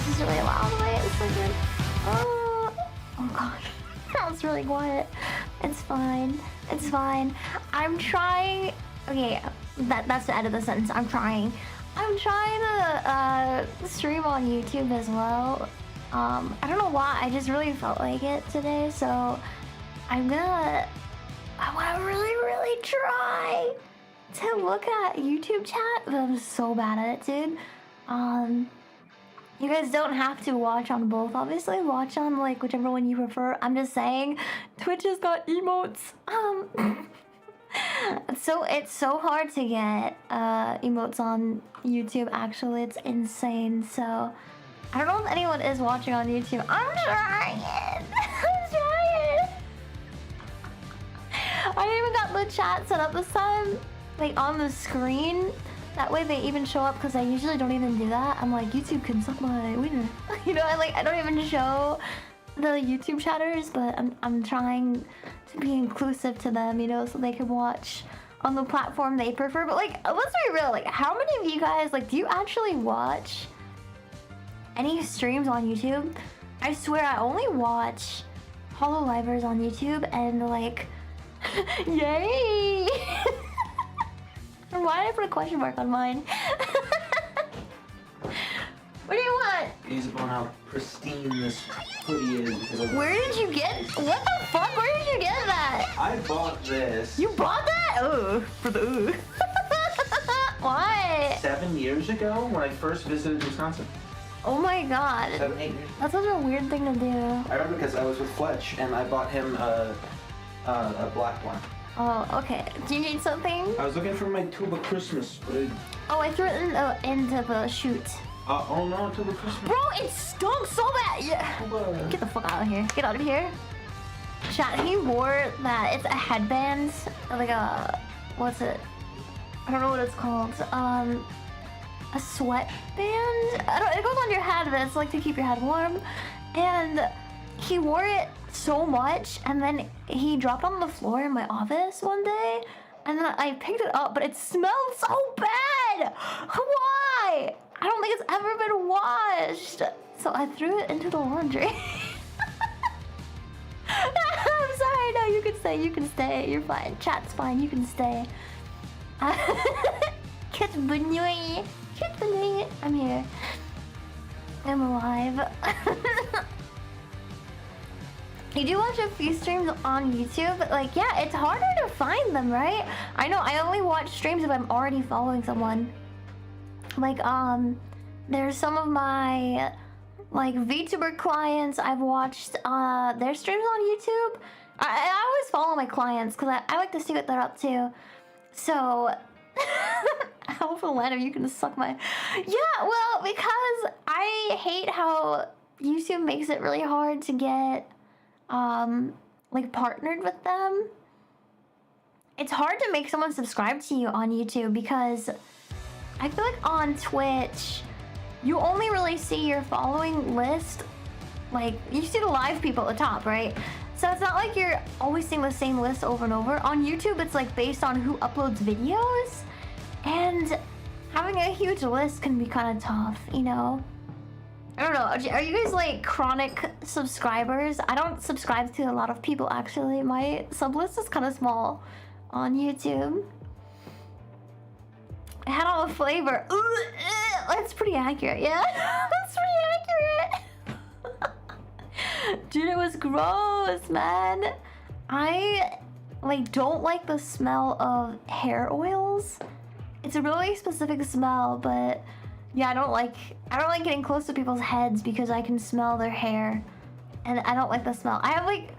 was just really loud. Wait a second. Oh god. That was really quiet. It's fine. It's fine. I'm trying. Okay, that's the end of the sentence. I'm trying to stream on YouTube as well. I don't know why. I just really felt like it today, so I want to really try to look at YouTube chat, but I'm so bad at it, dude. You guys don't have to watch on both. Obviously, watch on like whichever one you prefer. I'm just saying, Twitch has got emotes. So it's so hard to get emotes on YouTube. Actually, it's insane. So I don't know if anyone is watching on YouTube. I'm trying. I'm trying. I even got the chat set up this time, like on the screen. That way they even show up, because I usually don't even do that. I'm like, YouTube can suck my wiener. You know, I don't even show the YouTube chatters, but I'm trying to be inclusive to them, you know, so they can watch on the platform they prefer. But like, let's be real, like how many of you guys, like, do you actually watch any streams on YouTube? I swear I only watch Hololivers on YouTube and like, yay! Why did I put a question mark on mine? What do you want? He's on how pristine this hoodie is. Where did you get? What the fuck? Where did you get that? I bought this. You bought that? Oh, for the ooh. Why? 7 years ago when I first visited Wisconsin. Oh my god. 7, 8 years. That's such a weird thing to do. I remember because I was with Fletch and I bought him a black one. Oh, okay. Do you need something? I was looking for my tuba Christmas, but Oh, I threw it into the chute. oh no, tuba Christmas. Bro, it stunk so bad. Yeah. Get the fuck out of here. Get out of here. Chat, he wore that. It's a headband. Like a, what's it? I don't know what it's called. A sweatband? I don't, it goes on your head, but it's like to keep your head warm. And he wore it so much, and then he dropped on the floor in my office one day, and then I picked it up, but it smelled so bad. Why? I don't think it's ever been washed. So I threw it into the laundry. I'm sorry, no, you can stay, you can stay. You're fine. Chat's fine, you can stay. Kit Bunui. Kit Bunui. I'm here. I'm alive. You do watch a few streams on YouTube, but like, yeah, it's harder to find them, right? I know, I only watch streams if I'm already following someone. Like, there's some of my, like, VTuber clients I've watched, their streams on YouTube. I always follow my clients, because I like to see what they're up to. So, Alpha Lana, you can suck my... Yeah, well, because I hate how YouTube makes it really hard to get... like partnered with them. It's hard to make someone subscribe to you on YouTube, because I feel like on Twitch you only really see your following list, like you see the live people at the top, right? So it's not like you're always seeing the same list over and over. On YouTube it's like based on who uploads videos, and having a huge list can be kind of tough, you know? I don't know, are you guys like chronic subscribers? I don't subscribe to a lot of people actually. My sub list is kind of small on YouTube. I had all the flavor. That's pretty accurate, yeah? That's pretty accurate. Dude, it was gross, man. I like don't like the smell of hair oils. It's a really specific smell, but yeah, I don't like getting close to people's heads because I can smell their hair, and I don't like the smell. I have like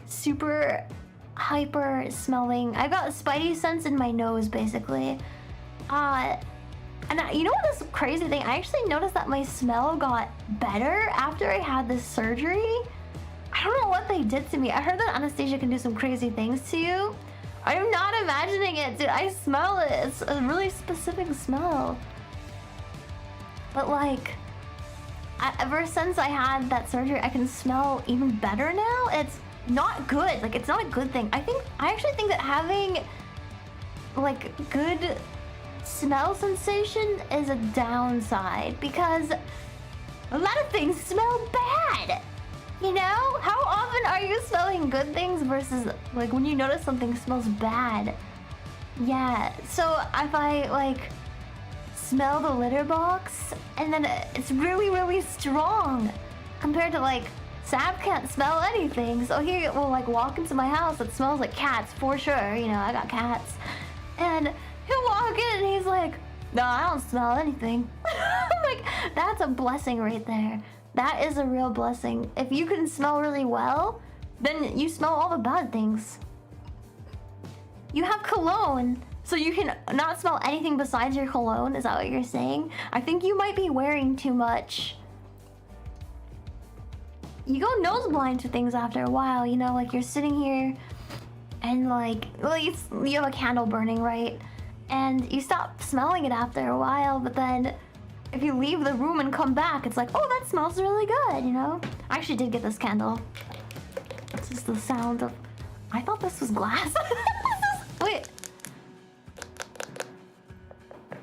super hyper smelling. I got spidey sense in my nose basically. You know what, this crazy thing? I actually noticed that my smell got better after I had this surgery. I don't know what they did to me. I heard that anesthesia can do some crazy things to you. I'm not imagining it, dude. I smell it. It's a really specific smell. But like, ever since I had that surgery, I can smell even better now. It's not good. Like, it's not a good thing. I actually think that having like good smell sensation is a downside, because a lot of things smell bad. You know? How often are you smelling good things versus like when you notice something smells bad? Yeah, so if I like smell the litter box and then it's really, really strong compared to like Sab can't smell anything. So he will like walk into my house that smells like cats for sure. You know, I got cats. And he'll walk in and he's like, no, I don't smell anything. Like, that's a blessing right there. That is a real blessing. If you can smell really well, then you smell all the bad things. You have cologne, so you can not smell anything besides your cologne. Is that what you're saying? I think you might be wearing too much. You go nose blind to things after a while, you know, like you're sitting here and like, well, you have a candle burning, right? And you stop smelling it after a while, but then if you leave the room and come back, it's like, oh, that smells really good, you know? I actually did get this candle. This is the sound of... I thought this was glass. Wait.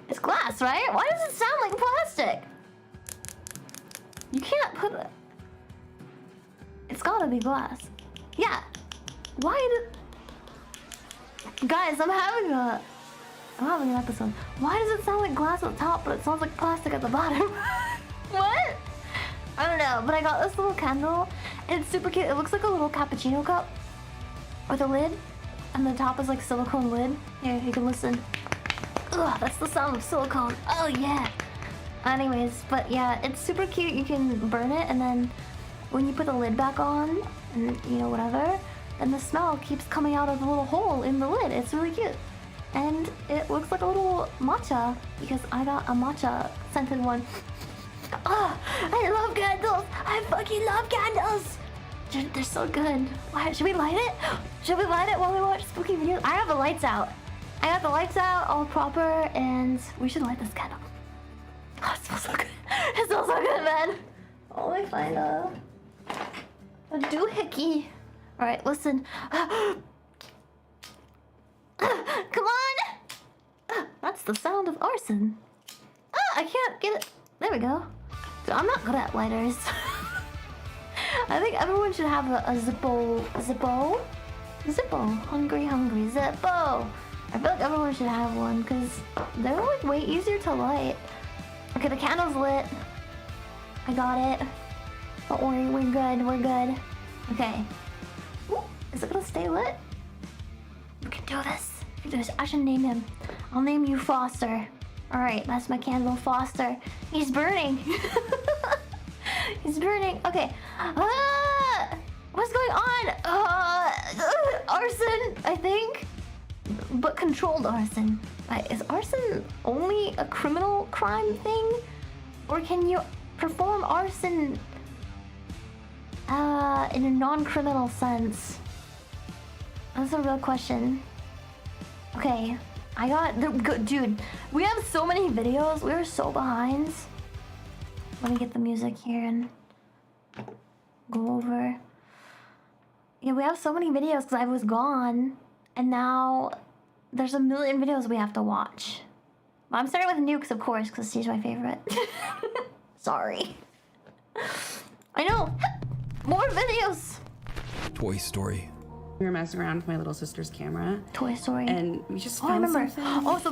It's glass, right? Why does it sound like plastic? You can't put it... It's gotta be glass. Yeah. Why did... Guys, I'm having an episode. Why does it sound like glass at the top, but it sounds like plastic at the bottom? What? I don't know, but I got this little candle, and it's super cute. It looks like a little cappuccino cup with a lid, and the top is like silicone lid. Here, you can listen. Ugh, that's the sound of silicone. Oh yeah. Anyways, but yeah, it's super cute. You can burn it, and then when you put the lid back on, and you know, whatever, then the smell keeps coming out of the little hole in the lid. It's really cute. And it looks like a little matcha, because I got a matcha scented one. Oh, I love candles! I fucking love candles! They're so good. Why, should we light it? Should we light it while we watch spooky videos? I have the lights out. I got the lights out, all proper, and we should light this candle. Oh, it smells so good. It smells so good, man. Oh, I find a doohickey. Alright, listen. Come on! That's the sound of arson. I can't get it. There we go. So I'm not good at lighters. I think everyone should have a Zippo. Hungry Zippo. I feel like everyone should have one because they're like way easier to light. Okay, the candle's lit. I got it. Don't worry, we're good. Okay. Ooh, is it gonna stay lit? We can do this. I should name him. I'll name you Foster. Alright, that's my candle, Foster. He's burning. He's burning. Okay. What's going on? Arson, I think. But controlled arson. Is arson only a criminal crime thing? Or can you perform arson in a non-criminal sense? That's a real question. Okay, I got the good dude. We have so many videos. We are so behind. Let me get the music here and go over. Yeah, we have so many videos because I was gone, and now there's a million videos we have to watch. But I'm starting with Nukes, of course, because she's my favorite. Sorry. I know. More videos. Toy Story. We were messing around with my little sister's camera. Toy Story. And we just I found remember. something. Oh, so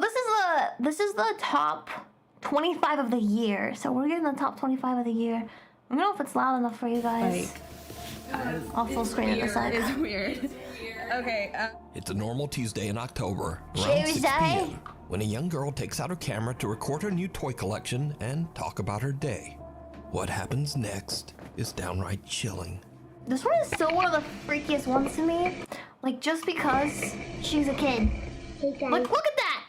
this is the top 25 of the year. So we're getting the top 25 of the year. I don't know if it's loud enough for you guys. I'll full screen it a sec. It's weird. Okay. It's a normal Tuesday in October, around 6 p.m., when a young girl takes out her camera to record her new toy collection and talk about her day. What happens next is downright chilling. This one is still one of the freakiest ones to me. Like, just because she's a kid. Look at that!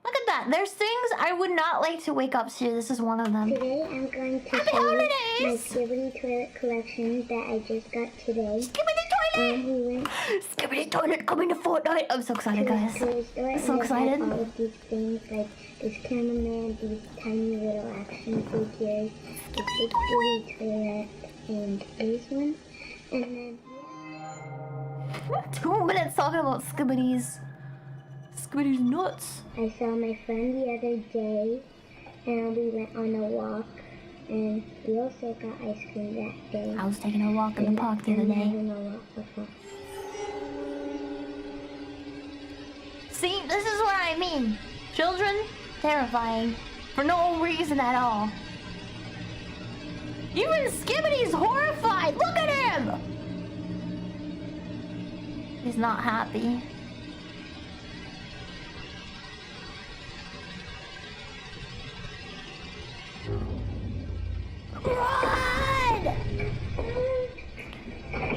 Look at that. There's things I would not like to wake up to. This is one of them. Today I'm going to Happy show you my holidays! Skibbity toilet collection that I just got today. Skibbity toilet! We went Skibbity toilet coming to Fortnite. I'm so excited, guys. to the store and So they excited. had all of these things like this cameraman, these tiny little action figures, the Skibbity toilet, and this one. And then 2 minutes talking about Skibbity's. Skibbity's nuts. I saw my friend the other day and we went on a walk And we also got ice cream that day. I was taking a walk in the park the other I day. never know what before. See, this is what I mean. Children, terrifying. For no reason at all. Even Skibbity's horrified! Look at him! He's not happy. Run!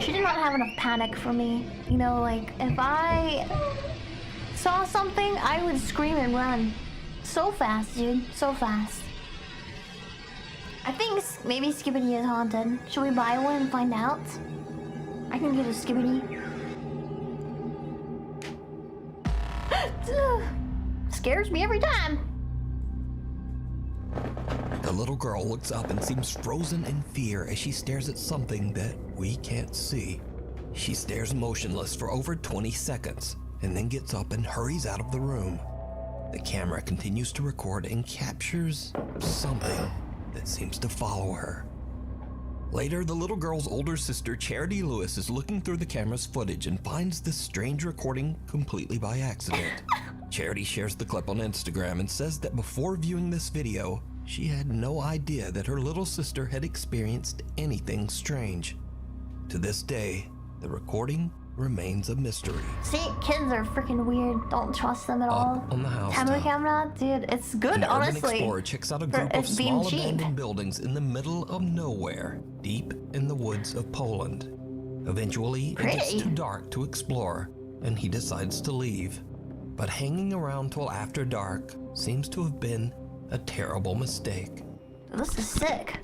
She did not have enough panic for me. You know, like, if I saw something, I would scream and run. So fast, dude. So fast. I think maybe Skibidi is haunted. Should we buy one and find out? I can get a Skibidi. Scares me every time. The little girl looks up and seems frozen in fear as she stares at something that we can't see. She stares motionless for over 20 seconds and then gets up and hurries out of the room. The camera continues to record and captures something that seems to follow her. Later, the little girl's older sister, Charity Lewis, is looking through the camera's footage and finds this strange recording completely by accident. Charity shares the clip on Instagram and says that before viewing this video, she had no idea that her little sister had experienced anything strange. To this day, the recording remains a mystery. See, kids are freaking weird. Don't trust them at all. On the Camera, housetop, dude, it's good, an urban honestly. explorer checks out a for group of it being small cheap. abandoned buildings in the middle of nowhere, deep in the woods of Poland. Eventually, it gets Pretty. too dark to explore, and he decides to leave. But hanging around till after dark seems to have been a terrible mistake. This is sick.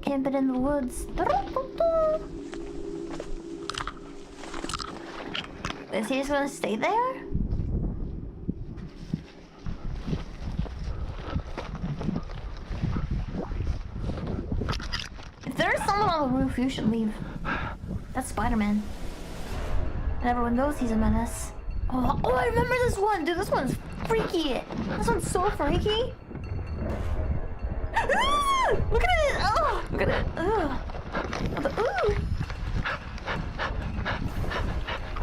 Camping in the woods. Is he just gonna stay there? If there's someone on the roof, you should leave. That's Spider-Man. And everyone knows he's a menace. Oh, I remember this one, dude. This one's freaky. This one's so freaky. Ah, look at it. Oh, look at it. Ooh.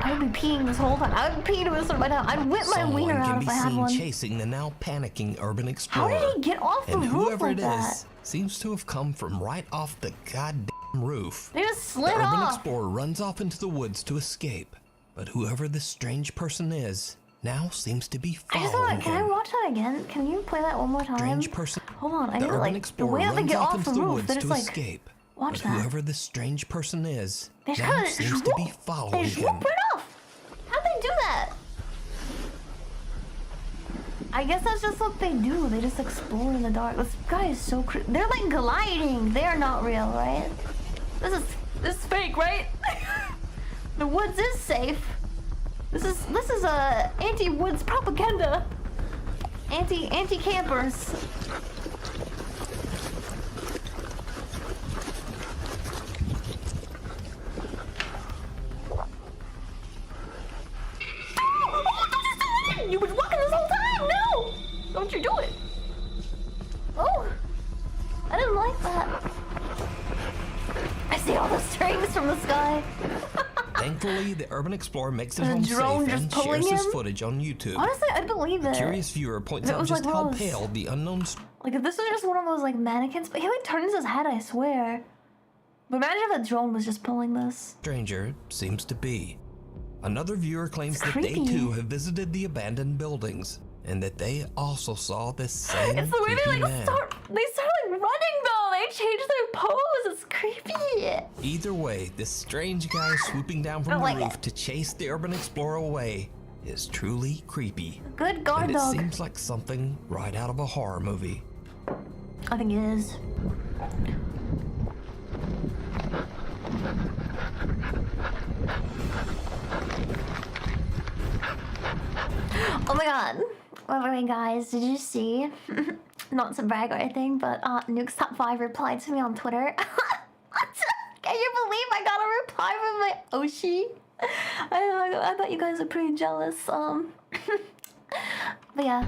I would be peeing this whole time. I would pee to this right now. I'd whip my wiener Someone out can if be I had seen one. chasing the now panicking urban How explorer. did he get off the And roof whoever like it that? is seems to have come from right off the goddamn roof. They just slid The urban off. explorer runs off into the woods to escape, but whoever this strange person is now seems to be I just following want. Can I him. watch that again? Can you play that one more time? Strange person. Hold on. I The need to urban like the explorer way that they runs get off off into the the roof. woods They're to just like escape, watch but that. whoever this strange person is They just now kind of seems to be following They just him. whoop right off. How'd they do that? I guess that's just what they do. They just explore in the dark. This guy is so creepy. They're like gliding. They are not real, right? This is fake, right? The woods is safe. This is a anti-woods propaganda. Anti-campers. You was walking this whole time! No! Don't you do it! Oh! I didn't like that. I see all the strings from the sky. Thankfully, the urban explorer makes it The home drone safe just and pulling shares his him? footage on YouTube. Honestly, I'd believe it. Curious viewer points It out was just like how one of those- pale the unknown Like, if this was just one of those, like, mannequins, but he, like, turns his head, I swear. But imagine if a drone was just pulling this. stranger seems to be. Another viewer claims It's that they creepy. too have visited the abandoned buildings and that they also saw this same It's the way they, creepy like, man. start like, running, though! They change their pose! It's creepy! Either way, this strange guy swooping down from I the like roof it. to chase the urban explorer away is truly creepy. Good guard And it dog. seems like something right out of a horror movie. I think it is. Oh my god. By the way, guys, did you see? Not to brag or anything, but Nuke's Top 5 replied to me on Twitter. Can you believe I got a reply from my Oshi? I thought you guys were pretty jealous. But yeah,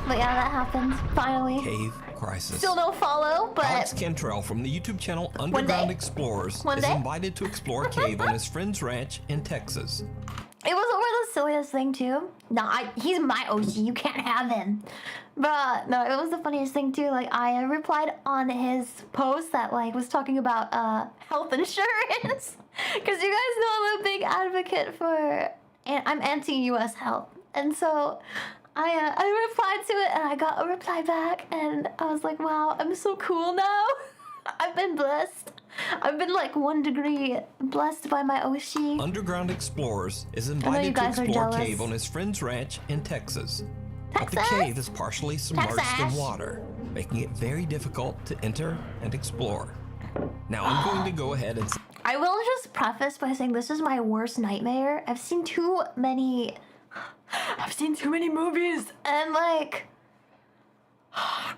that happened finally. Cave crisis. Still no follow, but Alex Cantrell from the YouTube channel Underground Explorers is invited to explore a cave on his friend's ranch in Texas. it was over the silliest thing too. No, he's my OG. You can't have him. But no, it was the funniest thing too. Like I replied on his post that like was talking about health insurance, because you guys know I'm a big advocate for, and I'm anti-US health, and so I replied to it and I got a reply back and I was like, wow, I'm so cool now. I've been blessed. I've been like 1 degree blessed by my OC. Underground Explorers is invited to explore a cave on his friend's ranch in Texas. But the cave is partially submerged in water, making it very difficult to enter and explore. Now I'm going to go ahead and... I will just preface by saying this is my worst nightmare. I've seen too many movies and like...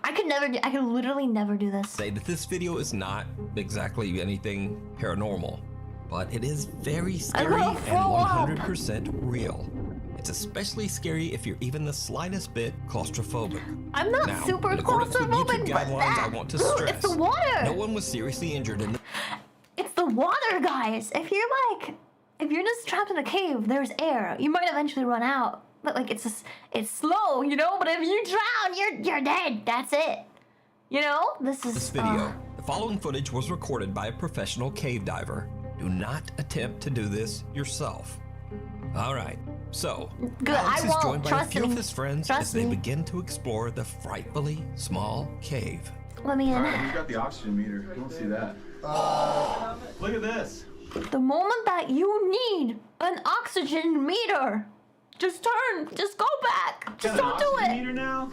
I could literally never do this. Say that this video is not exactly anything paranormal, but it is very scary and 100% real. It's especially scary if you're even the slightest bit claustrophobic. I'm not super claustrophobic, but I want to stress, it's the water. No one was seriously injured in the... It's the water, guys. If you're just trapped in a cave, there's air. You might eventually run out, but like it's slow, you know. But if you drown, you're dead. That's it. You know. This video. The following footage was recorded by a professional cave diver. Do not attempt to do this yourself. All right. So, Alex is joined by a few of his friends as they begin to explore the frightfully small cave. Let me in. Alright, who's got the oxygen meter? I don't see that. Look at this. The moment that you need an oxygen meter, just go back. Just don't do it. Meter now?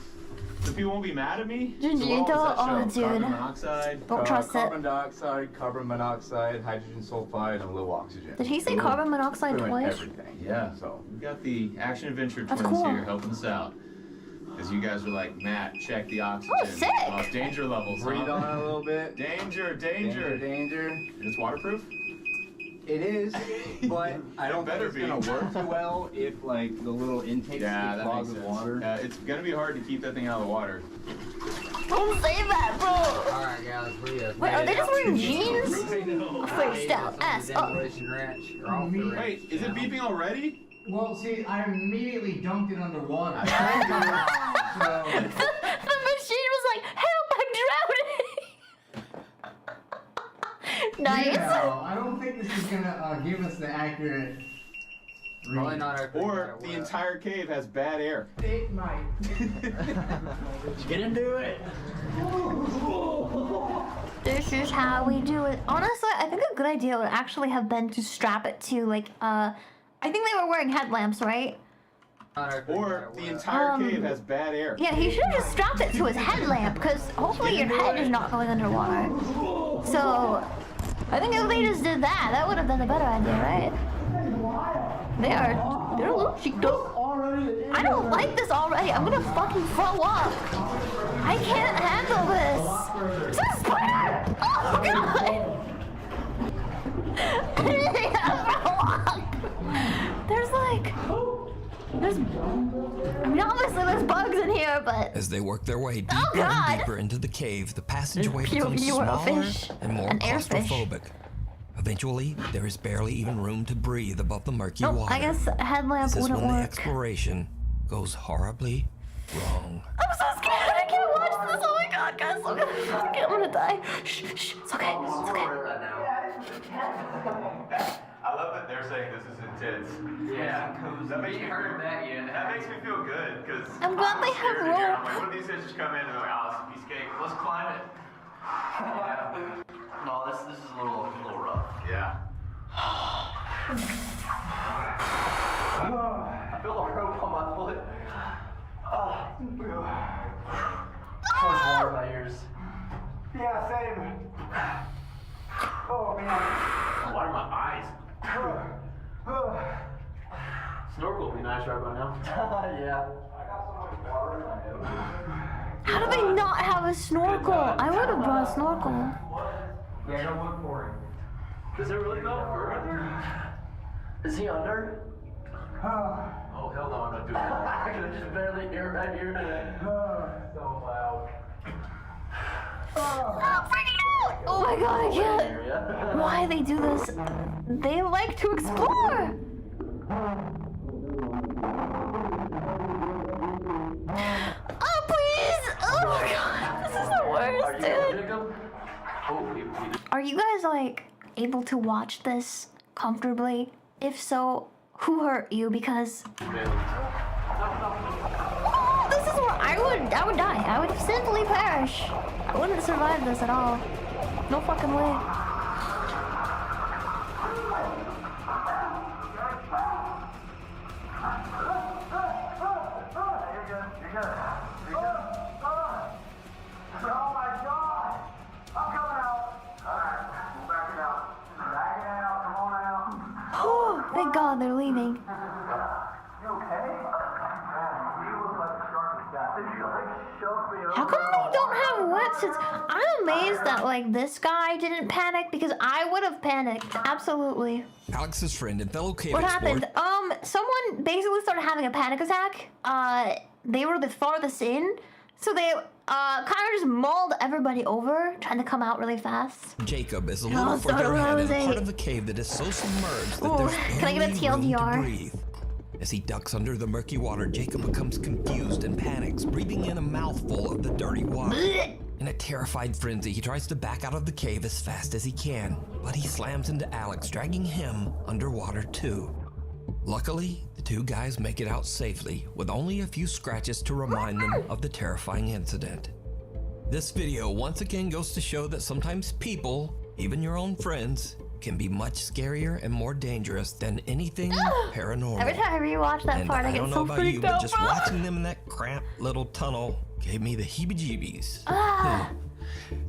So people won't be mad at me? Dude, dude. Carbon monoxide. Don't trust it. Carbon dioxide, carbon monoxide, hydrogen sulfide, and low oxygen. Did he say carbon monoxide twice? Everything. Yeah. So we got the Action Adventure twins cool. here helping us out. Because you guys were like, Matt, check the oxygen. Oh, sick. Danger levels. breathe on it a little bit. Danger. Danger. It's waterproof? It is, but I don't think it's gonna work too well if like the little intakes get clogged with water. Yeah, it's gonna be hard to keep that thing out of the water. Don't say that, bro. Alright guys, Wait, are they just wearing jeans? First out, ass up. Wait, is it beeping already? Well, see, I immediately dunked it underwater. The machine was like, help, I'm drowning. Nice. Yeah, I don't think this is gonna give us the accurate. Probably not our Or the entire cave has bad air. It might. Get into it. This is how we do it. Honestly, I think a good idea would actually have been to strap it to like I think they were wearing headlamps, right? Or the entire cave has bad air. Yeah, he should have just strapped it to his headlamp, because hopefully your head is not going underwater. So, I think if they just did that, that would have been a better idea, right? They're a little cheeked up. I don't like this already. I'm gonna fucking throw up. I can't handle this. Is that a spider? Oh god! I mean, obviously there's bugs in here, but... As they work their way deeper and deeper into the cave, the passageway becomes smaller and more claustrophobic. Eventually, there is barely even room to breathe above the murky water. I guess a headlamp wouldn't when work. the exploration goes horribly wrong. I'm so scared. I can't watch this. Oh my god, guys. I'm gonna die. Shh, shh. It's okay. It's okay. I love that they're saying this is intense. Yeah, that makes me heard that yet. That makes me feel good because I'm glad they have rope. Like, one of these guys just come in and they're like, oh, this is a piece of cake. Let's climb it. No, this is a little rough. Yeah. I feel a rope on my foot. So much water in my ears. Yeah, same. Oh man. Water in my eyes. Snorkel would be nice right about now. Yeah. How do they not have a snorkel? I would have brought a snorkel. Yeah, go look for him. Does it really go further? Is he under? Oh, Oh, hell no, I'm not doing that. I can just barely hear right here. So loud. I'm freaking out! Oh my god, I can't. Why they do this? They like to explore. Oh please! Oh my god, this is the worst, dude. Are you guys like able to watch this comfortably? If so, who hurt you? Because this is where I would die. I would simply perish. I wouldn't survive this at all. No fucking way. Oh, thank God they're leaving. How come they don't have wetsuits? I'm amazed that like this guy didn't panic because I would have panicked. Absolutely. Alex's friend and fellow cave What explorer. happened? Someone basically started having a panic attack. They were the farthest in, so they kind of just mauled everybody over, trying to come out really fast. Jacob is a little further ahead in a part of the cave that is so submerged that there's can I get a barely room to TLDR? breathe. As he ducks under the murky water, Jacob becomes confused and panics, breathing in a mouthful of the dirty water. In a terrified frenzy, he tries to back out of the cave as fast as he can, but he slams into Alex, dragging him underwater too. Luckily, the two guys make it out safely, with only a few scratches to remind them of the terrifying incident. This video once again goes to show that sometimes people, even your own friends, can be much scarier and more dangerous than anything paranormal. Every time I rewatch that And part, I I get don't know so about you, freaked but out, just bro. watching them in that cramped little tunnel gave me the heebie-jeebies.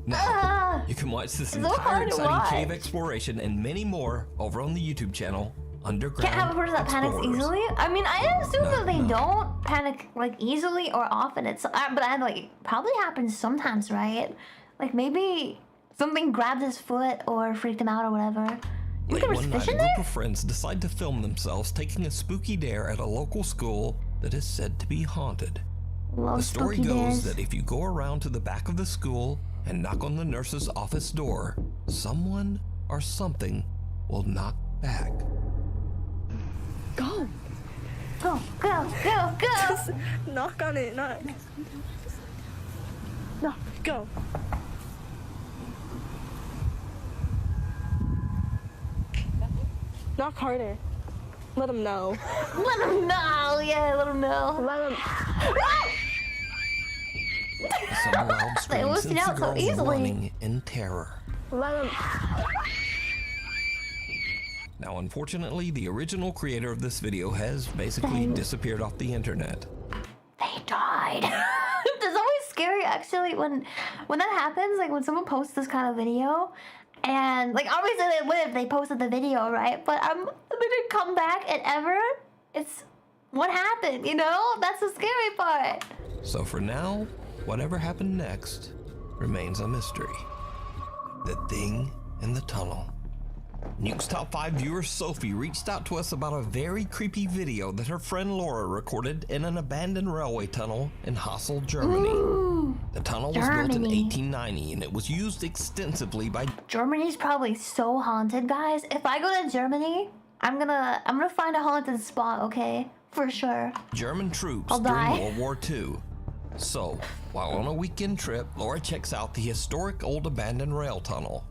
Now, you can watch this So entire hard to exciting cave watch. exploration and many more over on the YouTube channel, Underground Can't have a person that panics Explorers. easily. I mean, I assume No, that they no. don't panic like easily or often. But that like probably happens sometimes, right? Like maybe something grabbed his foot or freaked him out or whatever. You Late think one there's night, fish a in group there? of friends decide to film themselves taking a spooky dare at a local school that is said to be haunted. Love The story spooky goes dares. that if you go around to the back of the school and knock on the nurse's office door, someone or something will knock back. Go. Go, go, go, go! Just knock on it. Knock. No, go. Knock harder. Let them know. Let him know, yeah, let him know. Let them. Some loud They screams lose sends it the out so girls easily. running in terror. Let them. Now, unfortunately, the original creator of this video has basically disappeared off the internet. They died. It's always scary actually when that happens, like when someone posts this kind of video and like obviously they lived, they posted the video, right? But they didn't come back and ever. It's what happened, you know? That's the scary part. So for now, whatever happened next remains a mystery. The thing in the tunnel. Nuke's Top 5 viewer Sophie reached out to us about a very creepy video that her friend Laura recorded in an abandoned railway tunnel in Hassel, Germany. The tunnel was built in Germany. 1890 and it was used extensively by Germany's probably so haunted, guys. If I go to Germany, I'm gonna find a haunted spot, okay? For sure. German troops I'll during die. World War II. So, while on a weekend trip, Laura checks out the historic old abandoned rail tunnel.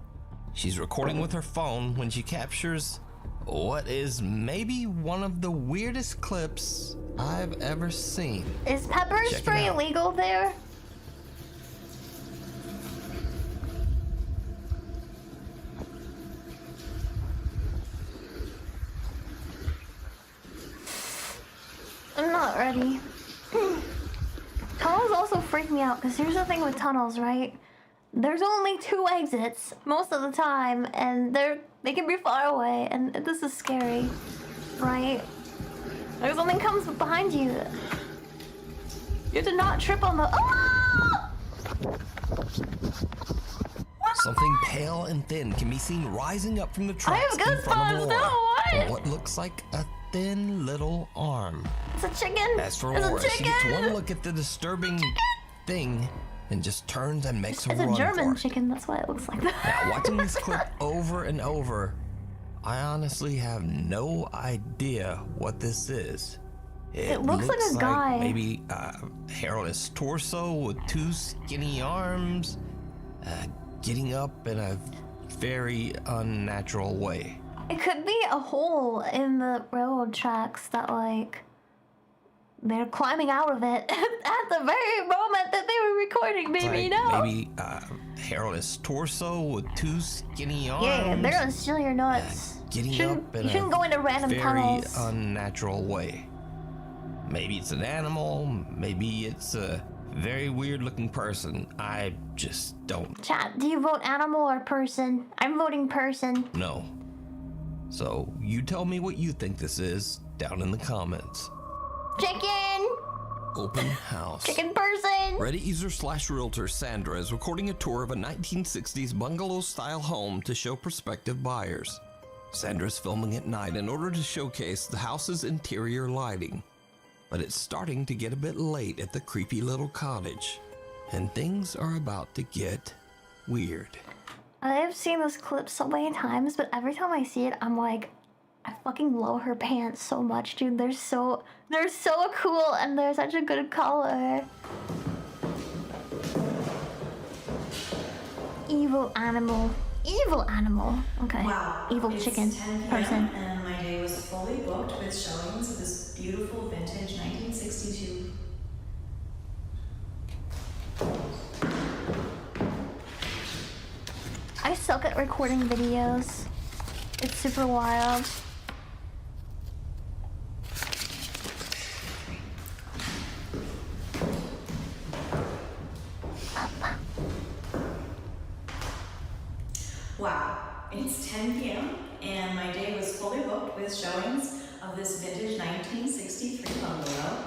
She's recording with her phone when she captures what is maybe one of the weirdest clips I've ever seen. Is pepper Check it spray out. illegal there? I'm not ready. Tunnels also freak me out because here's the thing with tunnels, right? There's only 2 exits most of the time, and they can be far away, and this is scary, right? Like something comes behind you. You have to not trip on the. Oh! Something pale and thin can be seen rising up from the I tracks have in front goosebumps. of No, Laura. what? on what looks like a thin little arm. It's a chicken. As for It's a Laura, she gets chicken. one look at the disturbing thing and just turns and makes a It's a run German for it. chicken. That's why it looks like that. Now, watching this clip over and over, I honestly have no idea what this is. It looks like a guy. Maybe hair on his torso with two skinny arms, getting up in a very unnatural way. It could be a hole in the railroad tracks that, like, they're climbing out of it at the very moment that they were recording, baby. Maybe hair on his torso with two skinny arms. Yeah, they're gonna steal your nuts. Getting up in You shouldn't go into random very tunnels. unnatural way. Maybe it's an animal, maybe it's a very weird looking person. I just don't Chat, do you vote animal or person? I'm voting person. know. So you tell me what you think this is down in the comments. Chicken! Open house. Chicken person! Reddit user / realtor Sandra is recording a tour of a 1960s bungalow-style home to show prospective buyers. Sandra's filming at night in order to showcase the house's interior lighting. But it's starting to get a bit late at the creepy little cottage, and things are about to get weird. I've seen this clip so many times, but every time I see it, I'm like, I fucking love her pants so much, dude. They're so cool, and they're such a good color. Evil animal. Evil animal. Okay. Wow. Evil It's chicken 10 p.m. person. And my day was fully booked with showings of this beautiful vintage 1962. I suck at recording videos. It's super wild. Wow. It's 10 p.m. and my day was fully booked with showings of this vintage 1963 bungalow.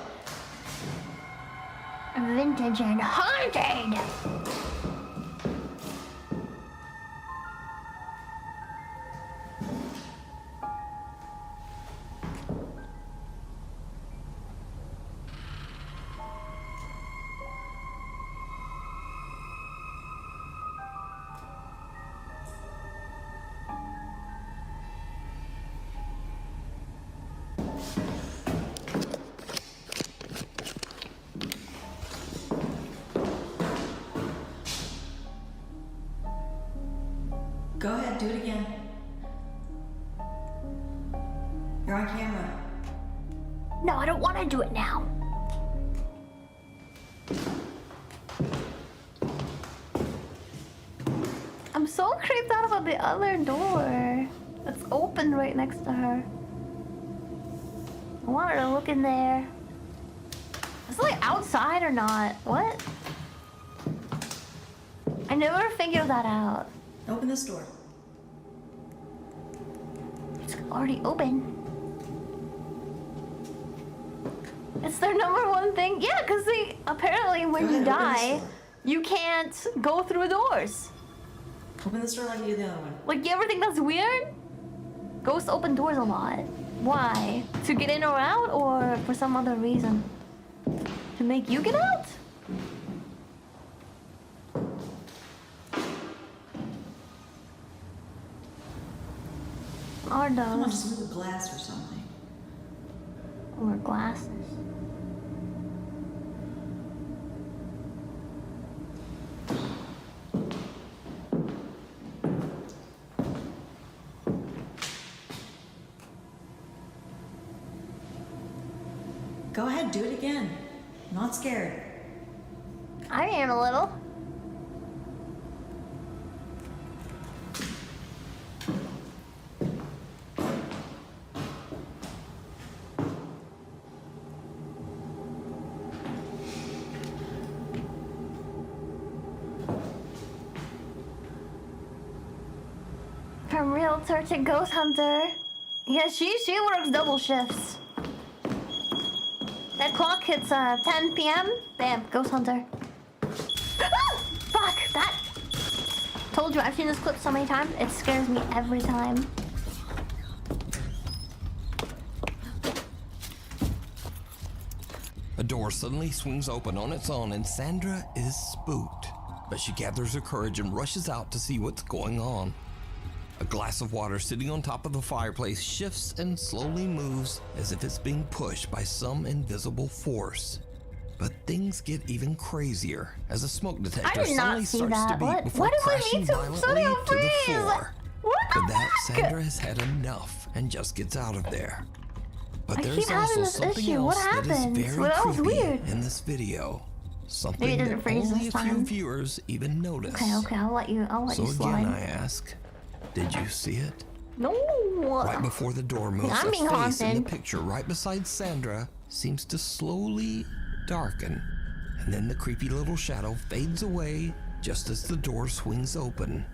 Vintage and haunted. Go ahead, do it again. You're on camera. No, I don't want to do it now. I'm so creeped out about the other door. It's open right next to her. I want her to look in there. Is it like outside or not? What? I never figured that out. Open this door. It's already open. It's their number one thing. Yeah, because they apparently when you die, you can't go through doors. Open this door like you did the other one. Like, you ever think that's weird? Ghosts open doors a lot. Why? To get in or out, or for some other reason? To make you get out? Are Come on, those? just move the glass or something. Or glasses? Go ahead, do it again. I'm not scared. I am a little. From realtor to ghost hunter. Yeah, she works double shifts. That clock hits 10 p.m. Bam, ghost hunter. Ah! Fuck that! Told you, I've seen this clip so many times. It scares me every time. door suddenly swings open on its own and Sandra is spooked. But she gathers her courage and rushes out to see what's going on. A glass of water sitting on top of the fireplace shifts and slowly moves as if it's being pushed by some invisible force. But things get even crazier as a smoke detector suddenly starts to beep before crashing violently to the floor. But that Sandra has had enough and just gets out of there. But there's also something else that is very creepy in this video. Something that only a few viewers even notice. Okay, I'll let you slide. So again, I ask, did you see it? No. Right before the door moves, I'm a being face in the haunted. picture right beside Sandra seems to slowly darken, and then the creepy little shadow fades away just as the door swings open.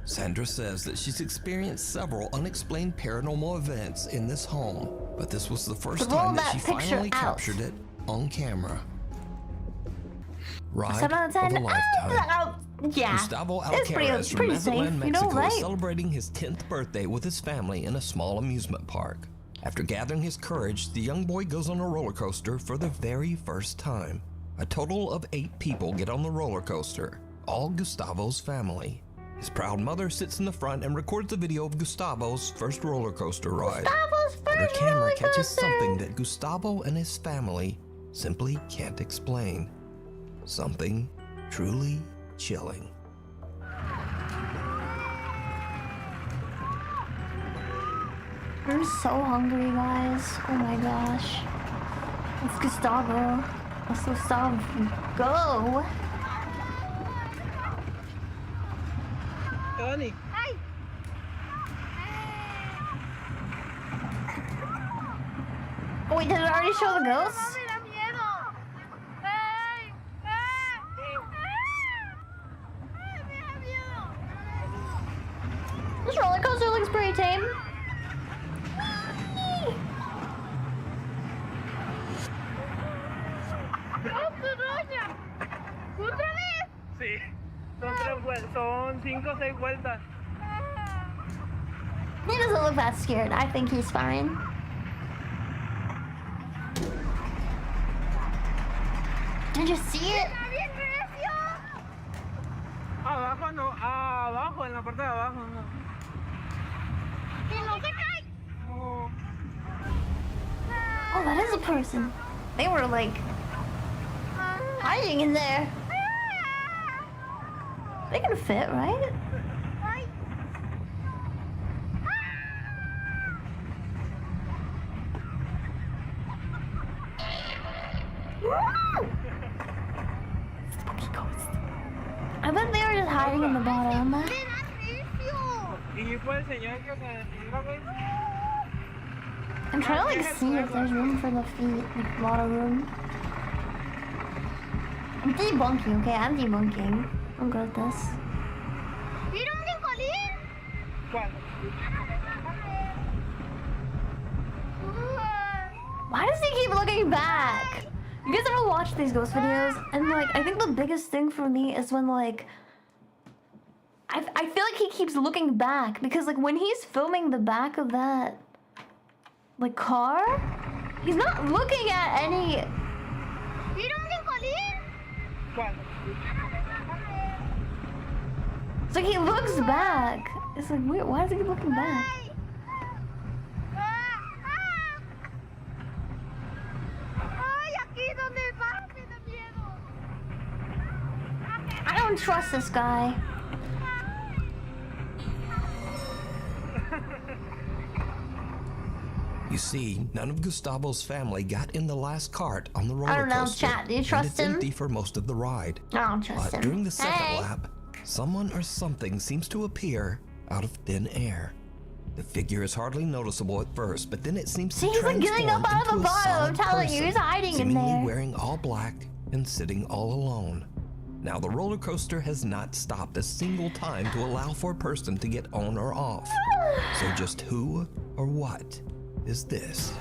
Sandra says that she's experienced several unexplained paranormal events in this home, but this was the first time that she finally captured it on camera. Ride of a lifetime. Yeah, Gustavo it's Alcaraz from pretty Mazatlan, safe, you know, Mexico, right? is celebrating his 10th birthday with his family in a small amusement park. After gathering his courage, the young boy goes on a roller coaster for the very first time. A total of 8 people get on the roller coaster, all Gustavo's family. His proud mother sits in the front and records a video of Gustavo's first roller coaster ride. And her camera catches something that Gustavo and his family simply can't explain. Something truly chilling. I'm so hungry, guys. Oh my gosh. It's Gustavo. Let's Gustavo go. Tony. Oh, wait, did it already show the ghosts? This roller coaster looks pretty tame. Sí, son 5 o 6 vueltas. He doesn't look that scared. I think he's fine. Did you see it? Abajo no, abajo, en la parte de abajo no. Oh, that is a person. They were like hiding in there. They can fit, right? I bet they were just hiding in the bottom. I'm trying to like see if there's room for the feet, like a lot of room. I'm debunking, okay? I'm debunking. I'm good at this. Why does he keep looking back? You guys ever watch these ghost videos? And like, I think the biggest thing for me is when like, I feel like he keeps looking back because like when he's filming the back of that like car, he's not looking at any. It's like he looks back. It's like weird. Why does he keep looking back? I don't trust this guy. You see, none of Gustavo's family got in the last cart on the roller coaster. I don't know, chat. Do you trust it's him? empty for most of the ride. I don't trust him. During the second lap, someone or something seems to appear out of thin air. The figure is hardly noticeable at first, but then it seems to he's like getting up out of the bottom. I'm telling you, he's hiding in seemingly there. wearing all black and sitting all alone. Now, the roller coaster has not stopped a single time to allow for a person to get on or off. So just who or what is this?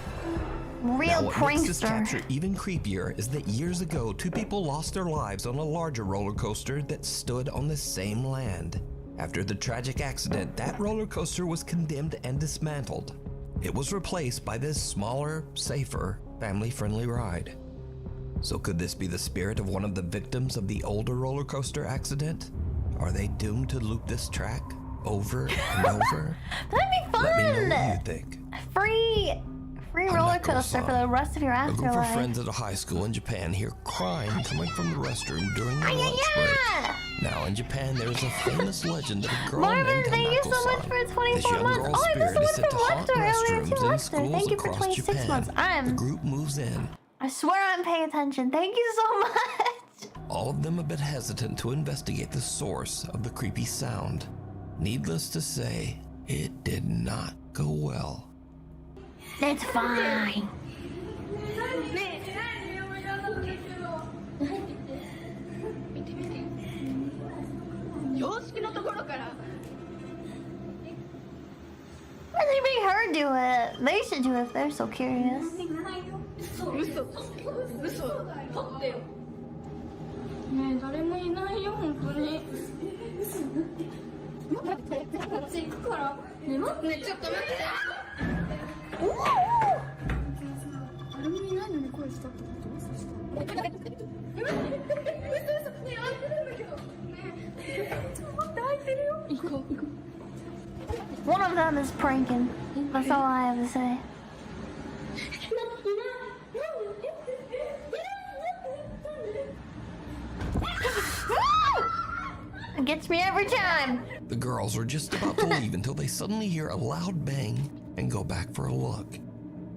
Real what makes this prankster. capture even creepier is that years ago, 2 people lost their lives on a larger roller coaster that stood on the same land. After the tragic accident, that roller coaster was condemned and dismantled. It was replaced by this smaller, safer, family-friendly ride. So could this be the spirit of one of the victims of the older roller coaster accident? Are they doomed to loop this track over and over? That'd be fun. Let me know what you think. Free roller coaster for the rest of your A afterlife. group of friends at a high school in Japan hear crying coming from the restroom during their lunch break. Now in Japan, there's a famous legend of a girl Marvin, named thank you so much Hanako-san. for 24 This young months. girl's Oh, I spirit missed is the said one to from haunt Lester earlier too, restrooms in Lester. schools Thank you for across 26 Japan. months. The group moves in. I swear I'm paying attention. Thank you so much. All of them a bit hesitant to investigate the source of the creepy sound. Needless to say, it did not go well. It's fine. Why did they make her do it? They should do it if they're so curious. One of them is pranking. That's all I have to say. It gets me every time. The girls are just about to leave until they suddenly hear a loud bang and go back for a look.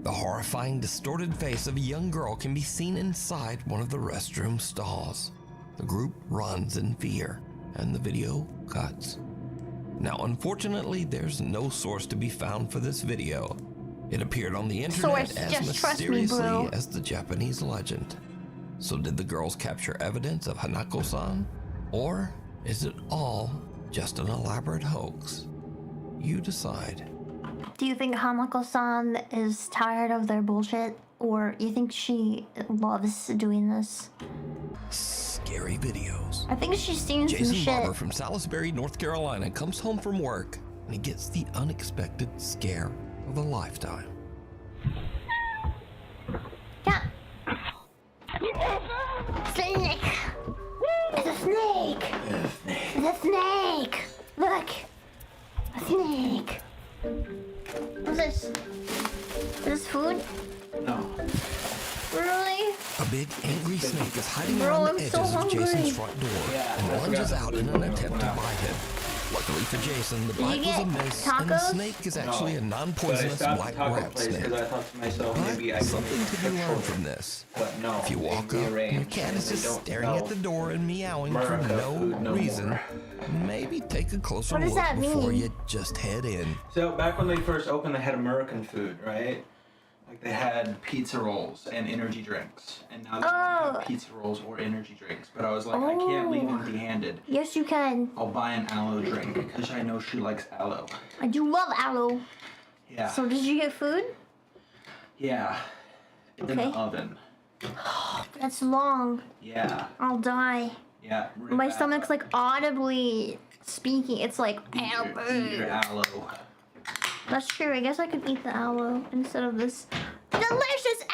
The horrifying, distorted face of a young girl can be seen inside one of the restroom stalls. The group runs in fear, and the video cuts. Now, unfortunately, there's no source to be found for this video. It appeared on the internet Source, as just trust me, mysteriously bro. as the Japanese legend. So did the girls capture evidence of Hanako-san? Or is it all just an elaborate hoax? You decide. Do you think Hanako-san is tired of their bullshit? Or you think she loves doing this? Scary videos. I think she's seen some Jason shit. Barber from Salisbury, North Carolina comes home from work and he gets the unexpected scare of a lifetime. Yeah. Snake! It's a snake! It's a snake! Look! A snake! What's this? Is this food? No. Really? A big angry snake is hiding Bro, around I'm the edges so of hungry. Jason's front door and lunges out in an attempt to bite him. Luckily for Jason, the Did you bite was a get miss, and the tacos? snake is actually a But I non-poisonous stopped black at Taco rat Place snake. because I thought to myself, maybe I But can something make to be a learned choice. from this. But no, If you they walk up and your rearranged cat and is they just don't staring know at the door and meowing for America no food no reason, more. maybe take a closer What does look that before mean? you just head in. So back when they first opened, they had American food, right? Like they had pizza rolls and energy drinks, and now they don't have pizza rolls or energy drinks. But I was like, I can't leave empty-handed. Yes, you can. I'll buy an aloe drink because I know she likes aloe. I do love aloe. Yeah. So did you get food? Yeah. In the Okay. oven. That's long. Yeah. I'll die. Yeah. My stomach's like audibly speaking. It's like, Eat your aloe. That's true. I guess I could eat the aloe instead of this delicious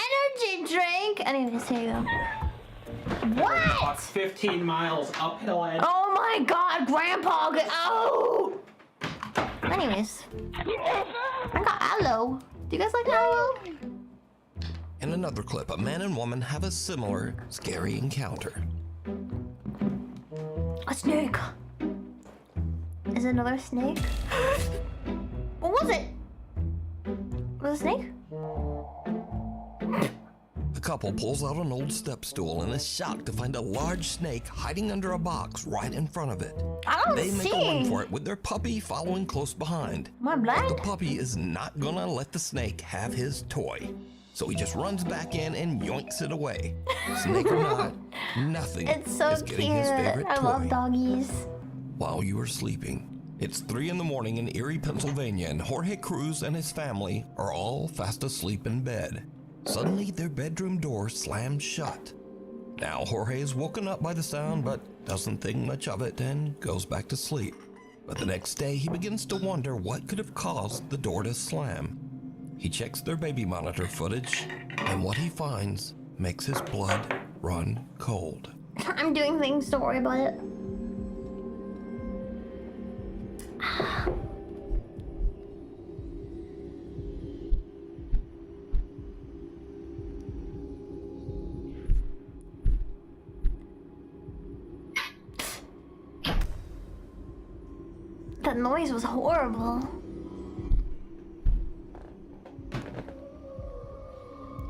energy drink. Anyways, here you go. What? 15 miles uphill and. Oh my god, Grandpa, get out! Anyways, I got aloe. Do you guys like aloe? In another clip, a man and woman have a similar scary encounter. A snake. Is it another snake? What was it? Was it a snake? The couple pulls out an old step stool and is shocked to find a large snake hiding under a box right in front of it. I don't They make a run see. for it with their puppy following close behind. My But the blood? puppy is not gonna let the snake have his toy. So he just runs back in and yoinks it away. Snake or not, nothing It's so is cute. getting his favorite I toy. love doggies. While you are sleeping, it's 3 in the morning in Erie, Pennsylvania, and Jorge Cruz and his family are all fast asleep in bed. Suddenly, their bedroom door slams shut. Now, Jorge is woken up by the sound, but doesn't think much of it and goes back to sleep. But the next day, he begins to wonder what could have caused the door to slam. He checks their baby monitor footage, and what he finds makes his blood run cold. I'm doing things, don't worry about it. That noise was horrible.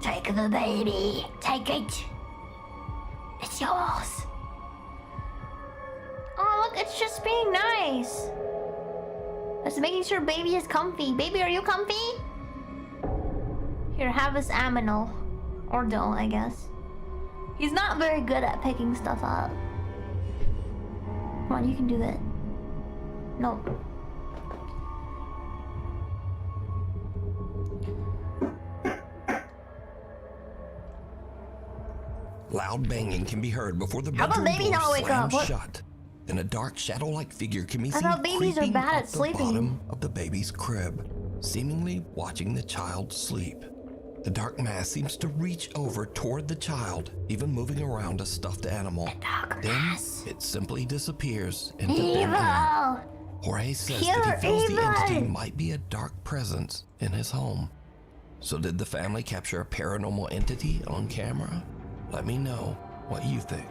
Take the baby. Take it. It's yours. Oh, look, it's just being nice. It's making sure baby is comfy. Baby, are you comfy? Here, have this aminal. Or don't, I guess. He's not very good at picking stuff up. Come on, you can do that. Nope. Loud banging can be heard before the How about bedroom baby door not wake up? slams What? shut. Then a dark shadow-like figure can be I seen thought babies are creeping bad up at the sleeping. bottom of the baby's crib, seemingly watching the child sleep. The dark mass seems to reach over toward the child, even moving around a stuffed animal. Then it simply disappears into thin air. Evil! Jorge says Pure that he feels the evil! entity might be a dark presence in his home. So did the family capture a paranormal entity on camera? Let me know what you think.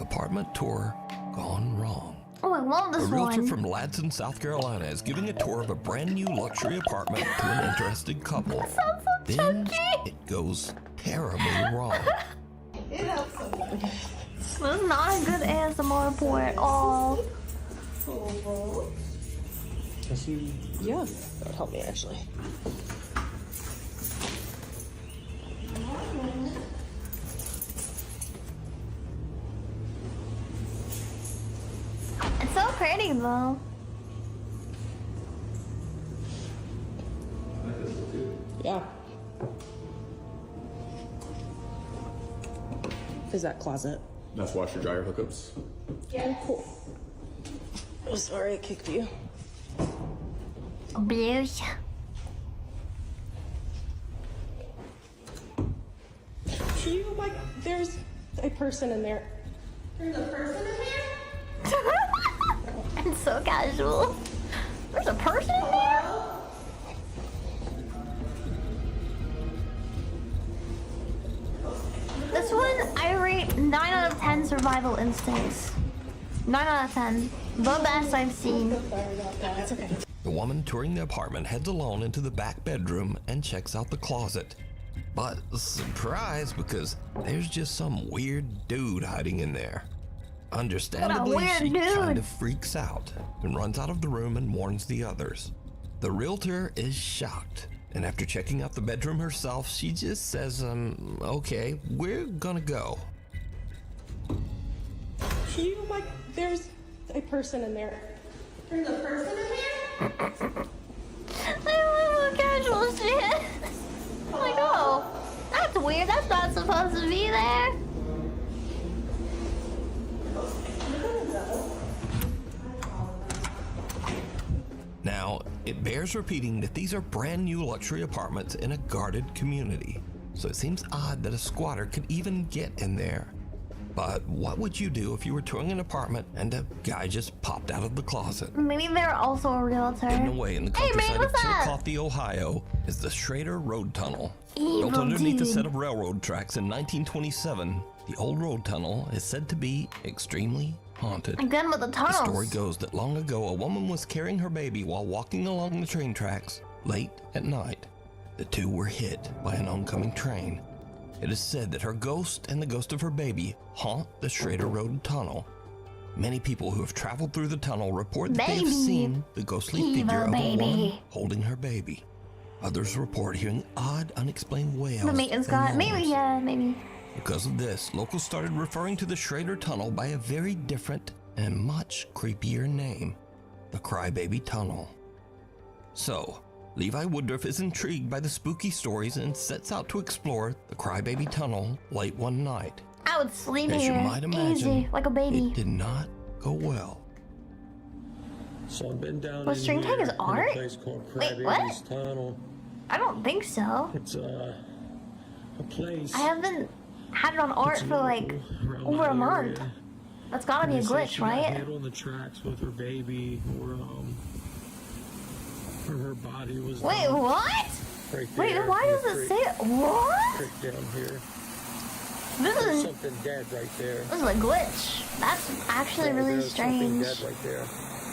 Apartment tour gone wrong. Oh, I love this A realtor one. from Ladson, South Carolina is giving a tour of a brand new luxury apartment to an interested couple. That sounds so Then chunky. it goes terribly wrong. This is not a good ASMR report at all. Yeah, that would help me actually. It's so pretty though. Yeah. Is that closet? That's washer dryer hookups. Yeah. Cool. Oh, sorry I kicked you. Blues. You like there's a person in there. There's a person in there? It's so casual. There's a person in there? This one, I rate 9 out of 10 survival instincts. 9 out of 10. The best I've seen. It's okay. The woman touring the apartment heads alone into the back bedroom and checks out the closet. But surprise, because there's just some weird dude hiding in there. Understandably, weird she dude. kind of freaks out and runs out of the room and warns the others. The realtor is shocked, and after checking out the bedroom herself, she just says, okay, we're gonna go. You like there's a person in there. There's a person in there? I love casual shit. I'm like, oh, that's weird. That's not supposed to be there. Now, it bears repeating that these are brand new luxury apartments in a guarded community, so it seems odd that a squatter could even get in there. But what would you do if you were touring an apartment and a guy just popped out of the closet? Maybe they're also a realtor. Hidden away in the Hey, man, countryside of what's up? Chillicothe, Ohio, is the Schrader Road Tunnel. Evil Built underneath a dude. set of railroad tracks in 1927, the old road tunnel is said to be extremely haunted. Again with the The tunnels. story goes that long ago, a woman was carrying her baby while walking along the train tracks late at night. The two were hit by an oncoming train. It is said that her ghost and the ghost of her baby haunt the Schrader Road Tunnel. Many people who have traveled through the tunnel report that they have Baby. seen the ghostly Evil figure of a woman baby. holding her baby. Others report hearing odd, unexplained wails. The maintenance and guy. Maybe, moans. yeah, maybe. Because of this, locals started referring to the Schrader Tunnel by a very different and much creepier name, the Crybaby Tunnel. So, Levi Woodruff is intrigued by the spooky stories and sets out to explore the Crybaby Tunnel late one night. I would sleep As here. you might imagine, Easy, like a baby. it did not go well. So I've been down What, in string tag here is in a art? place called Wait, what? Crybaby's Tunnel. I don't think so. It's a place I haven't had it on art for like over a month. That's gotta be a glitch, right? Hit on the tracks with her baby, or her body was. Wait, what? Right Wait, there. why does it say it? What? Right down here. This There's is something dead right there. this is a glitch. That's actually really There's something strange. dead right there.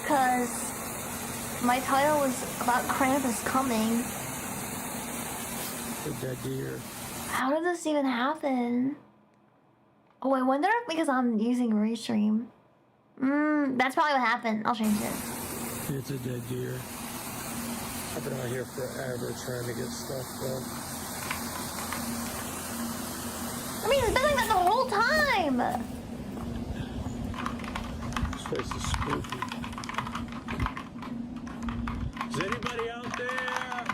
Cause my title was about Krampus coming. The dead deer. How did this even happen? Oh, I wonder if because I'm using Restream. That's probably what happened. I'll change it. It's a dead deer. I've been out here forever trying to get stuff done. I mean, it's been like that the whole time. This place is spooky. Is anybody out there?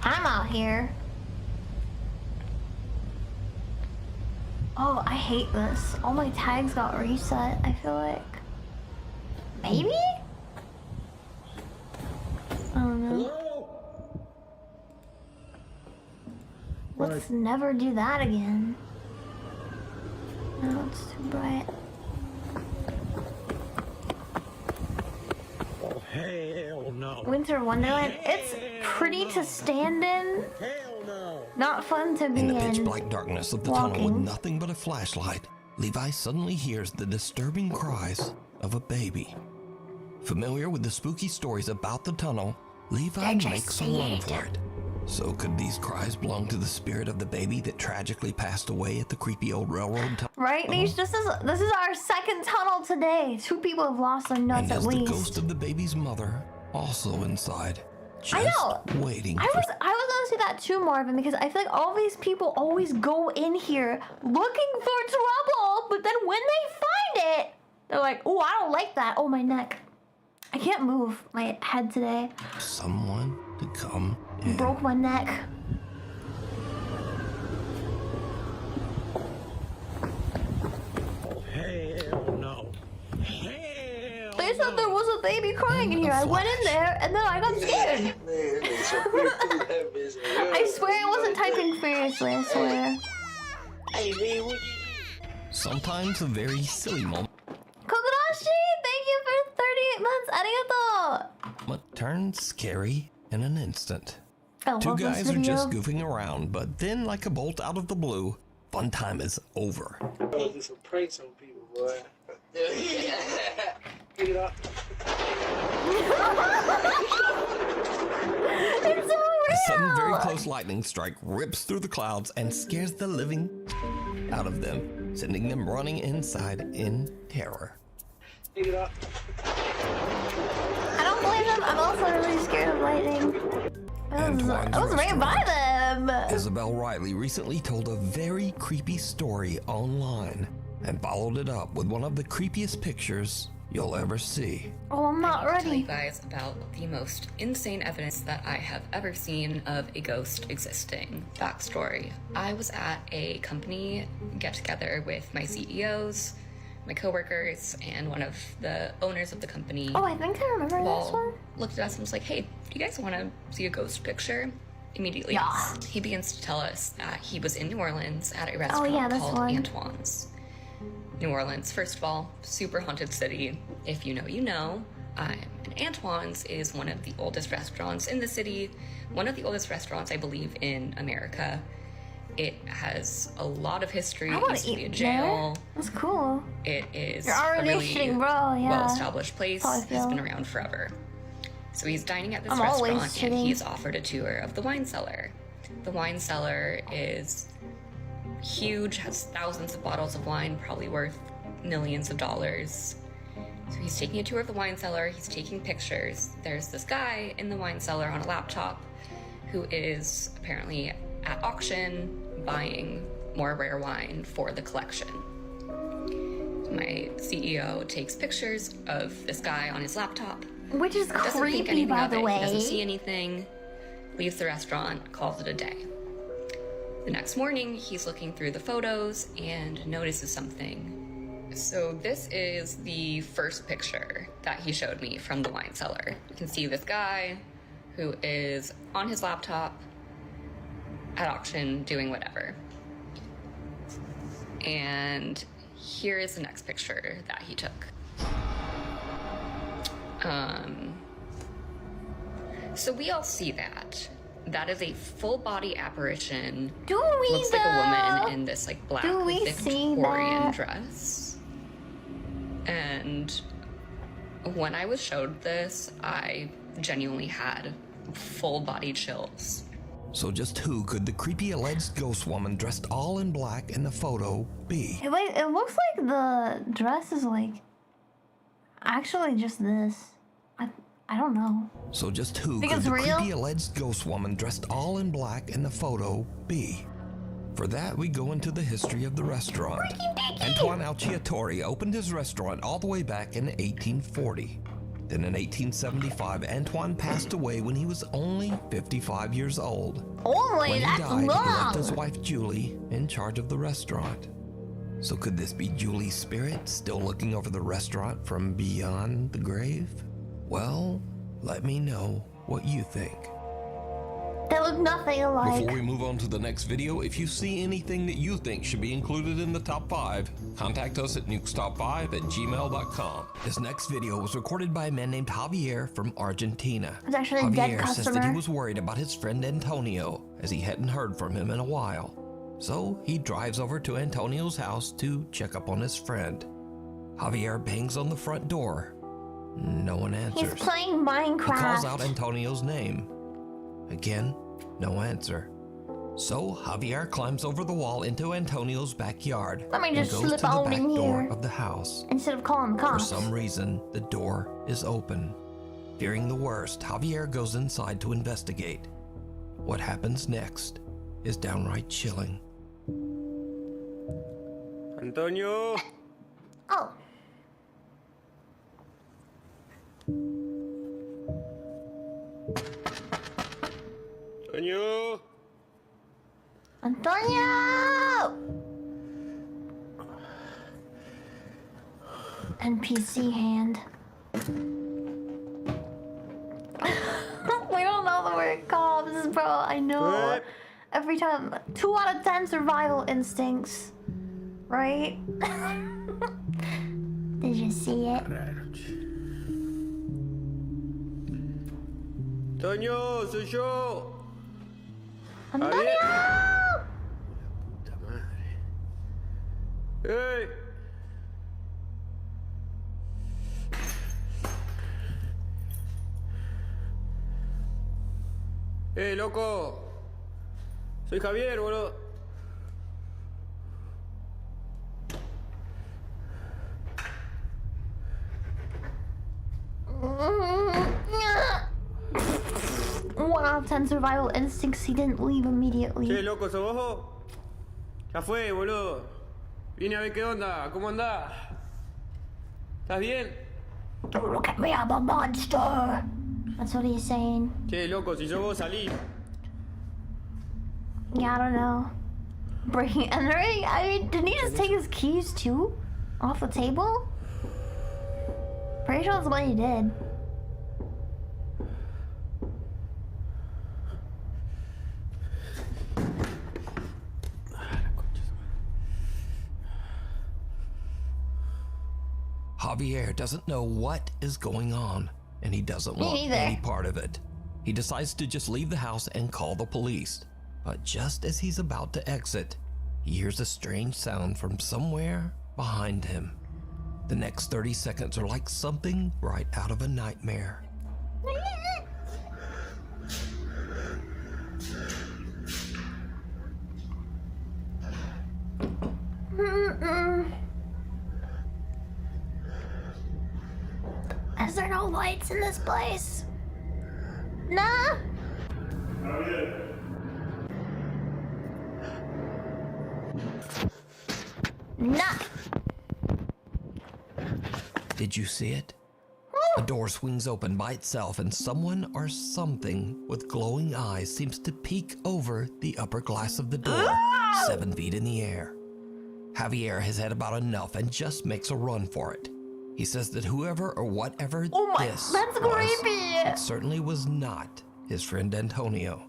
I'm out here. Oh, I hate this. All my tags got reset, I feel like. Maybe? I don't know. Hello? Let's never do that again. No, it's too bright. Oh, hell no. Winter Wonderland, it's pretty to stand in. Hell no. Not fun to be In in. the pitch black darkness of the tunnel with Walking. nothing but a flashlight, Levi suddenly hears the disturbing cries of a baby. Familiar with the spooky stories about the tunnel, Levi makes a run for it. So could these cries belong to the spirit of the baby that tragically passed away at the creepy old railroad tunnel? Right, Niche? This is our second tunnel today. 2 people have lost their nuts And at is the least. ghost of the baby's mother also inside? Just I know. waiting I was gonna say that too, Marvin, because I feel like all these people always go in here looking for trouble, but then when they find it, they're like, "Oh, I don't like that. Oh, my neck. I can't move my head today. someone to come in. Broke my neck." Oh, hell no. They said there was a baby crying in here. I went in there and then I got scared. I swear I wasn't typing furiously, I swear. Sometimes a very silly moment Kokodashi, thank you for 38 months. Arigato. turns scary in an instant. I Two love this guys are video. just goofing around, but then, like a bolt out of the blue, fun time is over. I'll do some pranks on people, boy. Pick it up. It's so A real. sudden, very close lightning strike rips through the clouds and scares the living out of them, sending them running inside in terror. Pick it up. I don't blame them. I'm also really scared of lightning. I was right by them. Isabel Riley recently told a very creepy story online and followed it up with one of the creepiest pictures you'll ever see. Oh, I'm not I'll tell ready. you guys about the most insane evidence that I have ever seen of a ghost existing. Backstory. I was at a company get-together with my CEOs, my coworkers, and one of the owners of the company. Oh, I think I remember this one. Looked at us and was like, "Hey, do you guys want to see a ghost picture?" Immediately, Yeah. he begins to tell us that he was in New Orleans at a restaurant yeah, this called one. Antoine's. New Orleans, first of all, super haunted city. If you know, you know. And Antoine's is one of the oldest restaurants in the city, one of the oldest restaurants, I believe, in America. It has a lot of history. I It want used to to be a eat jail. there. That's cool. It is You're already a really shitting, bro. Yeah. well-established place. That's how I It's feel. been around forever. So he's dining at this I'm always restaurant and shitting. he's offered a tour of the wine cellar. The wine cellar is huge, has thousands of bottles of wine, probably worth millions of dollars. So he's taking a tour of the wine cellar, he's taking pictures. There's this guy in the wine cellar on a laptop who is apparently at auction buying more rare wine for the collection. My CEO takes pictures of this guy on his laptop. Which is Doesn't think creepy, anything by of the it. way. He doesn't see anything, leaves the restaurant, calls it a day. The next morning, he's looking through the photos and notices something So this is the first picture that he showed me from the wine cellar. You can see this guy who is on his laptop at auction doing whatever. And here is the next picture that he took. So we all see that. That is a full body apparition. Do we Looks like a woman in this like black Victorian dress. And when I was showed this, I genuinely had full body chills. So just who could the creepy alleged ghost woman dressed all in black in the photo be? It looks like the dress is like actually just this. I don't know. So just who Think could it's the real? creepy alleged ghost woman dressed all in black in the photo be? For that, we go into the history of the restaurant. Antoine Alciatore opened his restaurant all the way back in 1840. Then in 1875, Antoine passed away when he was only 55 years old. Only? When he That's died, he long. left his wife Julie in charge of the restaurant. So could this be Julie's spirit still looking over the restaurant from beyond the grave? Well, let me know what you think. They look nothing alike. Before we move on to the next video, if you see anything that you think should be included in the top 5, contact us at nukestop5@gmail.com. This next video was recorded by a man named Javier from Argentina. It's actually a dead Javier says that he customer. was worried about his friend Antonio, as he hadn't heard from him in a while. So he drives over to Antonio's house to check up on his friend. Javier bangs on the front door. No one answers. He's playing Minecraft. He calls out Antonio's name. Again, no answer. So Javier climbs over the wall into Antonio's backyard. Let me and just goes slip to the on back in door here. of the house. Instead of calling the For cops. some reason, the door is open. Fearing the worst, Javier goes inside to investigate. What happens next is downright chilling. Antonio. Oh. Antonio. Antonio! NPC hand. We don't know the word cops, bro. I know. Every time. 2 out of 10 survival instincts. Right? Did you see it? Antonio, soy yo. Antonio! Puta madre. ¡Hey! ¡Eh, loco! Soy Javier, boludo. One out of 10 survival instincts, he didn't leave immediately. Che, loco, ¿sos vos? Ya fue, boludo. Vine a ver qué onda, ¿cómo andás? ¿Estás bien? Don't look at me, I'm a monster. That's what he's saying. Che, loco, si sos vos, salí. Yeah, I don't know. Breaking entering? I mean, didn't he just take his keys too? Off the table? Pretty sure that's what he did. Javier doesn't know what is going on, and he doesn't Me want neither. any part of it. He decides to just leave the house and call the police. But just as he's about to exit, he hears a strange sound from somewhere behind him. The next 30 seconds are like something right out of a nightmare. Is there no lights in this place? Nah? Nah. Did you see it? A door swings open by itself and someone or something with glowing eyes seems to peek over the upper glass of the door, 7 feet in the air. Javier has had about enough and just makes a run for it. He says that whoever or whatever this that's was, creepy. it certainly was not his friend Antonio.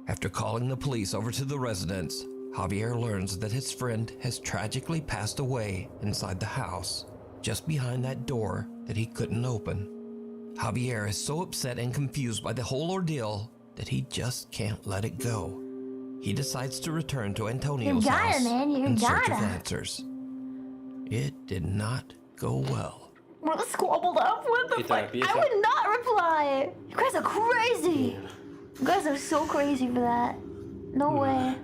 After calling the police over to the residence, Javier learns that his friend has tragically passed away inside the house, just behind that door that he couldn't open. Javier is so upset and confused by the whole ordeal that he just can't let it go. He decides to return to Antonio's house in search of answers. It did not go well. We're squabbled up. What the fuck? I would not reply. You guys are crazy. You guys are so crazy for that. No way.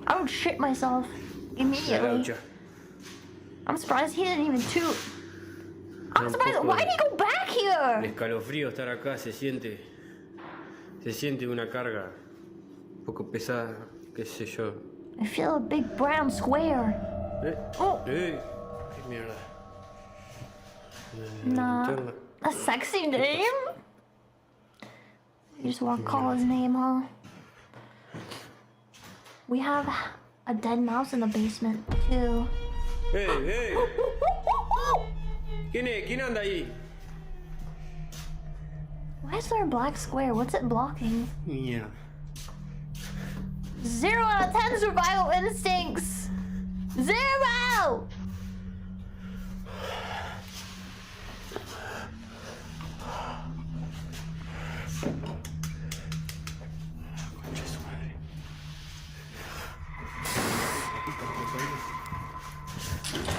I would shit myself immediately. I'm surprised he didn't even toot. I'm surprised. Why did he go back here? Escalofrío estar acá, se siente una carga un poco pesada, qué sé yo. I feel a big brown square. Oh. Qué mierda. Nah, a sexy name? You just want to call his name, huh? We have a dead mouse in the basement, too. Hey! ¿Quién anda ahí? Why is there a black square? What's it blocking? Yeah. 0 out of 10 survival instincts! 0!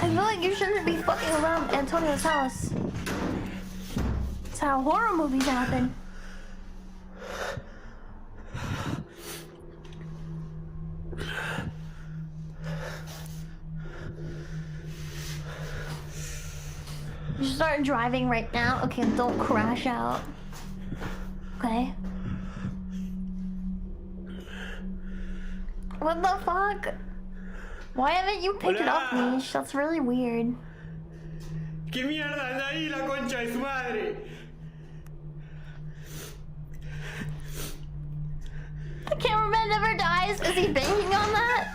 I feel like you shouldn't be fucking around Antonio's house. That's how horror movies happen. You should start driving right now. Okay, don't crash out. Okay. What the fuck? Why haven't you picked it up, Mish? That's really weird. ¿Qué mierda anda ahí la concha de su madre? The cameraman never dies. Is he banking on that?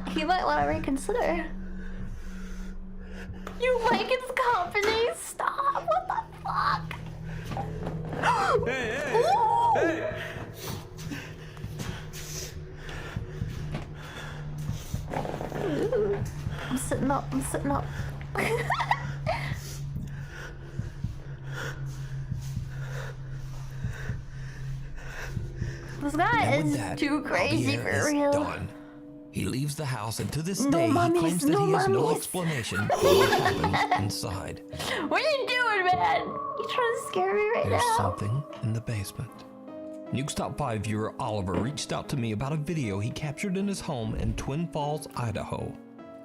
He might want to reconsider. You like his company? Stop! What the fuck? Hey! I'm sitting up. This guy is too crazy for real. Done. He leaves the house, and to this day, he claims that he has no explanation for what happened inside. What are you doing, man? You trying to scare me right There's now? something in the basement. Nuke's Top 5 viewer Oliver reached out to me about a video he captured in his home in Twin Falls, Idaho.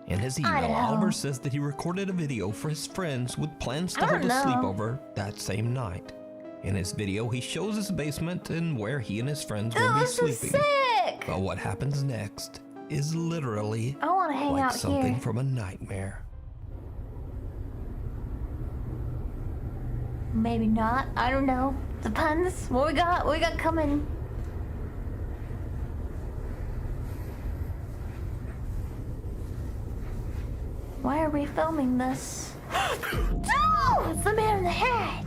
In his email, Oliver says that he recorded a video for his friends with plans to hold a sleepover that same night. In his video, he shows his basement and where he and his friends will be sleeping. Sick. But what happens next is literally I want to hang like out something here. from a nightmare. Maybe not. I don't know. Depends. What we got coming. Why are we filming this? No! It's the man in the hat!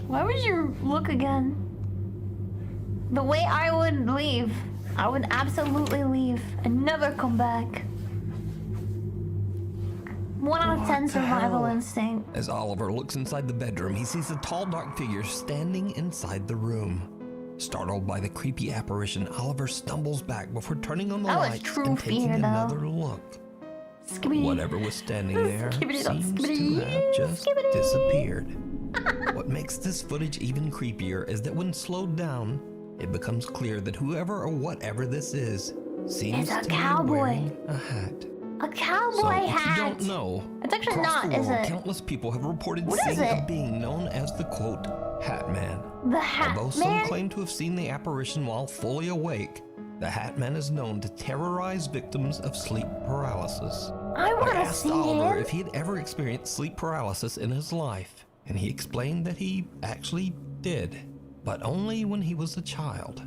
Why would you look again? The way I would leave. I would absolutely leave and never come back. 1 out of 10 survival instinct. As Oliver looks inside the bedroom, he sees a tall, dark figure standing inside the room. Startled by the creepy apparition, Oliver stumbles back before turning on the lights and taking another look. Whatever was standing there seems to have just disappeared. What makes this footage even creepier is that when slowed down, it becomes clear that whoever or whatever this is seems to be wearing a hat. A cowboy hat! If you don't know, it's actually across not, the is world, it? countless people have reported What seeing is a it? being known as the, quote, Hat Man. The Hat Although some Man? claim to have seen the apparition while fully awake, the Hat Man is known to terrorize victims of sleep paralysis. I want to asked see Oliver him. if he had ever experienced sleep paralysis in his life, and he explained that he actually did, but only when he was a child.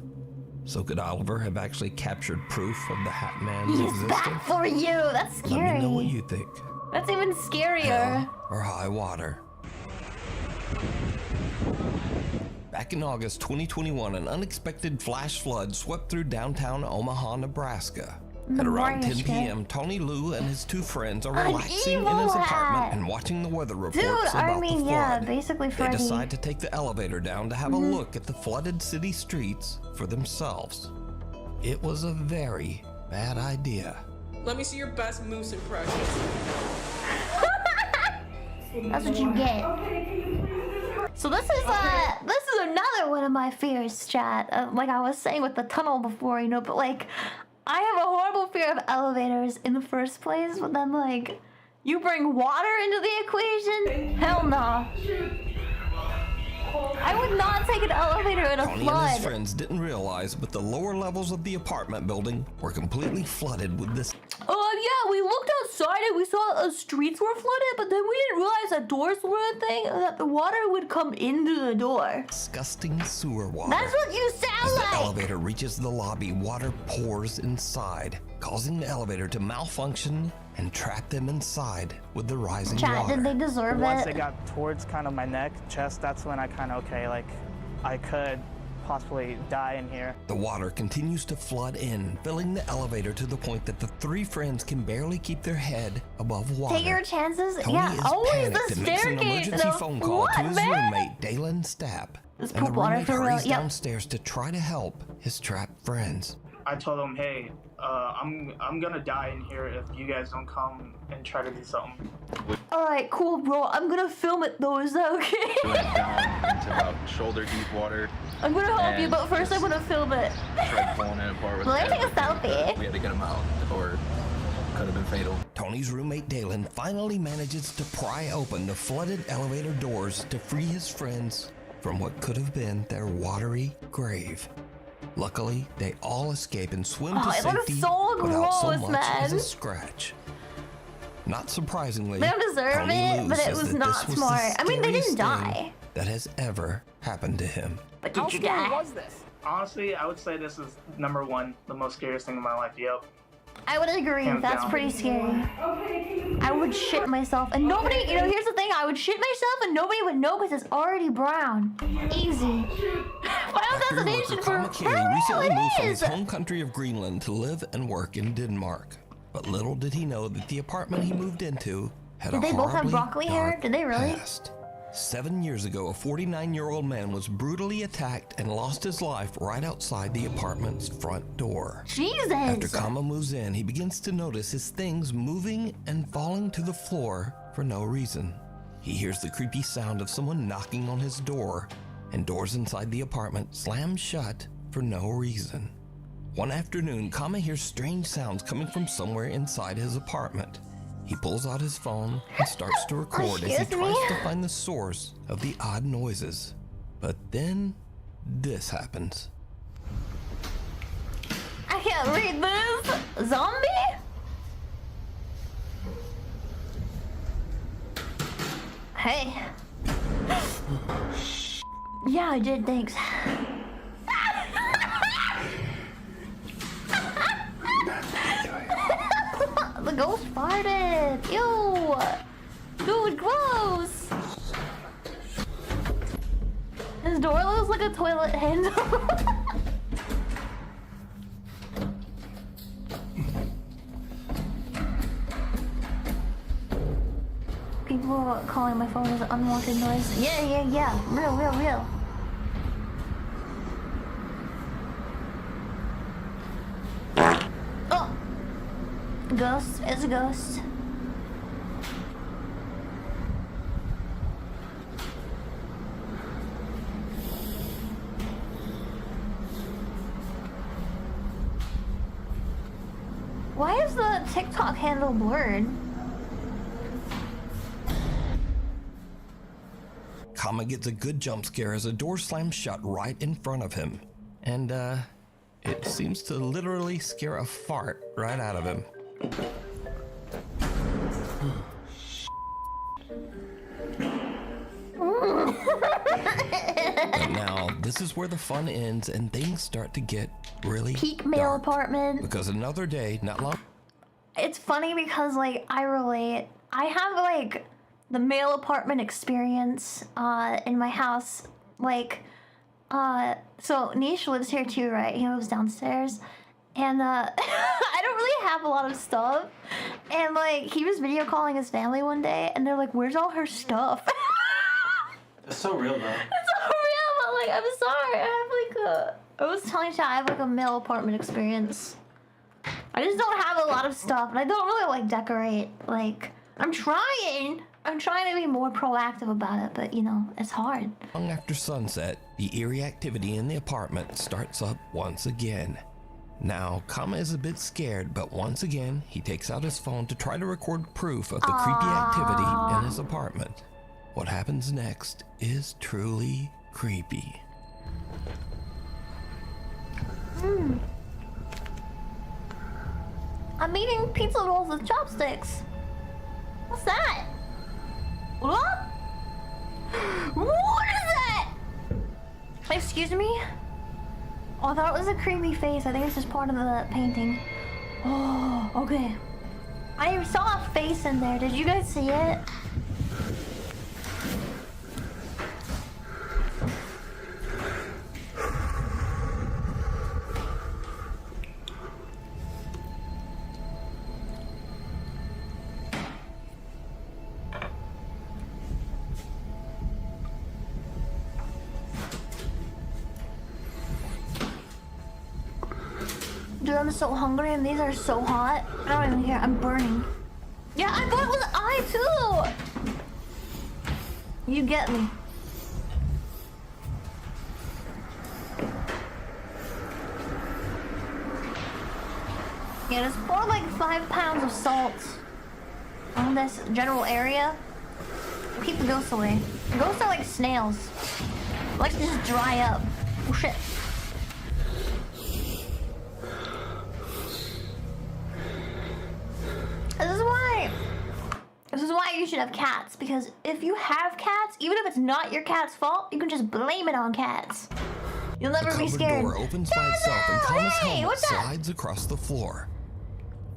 So could Oliver have actually captured proof of the Hat Man's He's existence? back for you. That's scary. Let me know what you think. That's even scarier. Hell or high water. Back in August 2021, an unexpected flash flood swept through downtown Omaha, Nebraska. At around 10 p.m., Tony Liu and his two friends are relaxing in his apartment and watching the weather reports about the flood. Yeah, basically Freddy. They decide to take the elevator down to have a look at the flooded city streets for themselves. It was a very bad idea. Let me see your best moose impression. That's what you get. So this is another one of my fears, chat. Like I was saying with the tunnel before, you know, but like I have a horrible fear of elevators in the first place, but then like you bring water into the equation? Hell no. I would not take an elevator in a Tony flood. and his friends didn't realize, but the lower levels of the apartment building were completely flooded with this. Yeah, we looked outside and we saw the streets were flooded, but then we didn't realize that doors were a thing, that the water would come into the door. Disgusting sewer water. That's what you sound like! As the elevator reaches the lobby, water pours inside, causing the elevator to malfunction and trap them inside with the rising water. Did they deserve it? Once it got towards kind of my neck, chest, that's when I kind of, okay, like, I could possibly die in here. The water continues to flood in, filling the elevator to the point that the three friends can barely keep their head above water. Take your chances. Tony Yeah, is always panicked the and makes an staircase. emergency phone call to his man? roommate, Dalen Stapp. This And the poop water roommate for real. hurries Yep. downstairs to try to help his trapped friends. I told them, hey, I'm gonna die in here if you guys don't come and try to do something. Alright, cool, bro. I'm gonna film it though. Is that okay? Went down into about shoulder deep water. I'm gonna help you, but first I'm gonna film it. Tried pulling it apart with Let me take a but selfie. we had to get him out, or could have been fatal. Tony's roommate Dalen finally manages to pry open the flooded elevator doors to free his friends from what could have been their watery grave. Luckily, they all escape and swim to it looks safety so without so gross, much as a man. scratch. Not surprisingly, They don't deserve Tony it, Liu but it says was that not this was smart. the I mean, they didn't scariest die. thing that has ever happened to him. But did you die? was this? Honestly, I would say this is number one, the most scariest thing in my life. Yep. I would agree. Hands That's down. pretty scary. I would shit myself, and nobody. You know, here's the thing: I would shit myself, and nobody would know because it's already brown. Easy. Final destination for Kama recently moved from his is. home country of Greenland to live and work in Denmark. But little did he know that the apartment he moved into had Did a they both have horribly broccoli hair? dark Did they really? past. 7 years ago, a 49-year-old man was brutally attacked and lost his life right outside the apartment's front door. Jesus! After Kama moves in, he begins to notice his things moving and falling to the floor for no reason. He hears the creepy sound of someone knocking on his door, and doors inside the apartment slam shut for no reason. One afternoon, Kama hears strange sounds coming from somewhere inside his apartment. He pulls out his phone and starts to record as he Excuse me? tries to find the source of the odd noises. But then, this happens. I can't read this. Zombie? Hey. Yeah, I did. Thanks. The ghost farted. Ew. Dude, gross. His door looks like a toilet handle. People calling my phone is unwanted noise. Yeah. Real. Oh! Ghost. It's a ghost. Why is the TikTok handle blurred? Kama gets a good jump scare as a door slams shut right in front of him. And, it seems to literally scare a fart right out of him. But now, this is where the fun ends and things start to get really Peak male dark. apartment. Because another day, not long... It's funny because, like, I relate. I have, like, the male apartment experience in my house. Like, so Nish lives here too, right? He lives downstairs. And I don't really have a lot of stuff. And, like, he was video calling his family one day, and they're like, where's all her stuff? That's so real, though. It's so real, but, like, I'm sorry. I was telling Chad I have, like, a male apartment experience. I just don't have a lot of stuff, and I don't really, like, decorate. Like, I'm trying to be more proactive about it, but, you know, it's hard. Long after sunset, the eerie activity in the apartment starts up once again. Now, Kama is a bit scared, but once again, he takes out his phone to try to record proof of the creepy activity in his apartment. What happens next is truly creepy. I'm eating pizza rolls with chopsticks. What's that? What? What is that? Excuse me? Oh, I thought it was a creepy face. I think it's just part of the painting. Oh, okay. I saw a face in there. Did you guys see it? Dude, I'm so hungry and these are so hot. I don't even care. I'm burning. Yeah, I thought it was I too. You get me. Yeah, just pour like 5 pounds of salt on this general area. Keep the ghosts away. Ghosts are like snails. Like to just dry up. Oh shit. This is why you should have cats, because if you have cats, even if it's not your cat's fault, you can just blame it on cats. You'll never be scared. The door opens by itself and Kama's helmet what's that? slides across the floor.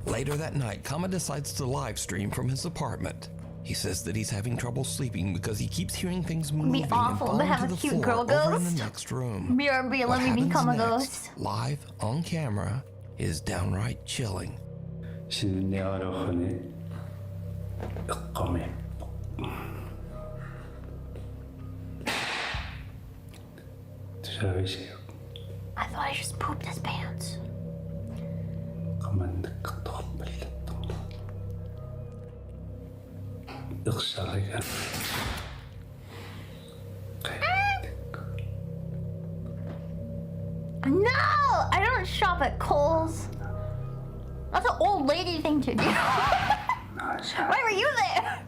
Later that night, Kama decides to live stream from his apartment. He says that he's having trouble sleeping because he keeps hearing things moving and falling to have to a the cute floor girl over in ghost. the next room. BRB, What let me become a happens ghost. next, live on camera, is downright chilling. I thought I just pooped his pants. No! I don't shop at Kohl's. That's an old lady thing to do. Why were you there?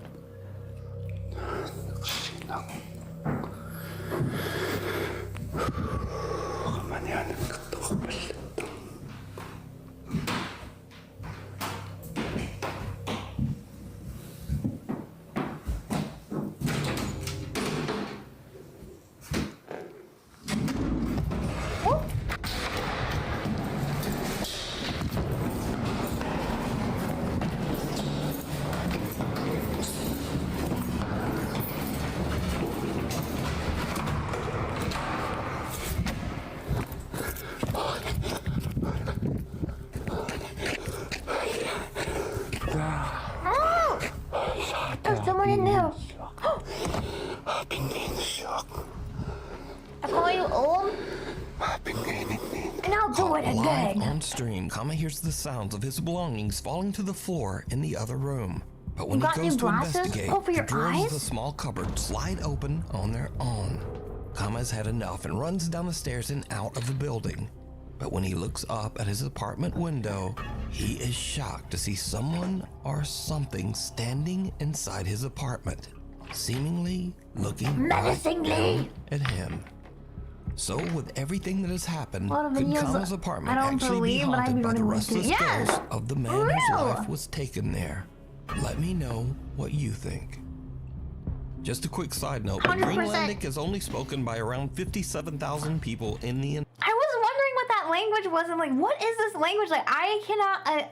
There's someone in there. I call you old, and I'll do it Live again. on stream, Kama hears the sounds of his belongings falling to the floor in the other room. But when You he got goes new to glasses? investigate, Oh, for the your drawers of eyes? the small cupboard slide open on their own. Kama's had enough and runs down the stairs and out of the building. But when he looks up at his apartment window, he is shocked to see someone or something standing inside his apartment, seemingly looking right Menacingly. down at him. So, with everything that has happened, A lot of could videos Kama's I apartment don't actually be believe, but I'd haunted be by the running with it. restless Yes! ghost of the man For whose real! life was taken there? Let me know what you think. Just a quick side note, 100%. Greenlandic is only spoken by around 57,000 people in the I was wondering what that language was. I'm like, what is this language? Like, I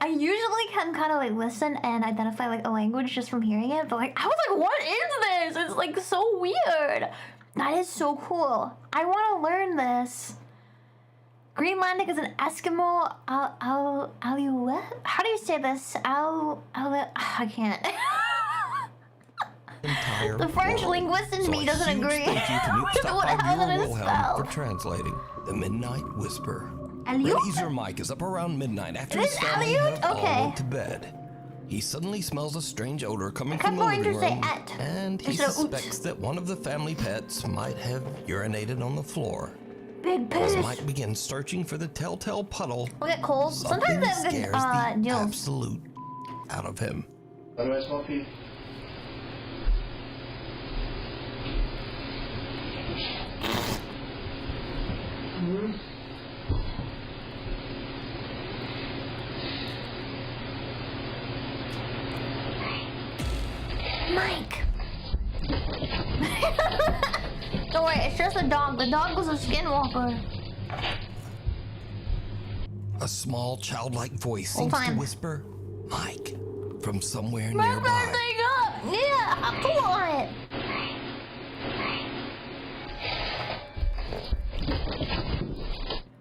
usually can kind of like listen and identify like a language just from hearing it, but like, I was like, what is this? It's like so weird. That is so cool. I want to learn this. Greenlandic is an Eskimo Alouette? How do you say this? I can't. The French linguist in me doesn't agree. Thank you to Nuke Stop What by how Bureau is it Wilhelm spelled? for translating The Midnight Whisper. Aleut? Ebenezer Mike is up around midnight after It his is family Aleut? have all Okay. went to bed. He suddenly smells a strange odor coming I'm from the going to living say room, et. and he Instead of oot. suspects that one of the family pets might have urinated on the floor. Big As piss. Mike begins searching for the telltale puddle, We'll get cold. Sometimes something I have good scares the deals. absolute out of him. How do I smell pee? Mike. Don't worry, it's just a dog. The dog was a skinwalker. A small, childlike voice Hold seems to time. whisper, Mike, from somewhere Move nearby. that thing up! Yeah, pull on it.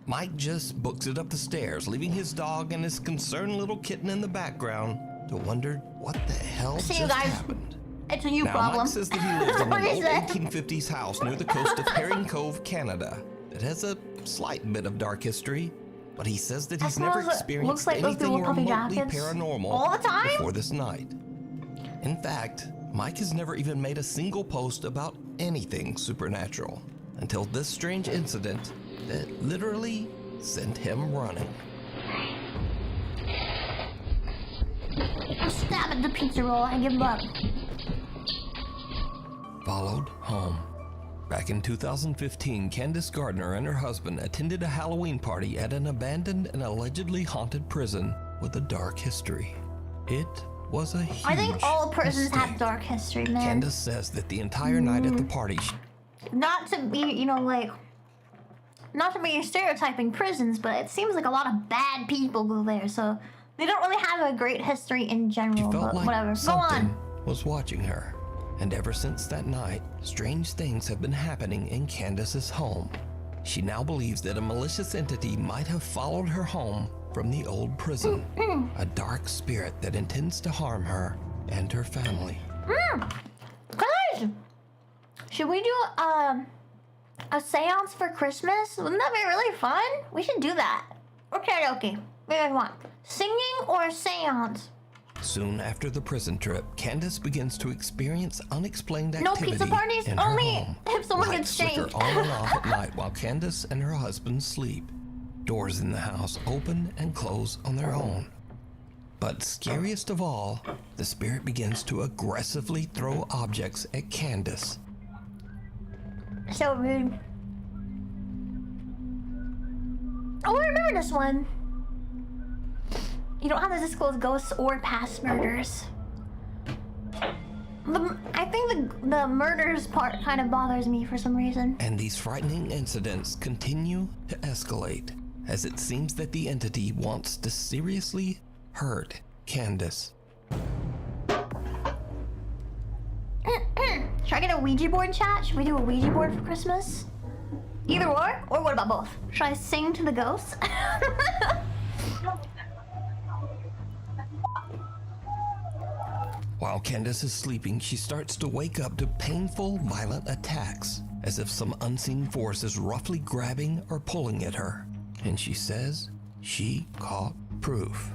Mike just books it up the stairs, leaving his dog and his concerned little kitten in the background to wonder what the hell See just you guys. happened. It's a you Now, problem. Mike says that he lives in What an is old that? 1850s house near the coast of Herring Cove, Canada. It has a slight bit of dark history, but he says that he's never looks experienced like those anything people with puffy remotely jackets paranormal all the time? before this night. In fact, Mike has never even made a single post about anything supernatural until this strange incident that literally sent him running. I'm stabbing the pizza roll. I give up. Followed home. Back in 2015, Candace Gardner and her husband attended a Halloween party at an abandoned and allegedly haunted prison with a dark history. It was a huge I think all prisons mistake. have dark history, man. Candace says that the entire night at the party, Not to be, like, not to be stereotyping prisons, but it seems like a lot of bad people go there, so they don't really have a great history in general, felt but like whatever. Go something on. was watching her. And ever since that night, strange things have been happening in Candace's home. She now believes that a malicious entity might have followed her home from the old prison. A dark spirit that intends to harm her and her family. Guys, should we do a seance for Christmas? Wouldn't that be really fun? We should do that. Or karaoke. What do you guys want? Singing or a seance? Soon after the prison trip, Candace begins to experience unexplained No activity pizza parties? in her Only home. if someone Lights gets flicker shanked. on and off at night while Candace and her husband sleep. Doors in the house open and close on their own. But scariest of all, the spirit begins to aggressively throw objects at Candace. So rude. Oh, I remember this one. You don't have to disclose ghosts or past murders. I think the murders part kind of bothers me for some reason. And these frightening incidents continue to escalate as it seems that the entity wants to seriously hurt Candace. Should I get a Ouija board, chat? Should we do a Ouija board for Christmas? Either or what about both? Should I sing to the ghosts? While Candace is sleeping, she starts to wake up to painful, violent attacks, as if some unseen force is roughly grabbing or pulling at her. And she says she caught proof.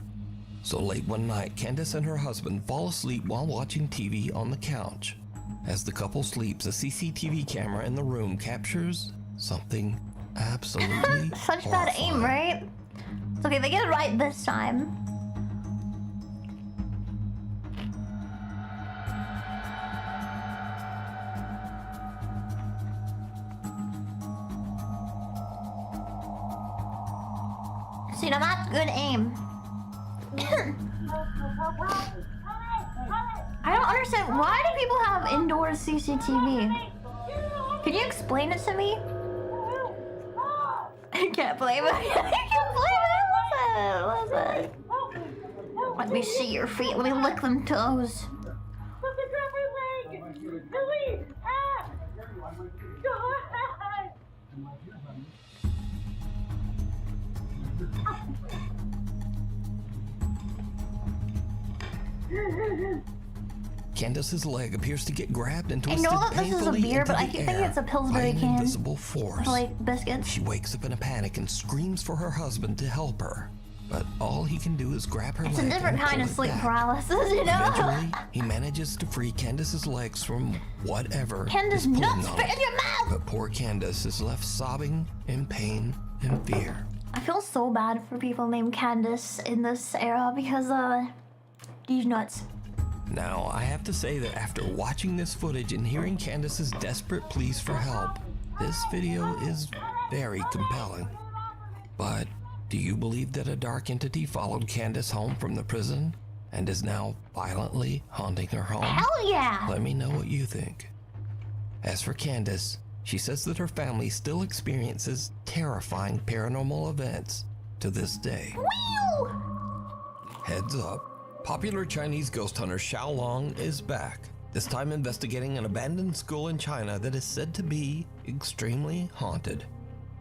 So late one night, Candace and her husband fall asleep while watching TV on the couch. As the couple sleeps, a CCTV camera in the room captures something absolutely Such bad aim, right? It's okay, they get it right this time. See, now that's good aim. I don't Carson, why do people have indoor CCTV? Can you explain it to me? I can't blame it. I can't blame it. Listen. Let me see your feet. Let me lick them toes. Candace's leg appears to get grabbed and I twisted know that this is a painfully beer, into but I the keep thinking air it's a by Pillsbury an can. invisible force. Like biscuits. She wakes up in a panic and screams for her husband to help her. But all he can do is grab her It's leg a different and kind pull of it sleep back. paralysis, you know? Eventually, he manages to free Candace's legs from whatever Candace, is pulling nuts on fit it. in your mouth! But poor Candace is left sobbing in pain and fear. I feel so bad for people named Candace in this era because, these nuts. Now, I have to say that after watching this footage and hearing Candace's desperate pleas for help, this video is very compelling. But do you believe that a dark entity followed Candace home from the prison and is now violently haunting her home? Hell yeah! Let me know what you think. As for Candace, she says that her family still experiences terrifying paranormal events to this day. Whew! Heads up. Popular Chinese ghost hunter Xiaolong is back, this time investigating an abandoned school in China that is said to be extremely haunted.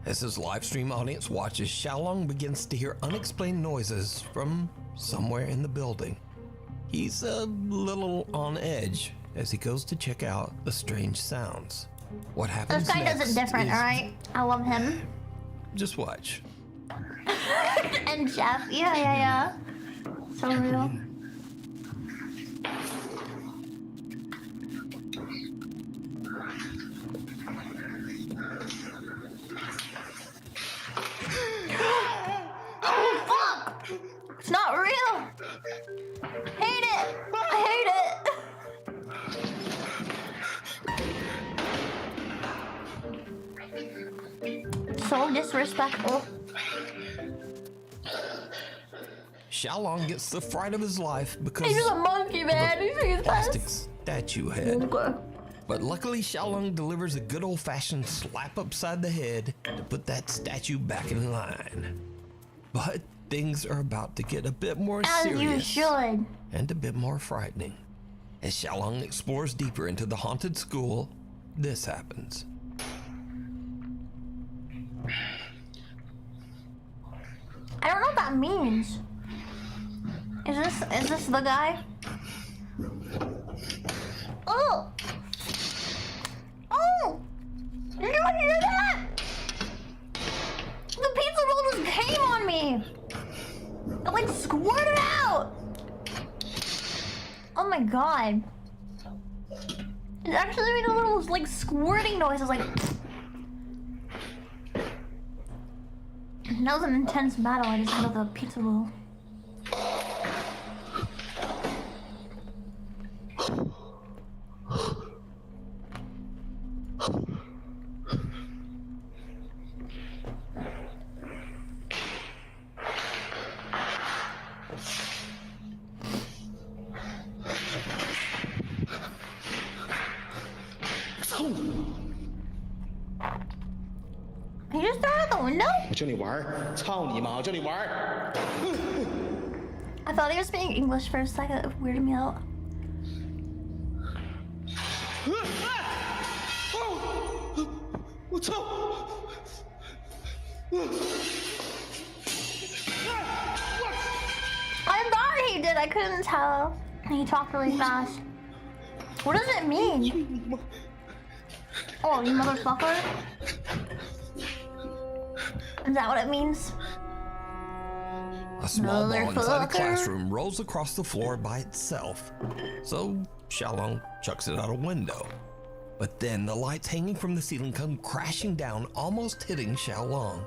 As his live stream audience watches, Xiaolong begins to hear unexplained noises from somewhere in the building. He's a little on edge as he goes to check out the strange sounds. What happens This guy next does it different, is- alright? I love him. Just watch. And Jeff, yeah. So real. Oh fuck! It's not real! Hate it! I hate it! So disrespectful. Xiaolong gets the fright of his life because He's just a monkey, man. He's his plastic best. statue head. Okay. But luckily, Xiaolong delivers a good old-fashioned slap upside the head to put that statue back in line. But things are about to get a bit more As serious. you should. And a bit more frightening. As Xiaolong explores deeper into the haunted school, this happens. I don't know what that means. Is this the guy? Oh! Oh! Did you hear that? The pizza roll just came on me! It like squirted out! Oh my god. It actually made a little like squirting noise. It's like that was an intense battle. I just had the pizza roll. He just threw it out the window? 我教你玩儿，操你妈！我教你玩儿。 I thought he was speaking English for a second. It weirded me out. I thought he did. I couldn't tell. He talked really fast. What does it mean? Oh, you motherfucker. Is that what it means? A small ball inside a Motherfucker. classroom rolls across the floor by itself. So Xiaolong chucks it out a window. But then the lights hanging from the ceiling come crashing down, almost hitting Xiaolong.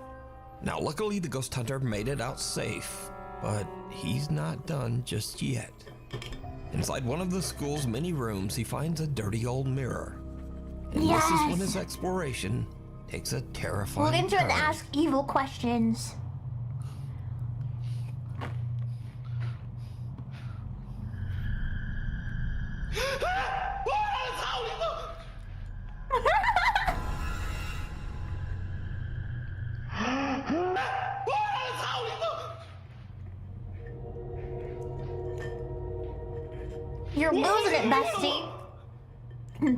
Now luckily the ghost hunter made it out safe, but he's not done just yet. Inside one of the school's many rooms, he finds a dirty old mirror. And this is when his exploration takes a terrifying Look into it turn. and ask evil questions. You're losing it, bestie.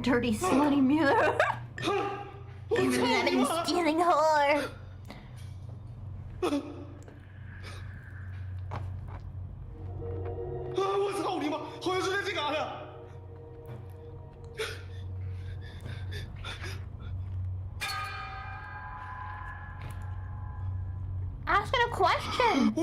Dirty, slutty mirror. You've been stealing whore. Ask it a question.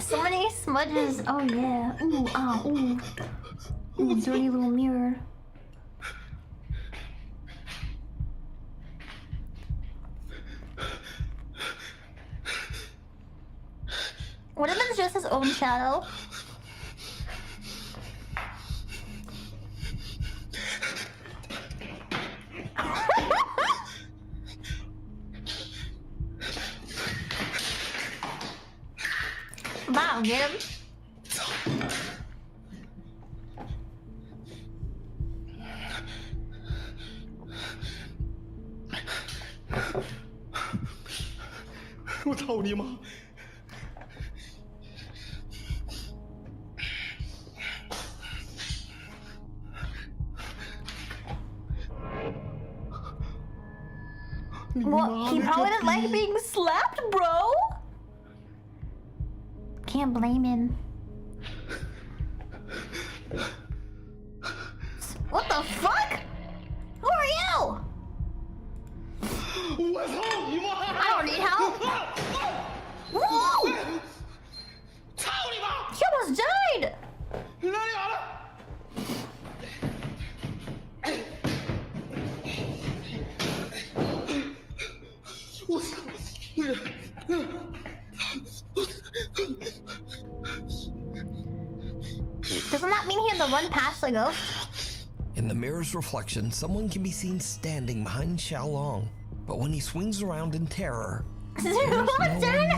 So many smudges. Oh yeah. Ooh, ah, ooh. Ooh, dirty little mirror. What if it's just his own shadow? Wow, get him. What? He probably didn't like being slapped, bro. Can't blame him. What the fuck? Who are you? I don't need help. Whoa! He almost died. Doesn't that mean he had to run past the ghost? In the mirror's reflection, someone can be seen standing behind Xiaolong, but when he swings around in terror, there's no one there.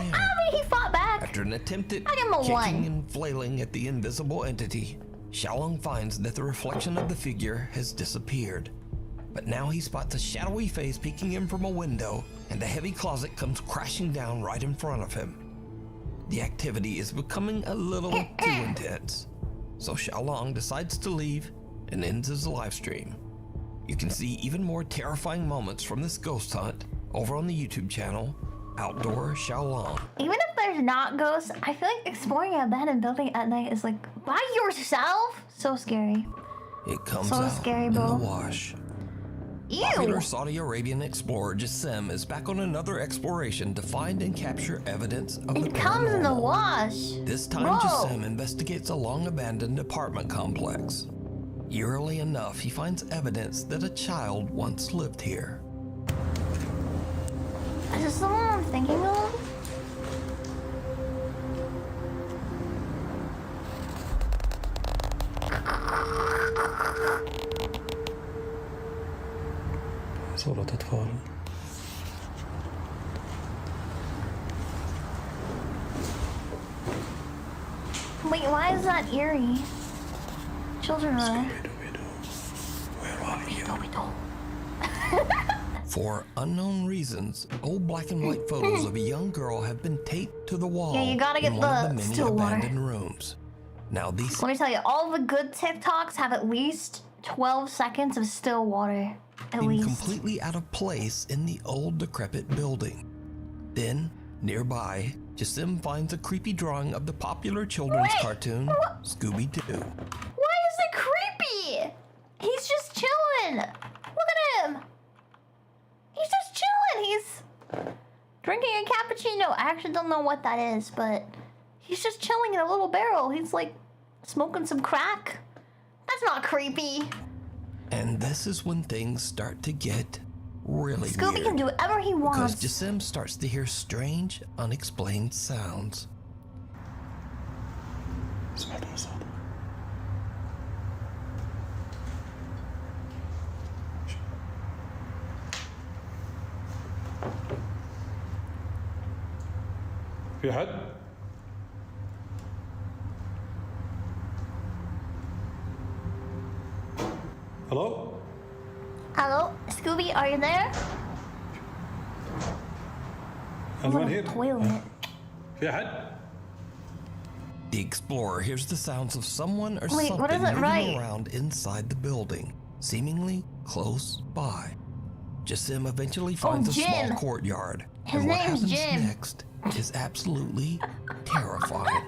He fought back. After an attempt at I give him a kicking 1. and flailing at the invisible entity, Xiaolong finds that the reflection of the figure has disappeared. But now he spots a shadowy face peeking in from a window, and the heavy closet comes crashing down right in front of him. The activity is becoming a little too intense, so Xiaolong decides to leave and ends his live stream. You can see even more terrifying moments from this ghost hunt over on the YouTube channel, Outdoor Xiaolong. Even if there's not ghosts, I feel like exploring an abandoned building at night is like, by yourself? So scary. It comes so out scary, in bro. the wash. Ew. Popular Saudi Arabian explorer Jassim is back on another exploration to find and capture evidence of the paranormal. It comes in the wash. This time, Jassim investigates a long-abandoned apartment complex. Eerily enough, he finds evidence that a child once lived here. Is this the one I'm thinking of? صورة أطفال. Wait, why is that eerie? Children are. Where are you? For unknown reasons, old black and white photos of a young girl have been taped to the wall. Yeah, you gotta get in one of the the many still water. abandoned rooms. Now these. Let me tell you, all the good TikToks have at least 12 seconds of still water. At least. Completely out of place in the old decrepit building. Then, nearby, Jassim finds a creepy drawing of the popular children's cartoon, Scooby-Doo. Why is it creepy? He's just chilling. Look at him. He's just chilling. He's drinking a cappuccino. I actually don't know what that is, but he's just chilling in a little barrel. He's like smoking some crack. That's not creepy. And this is when things start to get really Scooby weird. can do whatever he wants. Because Jassim starts to hear strange, unexplained sounds. في حد؟ Hello? Hello, Scooby, are you there? Anyone here? Toilet. في في أحد؟ The explorer hears the sounds of someone or Wait, what something does it moving write? around inside the building, seemingly close by. Jassim eventually finds a small Jim. courtyard, His and what name's happens Jim. next is absolutely terrifying.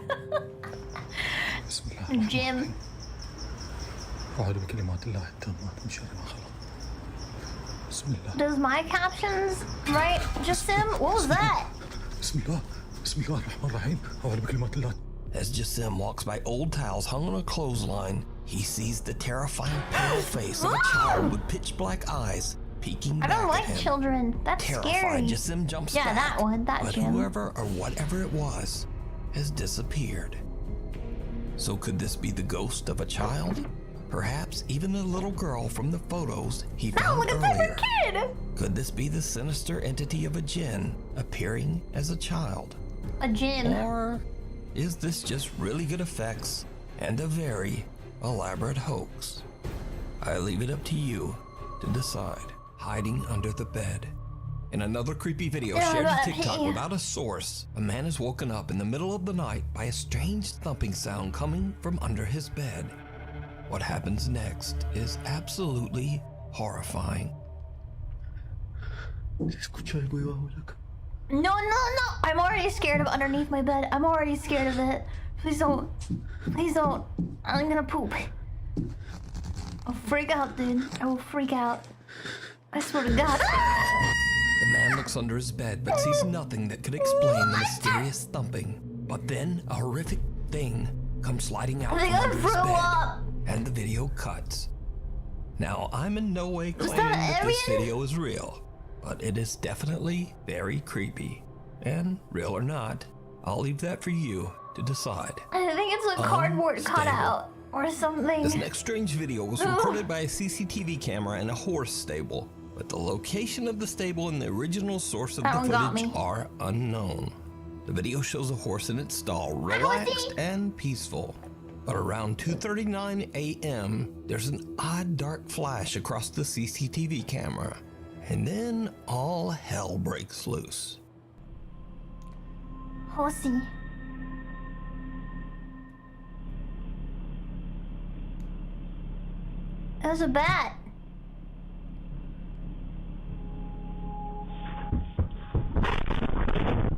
Jim. أعوذ بكلمات الله التامات من شر ما خلق. بسم الله. Does my captions write Jassim? What was that? بسم الله. بسم الله الرحمن الرحيم. أعوذ بكلمات الله. As Jassim walks by old towels hung on a clothesline, he sees the terrifying pale face of a child with pitch black eyes peeking I back don't like at him. children. That's Terrified, scary. Jassim jumps Yeah, back, that one. That but Jim. whoever or whatever it was has disappeared. So could this be the ghost of a child? Perhaps even the little girl from the photos he found look at earlier. that kid! Could this be the sinister entity of a djinn appearing as a child? A djinn. Or is this just really good effects and a very elaborate hoax? I leave it up to you to decide. Hiding under the bed. In another creepy video shared to TikTok without a source, a man is woken up in the middle of the night by a strange thumping sound coming from under his bed. What happens next is absolutely horrifying. No, I'm already scared of underneath my bed. I'm already scared of it. Please don't. Please don't. I'm gonna poop. I'll freak out, dude. I will freak out. I swear to God. The man looks under his bed but sees nothing that could explain the mysterious thumping. But then a horrific thing comes sliding out I think from I under his threw bed, up. and the video cuts. Now, I'm in no way Was claiming that that this alien? video is real, but it is definitely very creepy. And real or not, I'll leave that for you to decide. I think it's a cardboard cutout or something. This next strange video was recorded by a CCTV camera in a horse stable, but the location of the stable and the original source of That the one got footage me. are unknown. The video shows a horse in its stall, relaxed and peaceful. But around 2:39 a.m., there's an odd dark flash across the CCTV camera. And then all hell breaks loose. Horsey. It was a bat.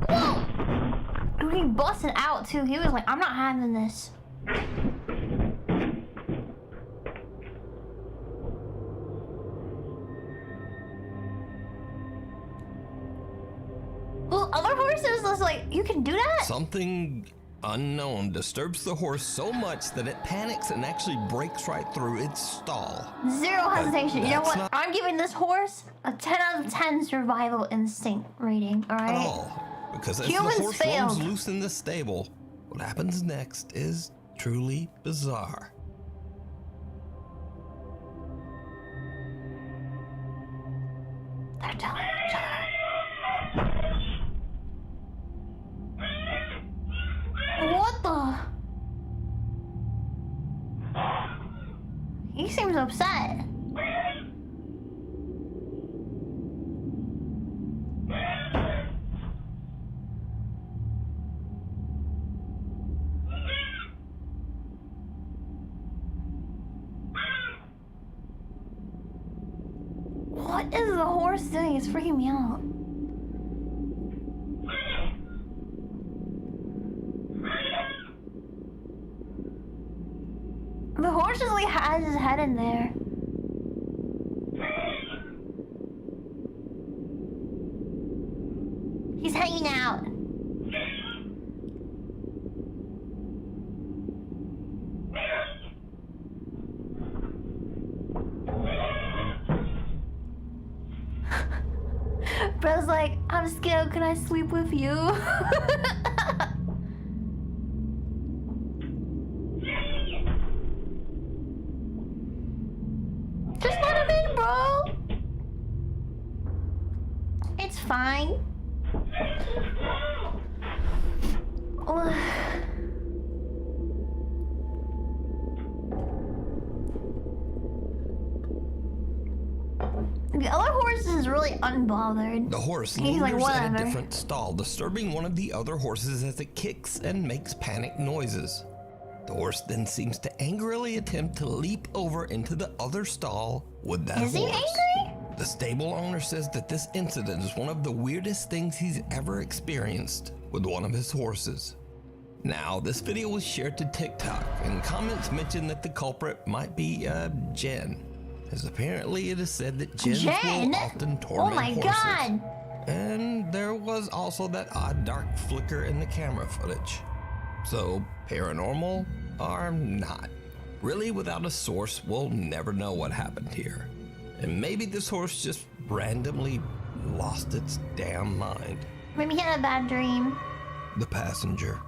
Whoa! Dude, he busted out too. He was like, I'm not having this. Well, other horses was like, you can do that? Something unknown disturbs the horse so much that it panics and actually breaks right through its stall. Zero hesitation. You know that's what? not- I'm giving this horse a 10 out of 10 survival instinct rating, alright? All. Because as Humans the horse failed. roams loose in the stable, what happens next is truly bizarre. They're telling each other. What the? He seems upset. What is the horse doing? It's freaking me out. The horse just like has his head in there. He's hanging out. Bro's like, I'm scared, can I sleep with you? Just let him in, bro. It's fine. Ugh. The other horse is really unbothered. The horse He's lingers like, at a whatever. different stall, disturbing one of the other horses as it kicks and makes panic noises. The horse then seems to angrily attempt to leap over into the other stall with that horse. Is he angry? The stable owner says that this incident is one of the weirdest things he's ever experienced with one of his horses. Now, this video was shared to TikTok, and comments mention that the culprit might be Jen, as apparently it is said that Jens Jen? will often torment Oh my horses. god! And there was also that odd dark flicker in the camera footage. So, paranormal or not? Really, without a source, we'll never know what happened here. And maybe this horse just randomly lost its damn mind. Maybe he had a bad dream. The passenger.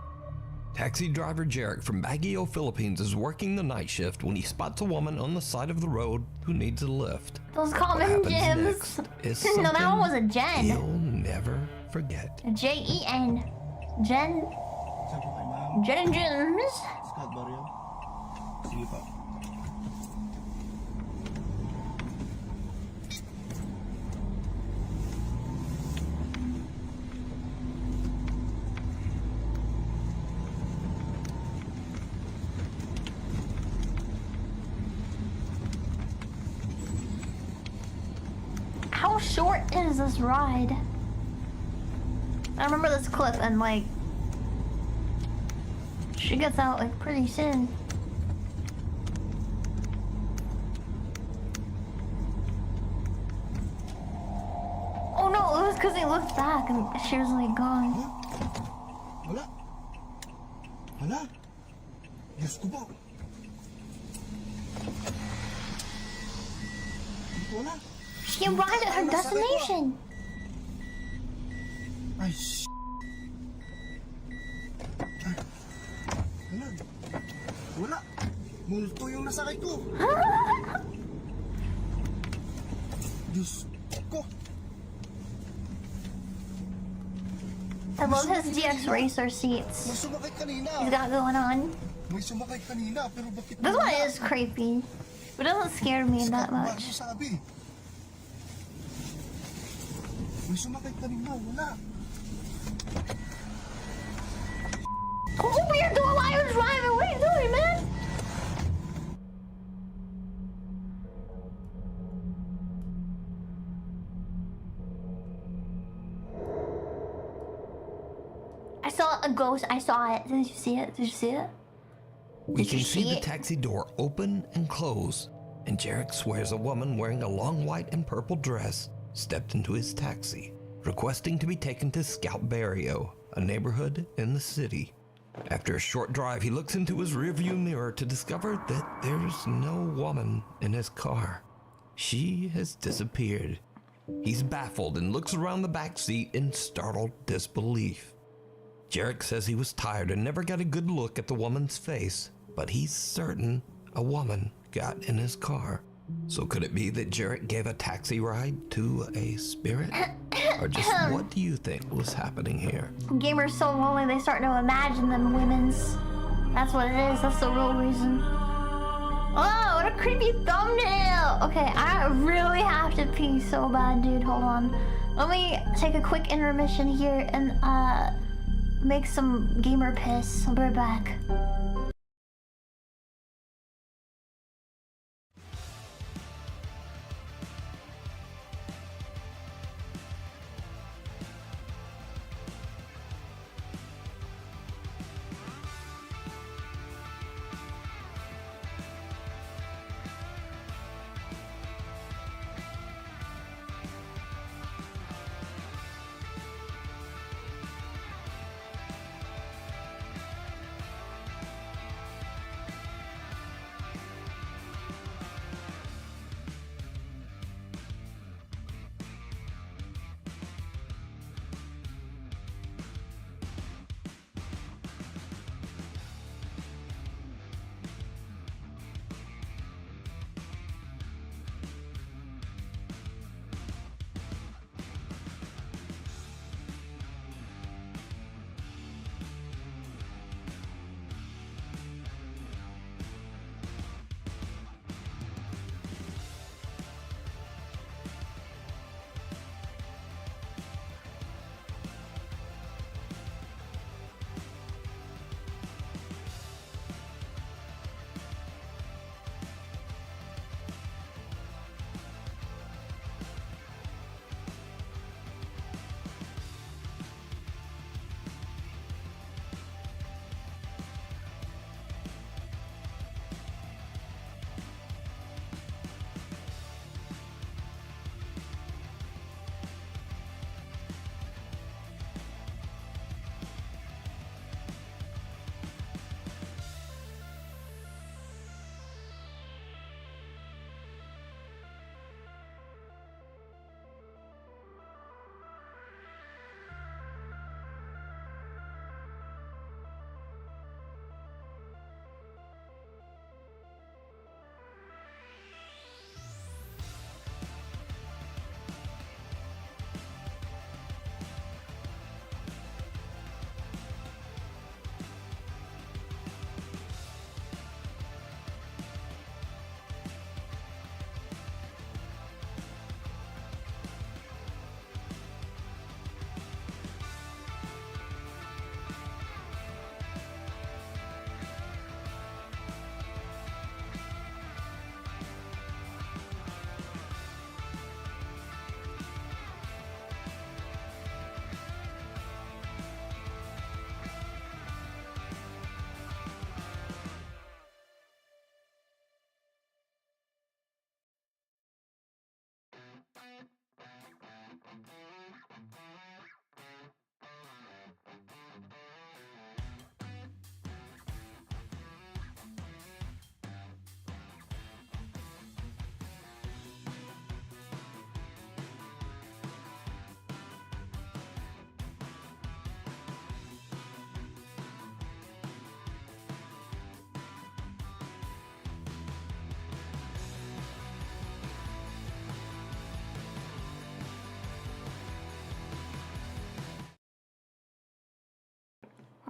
Taxi driver Jarek from Baguio, Philippines is working the night shift when he spots a woman on the side of the road who needs a lift. Those common gems. No, that one was a Jen. He'll never forget. Jen. Jen. Jen Gems. How short is this ride? I remember this clip and like she gets out like pretty soon. Oh no, it was because he looked back and she was like gone. Wala. Wala. Diyos ko po. Wala. She arrived at her destination. Ay, sh**. Wala. Wala. Multo yung nasakay ko. Diyos ko. I love his DX Racer seats. May sumakay kanina. He's got going on. May sumakay kanina, pero bakit This one is creepy, but it doesn't scare me that much. sabi? May sumakay kanina, wala. Oh, weird door while I was driving. What are you doing, man? I saw a ghost. I saw it. Did you see it? Did you see it? We can see the taxi door open and close, and Jarek swears a woman wearing a long white and purple dress stepped into his taxi, requesting to be taken to Scout Barrio, a neighborhood in the city. After a short drive, he looks into his rearview mirror to discover that there's no woman in his car. She has disappeared. He's baffled and looks around the back seat in startled disbelief. Jarek says he was tired and never got a good look at the woman's face, but he's certain a woman got in his car. So could it be that Jarek gave a taxi ride to a spirit? Or just what do you think was happening here? Gamers so lonely they start to imagine them women's. That's what it is. That's the real reason. Oh, what a creepy thumbnail! Okay, I really have to pee so bad, dude. Hold on. Let me take a quick intermission here and make some gamer piss. I'll be right back.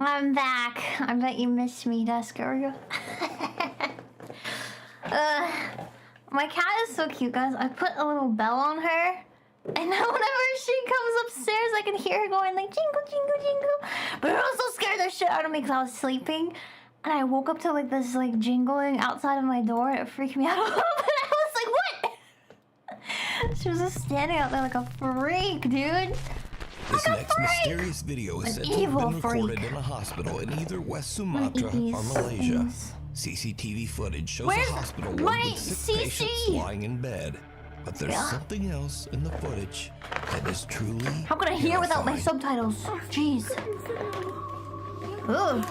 I'm back. I bet you missed me, Dusker. My cat is so cute, guys. I put a little bell on her, and now whenever she comes upstairs, I can hear her going like jingle, jingle, jingle. But I was so scared the shit out of me because I was sleeping, and I woke up to like this like jingling outside of my door, and it freaked me out a little bit. I was like, what? She was just standing out there like a freak, dude. This next mysterious video is said to have been recorded in a hospital in either West Sumatra or Malaysia. CCTV footage shows a hospital ward with 6 patients lying in bed. But there's something else in the footage that is truly How could I hear without my subtitles? Jeez. Ooh.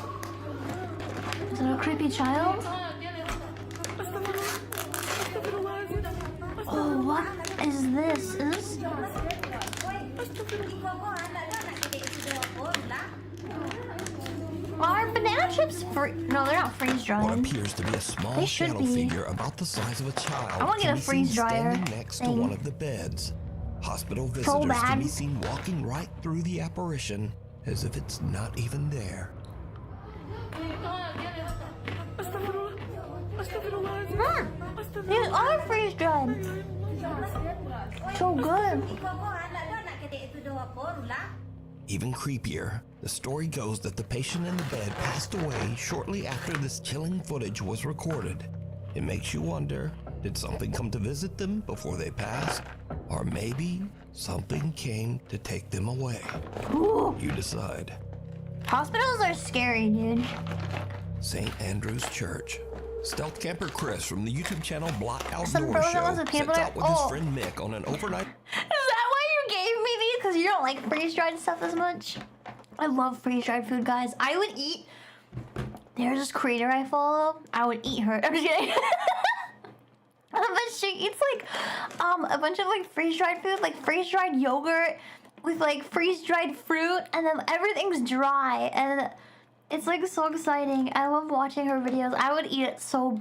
Is it a creepy child? Oh, what is this? Are banana chips free? No, they're not freeze dried. What appears to be a small shadow figure about the size of a child. I want to get a freeze dryer. Standing next to one of the beds. Hospital visitors can be seen walking right through the apparition as if it's not even there. These are freeze dried. So good. Even creepier, the story goes that the patient in the bed passed away shortly after this chilling footage was recorded. It makes you wonder, did something come to visit them before they passed? Or maybe something came to take them away. Ooh. You decide. Hospitals are scary, dude. St. Andrew's Church. Stealth camper Chris from the YouTube channel Block Outdoor Show sets out with his friend Mick on an overnight... Is that why you gave me these? Because you don't like freeze-dried stuff as much? I love freeze-dried food, guys. I would eat... There's this creator I follow. I would eat her. I'm just kidding. But she eats like a bunch of like freeze-dried food, like freeze-dried yogurt with like freeze-dried fruit, and then everything's dry, and it's like so exciting. I love watching her videos. I would eat it so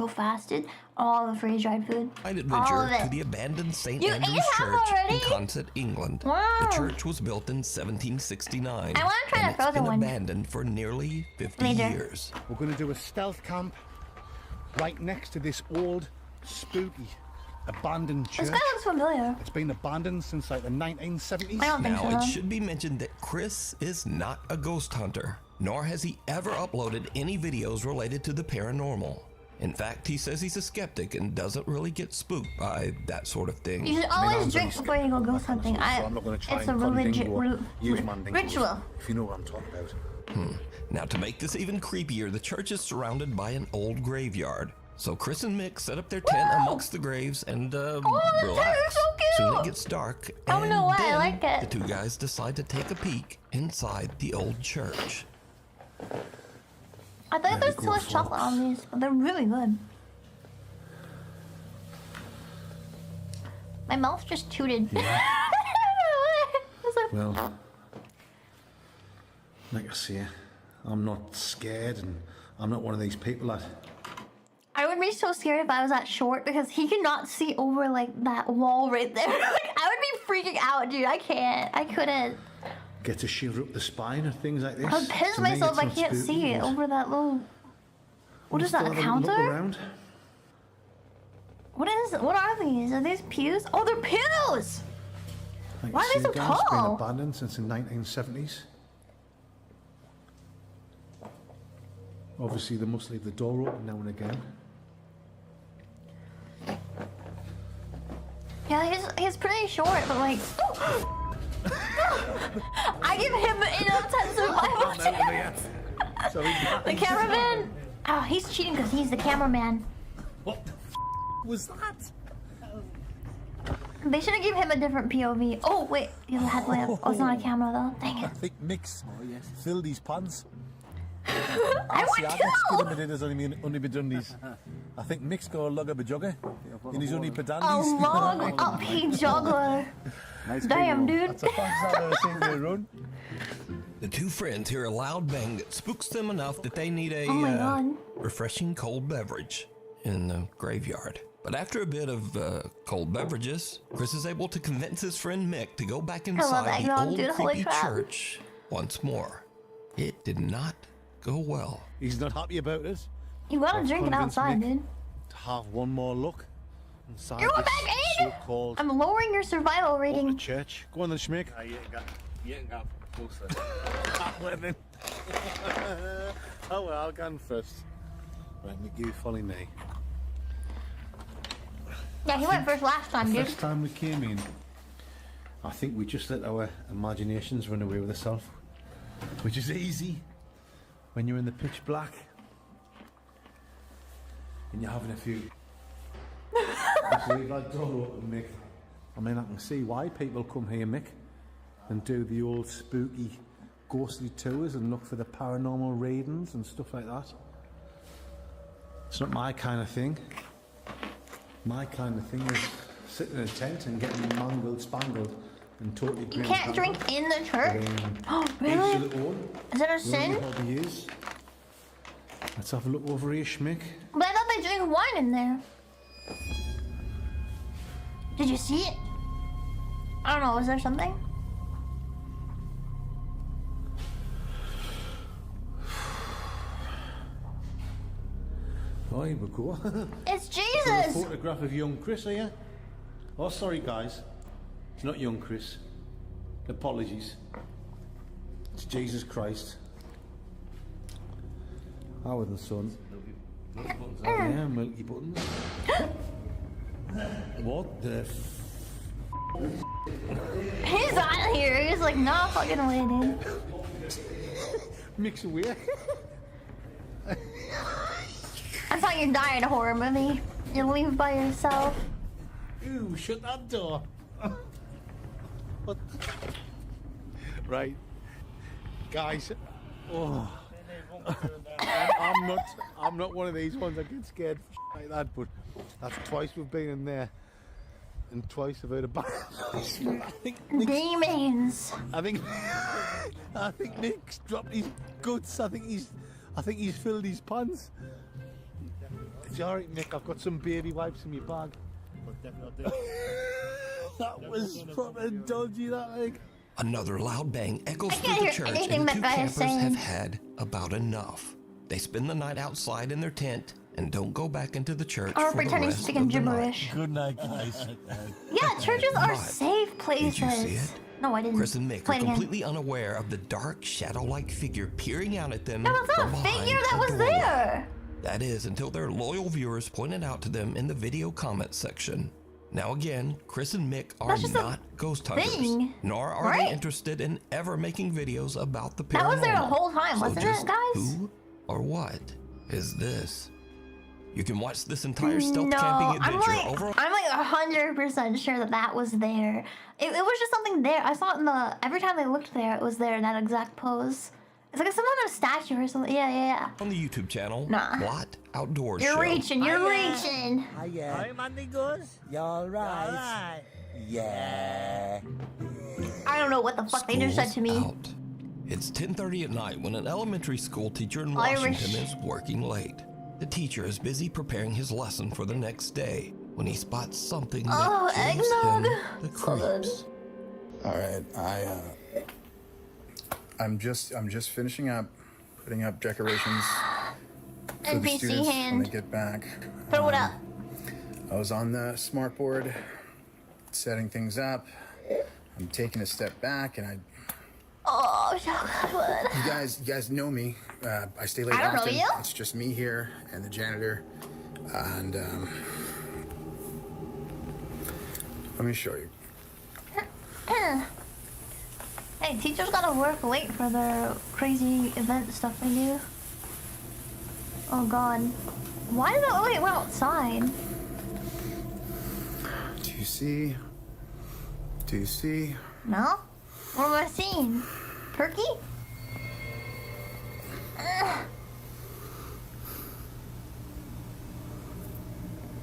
fast, dude. All the freeze-dried food. Adventure to the abandoned St. Andrew's Church in Consett, England. Wow. The church was built in 1769. I want to try that frozen one. It's been abandoned for nearly 50 years. We're going to do a stealth camp right next to this old, spooky, abandoned church. This guy looks familiar. It's been abandoned since like the 1970s. I don't think so. Now, it should be mentioned that Chris is not a ghost hunter, nor has he ever uploaded any videos related to the paranormal. In fact, he says he's a skeptic and doesn't really get spooked by that sort of thing. You should always drink before you go ghost hunting. I'm not going to try It's and a religion ritual. If you know what I'm talking about. Now, to make this even creepier, the church is surrounded by an old graveyard. So Chris and Mick set up their tent amongst the graves and relax. So cute. Soon it gets dark, I don't know why then I like it. the two guys decide to take a peek inside the old church. I thought there's too much chocolate on these, but they're really good. My mouth just tooted. Yeah. like, Well, like I say, I'm not scared, and I'm not one of these people that... I would be so scared if I was that short because he cannot see over like that wall right there. Like, I would be freaking out, dude. I can't. I couldn't. Get to shiver up the spine and things like this. I'd piss To me, myself it's if I not can't spooky, see it but over that little. What is just that? A have look counter? around. What is? What are these? Are these pews? Oh, they're pews. Like Why you are they see, so guys, It's been tall? abandoned since the 1970s. Obviously, they must leave the door open now and again. Yeah, he's pretty short, but like. I give him an intensive The cameraman. Oh, he's cheating because he's the cameraman. What the was that? They should have given him a different POV. Oh wait, he has a headlamp. Oh, it's not a camera though. Dang I it. think Mick's filled his pants. I would I've got skid has only been done these. I think Mick's got a lug of a jogger in his only pedandis. A log up he juggler. Damn, dude. That's the fastest I've ever seen me run. The two friends hear a loud bang that spooks them enough that they need a Oh my God. refreshing cold beverage in the graveyard. But after a bit of cold beverages, Chris is able to convince his friend Mick to go back love inside the eggnog, old dude. Holy creepy crap. church once more. It did not go well. He's not happy about it. You gotta drink it outside, dude. To have one more look inside You're this back in! so-called I'm lowering your survival rating. church. Go on then, Schmick. You ain't got closer. Oh well, I'll go on first. Right, you follow me. Yeah, he went first last time, dude. First time we came in, I think we just let our imaginations run away with ourselves, which is easy when you're in the pitch black and you're having a few. So leave that door open, Mick. I mean, I can see why people come here, Mick, and do the old spooky, ghostly tours and look for the paranormal readings and stuff like that. It's not my kind of thing. My kind of thing is sitting in a tent and getting mangled, spangled, and totally. You can't drink in the church? Oh, really? Is that a sin? Hobby is. Let's have a look over here, Schmick. But I thought they drink wine in there. Did you see it? I don't know, is there something? Oh, here we go. It's A Jesus! photograph of young Chris here. Oh, sorry, guys. It's not young Chris. Apologies. It's Jesus Christ. Howard and Son. Milky buttons. Yeah, milky buttons. What the He's out here. He's like, nah, fucking way, dude. Mix away. That's how you die in a horror movie. You leave by yourself. Ooh, shut that door. What? Right. Guys. Oh. I'm not one of these ones that get scared for like that, but that's twice we've been in there. And twice I've heard about Demons. I think Nick's dropped his guts. I think he's filled his pants. It's alright, Nick, I've got some baby wipes in my bag. That was proper dodgy, that like. Another loud bang echoes through the church, and the two campers have had about enough. They spend the night outside in their tent and don't go back into the church Or for pretending the to rest speak of in the night. gibberish. Good night, guys. Yeah, churches are But safe places. Did you see it? No, I didn't. Chris and Mick Play are it again. completely unaware of the dark, shadow-like figure peering out at them. No, it's not from a behind figure that a was doorway. there. That is until their loyal viewers pointed out to them in the video comment section. Now again, Chris and Mick are not ghost hunters, thing, nor are right? they interested in ever making videos about the paranormal. That was there the whole time, So wasn't just it, guys? Who or what is this? You can watch this entire stealth camping adventure over. I'm like 100% sure that was there. It was just something there. I saw it in the. Every time I looked there, it was there in that exact pose. It's like some kind of statue or something. Yeah. On the YouTube channel, Nah. Blot Outdoors You're Show. reaching. You're reaching. Hi, my niggas. Y'all right? Yeah. I don't know what the fuck they just said to me. Out. It's 10:30 at night when an elementary school teacher in Irish. Washington is working late. The teacher is busy preparing his lesson for the next day when he spots something that gives eggnog. him the creeps. All right, I'm just finishing up putting up decorations for the NPC students when hand. they get back. Throw it up. I was on the smart board, setting things up. I'm taking a step back, and Oh, chocolate. you guys know me. I stay late I don't know often. you. It's just me here and the janitor, and let me show you. Hey, teachers gotta work late for their crazy event stuff they do. Oh god. Why did that wait outside? Do you see? Do you see? No? What am I seeing? Turkey?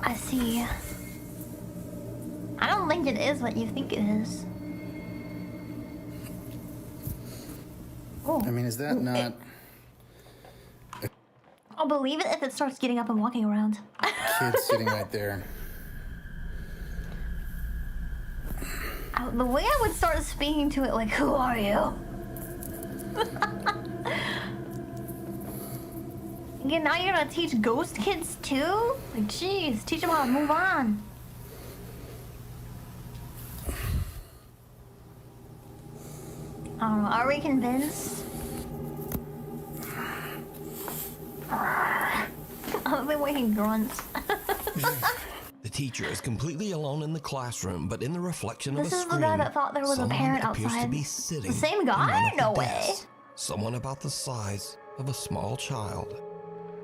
I see. I don't think it is what you think it is. Oh. I mean, is that not I'll believe it if it starts getting up and walking around. kid sitting right there? The way I would start speaking to it, like, who are you? Yeah, now you're gonna teach ghost kids too? Like, jeez, teach them how to move on. I don't know, are we convinced? I love the way he grunts. The teacher is completely alone in the classroom, but in the reflection of a This is screen, the guy that thought there was a someone parent appears outside. to be sitting The same in guy? one of the No way. desks. Someone about the size of a small child.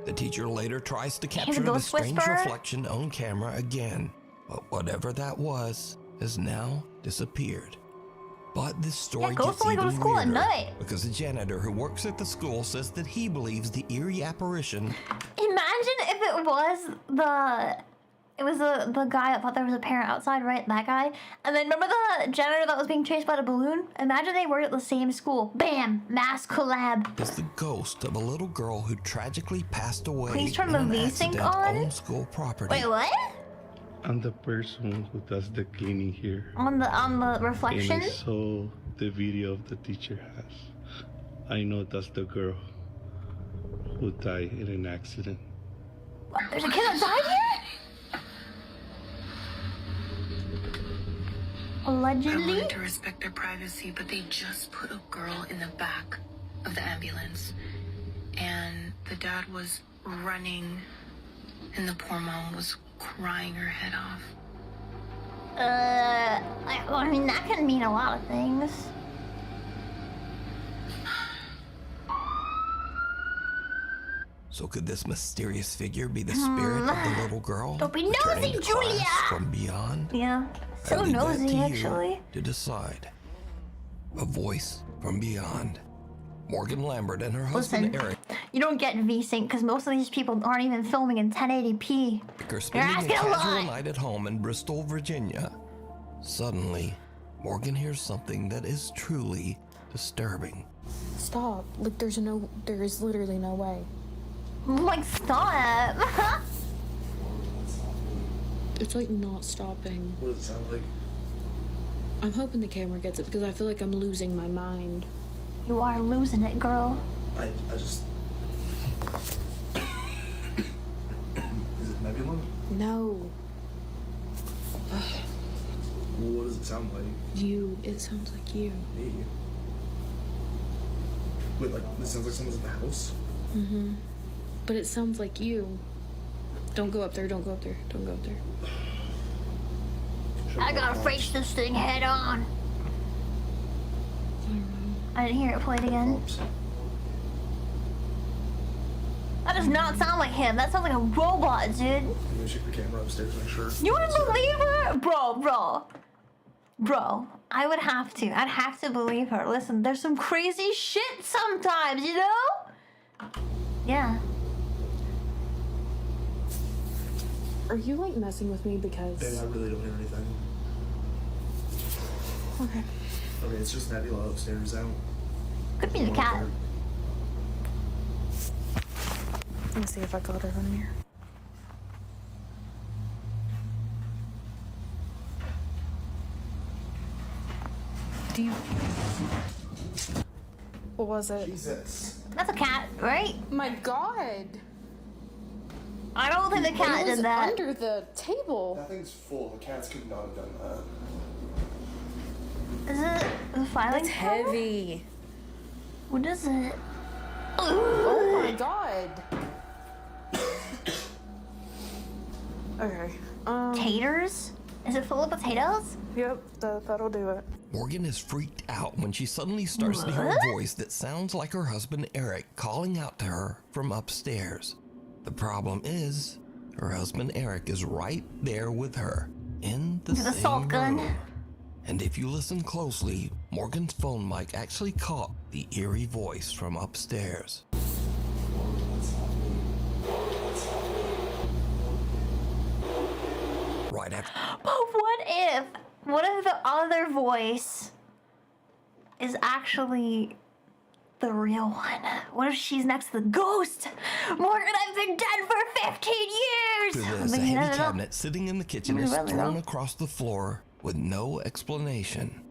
The teacher later tries to capture the ghost strange whisperer? reflection on camera again, but whatever that was has now disappeared. But this story ghosts gets only go to even school at weirder night. because the janitor who works at the school says that he believes the eerie apparition. Imagine if it was the guy that thought there was a parent outside, right? That guy. And then remember the janitor that was being chased by the balloon? Imagine they were at the same school. Bam! Mass collab. Is the ghost of a little girl who tragically passed away Please turn in the an V-Sync accident on. school property. Wait, what? I'm the person who does the cleaning here. On the reflection? And I saw the video of the teacher has. I know that's the girl who died in an accident. What? There's a kid that died here? Allegedly? I wanted to respect their privacy, but they just put a girl in the back of the ambulance. And the dad was running, and the poor mom was crying her head off. I mean, that can mean a lot of things. So could this mysterious figure be the spirit of the little girl? Don't be returning nosy, to class Julia! From beyond? Yeah. I So leave that nosy, to you actually. to decide. A voice from beyond. Morgan Lambert and her husband Listen, Eric you don't get V-Sync because most of these people aren't even filming in 1080p. are You're spending a asking a casual lot. night at home in Bristol, Virginia. Suddenly, Morgan hears something that is truly disturbing. Stop. Like, there is literally no way. Like, stop. It's like not stopping. What does it sound like? I'm hoping the camera gets it because I feel like I'm losing my mind. You are losing it, girl. I just... Is it Nebula? No. What does it sound like? You. It sounds like you. Me? Wait, like, this sounds like someone's in the house? Mm-hmm. But it sounds like you. Don't go up there, don't go up there, don't go up there. I gotta face this thing head on. I didn't hear it played again. That does not sound like him. That sounds like a robot, dude. I'm gonna check the camera upstairs to make sure. You wouldn't believe her? Bro, I would have to. I'd have to believe her. Listen, there's some crazy shit sometimes, you know? Yeah. Are you like messing with me because... Baby, I really don't hear anything. Okay. Okay, it's just Nebula upstairs out. Could be the cat. Let me see if I got her in here. Do you... What was it? Jesus. That's a cat, right? My God. I don't think the cat It was did that. under the table. That thing's full. The cats could not have done that. Is it the filing It's cabinet? heavy. What is it? Oh my God. Okay. Taters? Is it full of potatoes? Yep, that'll do it. Morgan is freaked out when she suddenly starts to hear a voice that sounds like her husband Eric calling out to her from upstairs. The problem is, her husband Eric is right there with her in the same assault gun. room. And if you listen closely, Morgan's phone mic actually caught the eerie voice from upstairs. Right after. But what if the other voice is actually the real one? What if she's next to the ghost? Morgan, I've been dead for 15 years! After this, a Like, heavy no. cabinet sitting in the kitchen is Really, thrown no? across the floor with no explanation.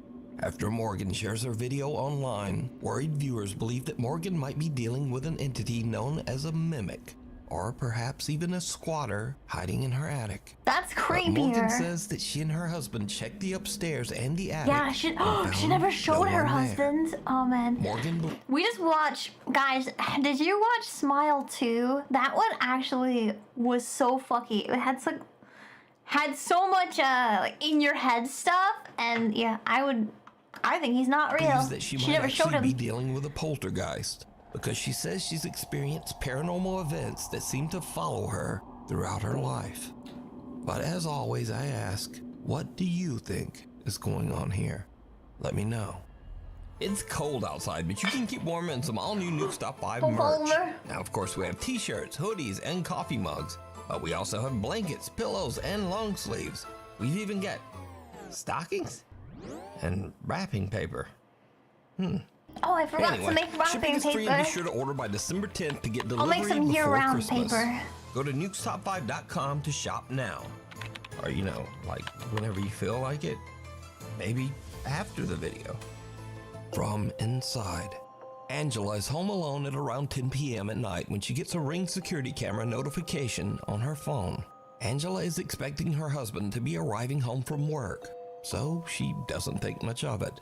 After Morgan shares her video online, worried viewers believe that Morgan might be dealing with an entity known as a mimic, or perhaps even a squatter hiding in her attic. That's creepier. But Morgan says that she and her husband checked the upstairs and the attic. Yeah, she never showed her husband. Oh man. Morgan. We just watched, guys. Did you watch Smile 2? That one actually was so fucky. It had so much like in your head stuff, and yeah, I think he's not real. Believes that she might never showed actually him. be dealing with a poltergeist, because she says she's experienced paranormal events that seem to follow her throughout her life. But as always, I ask, what do you think is going on here? Let me know. It's cold outside, but you can keep warm in some all-new Nuke's Top 5 merch. Now, of course, we have t-shirts, hoodies, and coffee mugs, but we also have blankets, pillows, and long sleeves. We've even got stockings and wrapping paper. Oh, I forgot to make wrapping shipping is free, and paper. be sure to order by December 10th to get I'll delivery make some before year-round Christmas. paper. Go to nukestop5.com to shop now. Or, you know, like whenever you feel like it. Maybe after the video. From inside. Angela is home alone at around 10 p.m. at night when she gets a Ring security camera notification on her phone. Angela is expecting her husband to be arriving home from work, so she doesn't think much of it.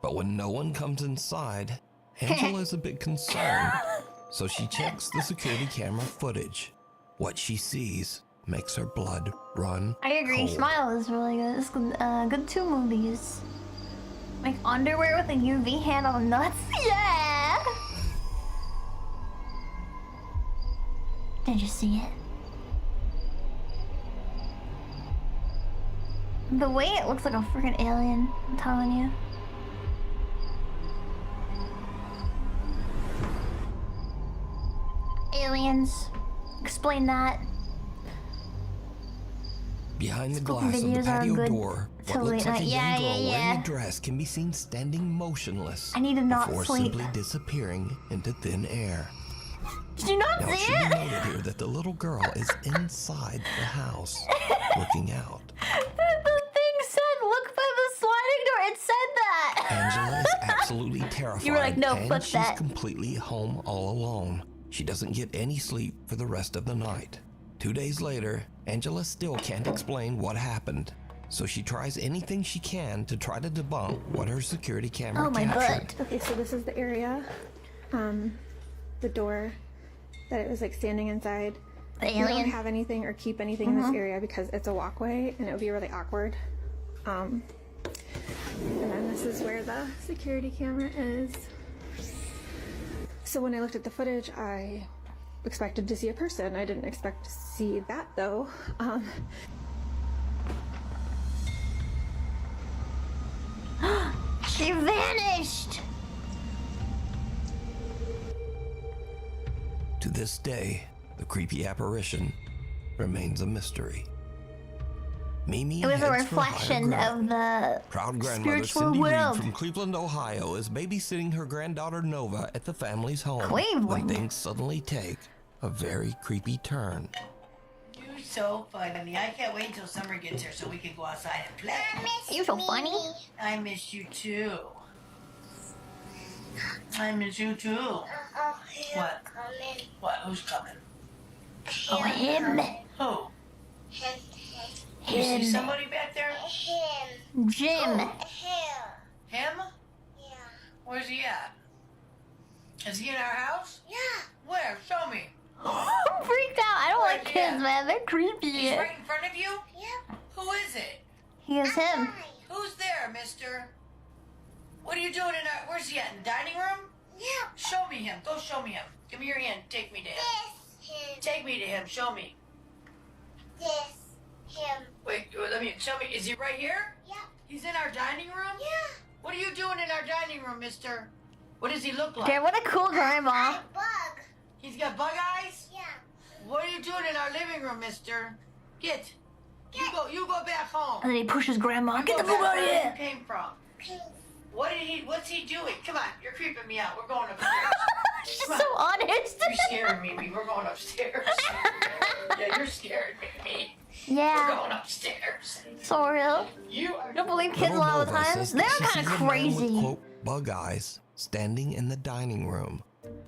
But when no one comes inside, Angela is a bit concerned, so she checks the security camera footage. What she sees makes her blood run I agree. cold. Smile is really good. It's good. Good 2 movies. Like underwear with a UV handle nuts. Yeah. Did you see it? The way it looks like a freaking alien. I'm telling you. Aliens. Explain that. Behind the Spoken glass of the videos are patio good door, till what looks late like a night. young Yeah, girl yeah, wearing yeah. a dress can be seen standing motionless I need to not before sleep. simply disappearing into thin air. Did you not Now, see it should be it? noted here that the little girl is inside the house, looking out. The thing said, look by the sliding door. It said that. Angela is absolutely terrified. You were like, no, and fuck she's that. completely home all alone. She doesn't get any sleep for the rest of the night. 2 days later, Angela still can't explain what happened. So she tries anything she can to try to debunk what her security camera captured. Okay, so this is the area, the door that it was like standing inside. The You don't alien. have anything or keep anything in this area because it's a walkway and it would be really awkward. And then this is where the security camera is. So when I looked at the footage, I expected to see a person. I didn't expect to see that though. She vanished. To this day, the creepy apparition remains a mystery. Mimi It was a heads for higher reflection ground. of the Proud grandmother spiritual Cindy Reed world. from Cleveland, Ohio is babysitting her granddaughter Nova at the family's home when Cleveland. things suddenly take a very creepy turn. You're so funny. I can't wait until summer gets here so we can go outside and play. You're so funny. I miss you too. I miss you too. What? What? Who's coming? Oh, him. Who? You see somebody back there? Jim. Him? Yeah. Where's he at? Is he in our house? Yeah. Where? Show me. I'm freaked out. I don't like kids, man. They're creepy. He's right in front of you? Yeah. Who is it? He is him. Who's there, mister? What are you doing in our... Where's he at? In the dining room? Yeah. Show me him. Go show me him. Give me your hand. Take me to him. Take me to him. Show me. Him. Wait, let me... Show me. Is he right here? Yeah. He's in our dining room? Yeah. What are you doing in our dining room, mister? What does he look like? Okay, what a cool grandma. Bug. He's got bug eyes? Yeah. What are you doing in our living room, mister? Get. You go back home. And then he pushes grandma. You Get go the fuck back out of where here. you came from. What's he doing? Come on, you're creeping me out. We're going upstairs. She's so honest. You're scaring me. We're going upstairs. Yeah, you're scaring me. Yeah. We're going upstairs. So real. I don't believe kids a lot of the times. They're kind of crazy. With, quote, bug eyes standing in the dining room.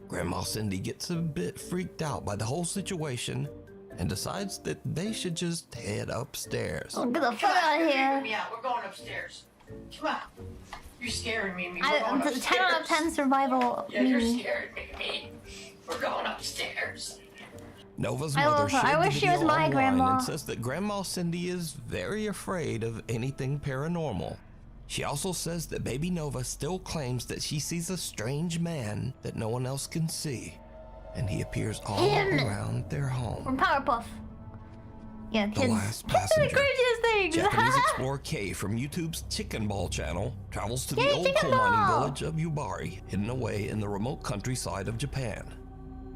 Grandma Cindy gets a bit freaked out by the whole situation and decides that they should just head upstairs. Oh, get the fuck out of here. Yeah, we're going upstairs. Come on. You're scaring me. We're I'm going upstairs. 10 out of 10 survival. Yeah, you're scaring me. We're going upstairs. Nova's I mother love her. shared I the wish she video was my online grandma. and says that Grandma Cindy is very afraid of anything paranormal. She also says that baby Nova still claims that she sees a strange man that no one else can see, and he appears all around their home. From Powerpuff. Yeah, kids. The last Kids are the passenger, craziest things. Japanese Explorer K from YouTube's Chicken Ball channel, travels to Yay, the old Chicken coal mining Ball! village of Yubari, hidden away in the remote countryside of Japan.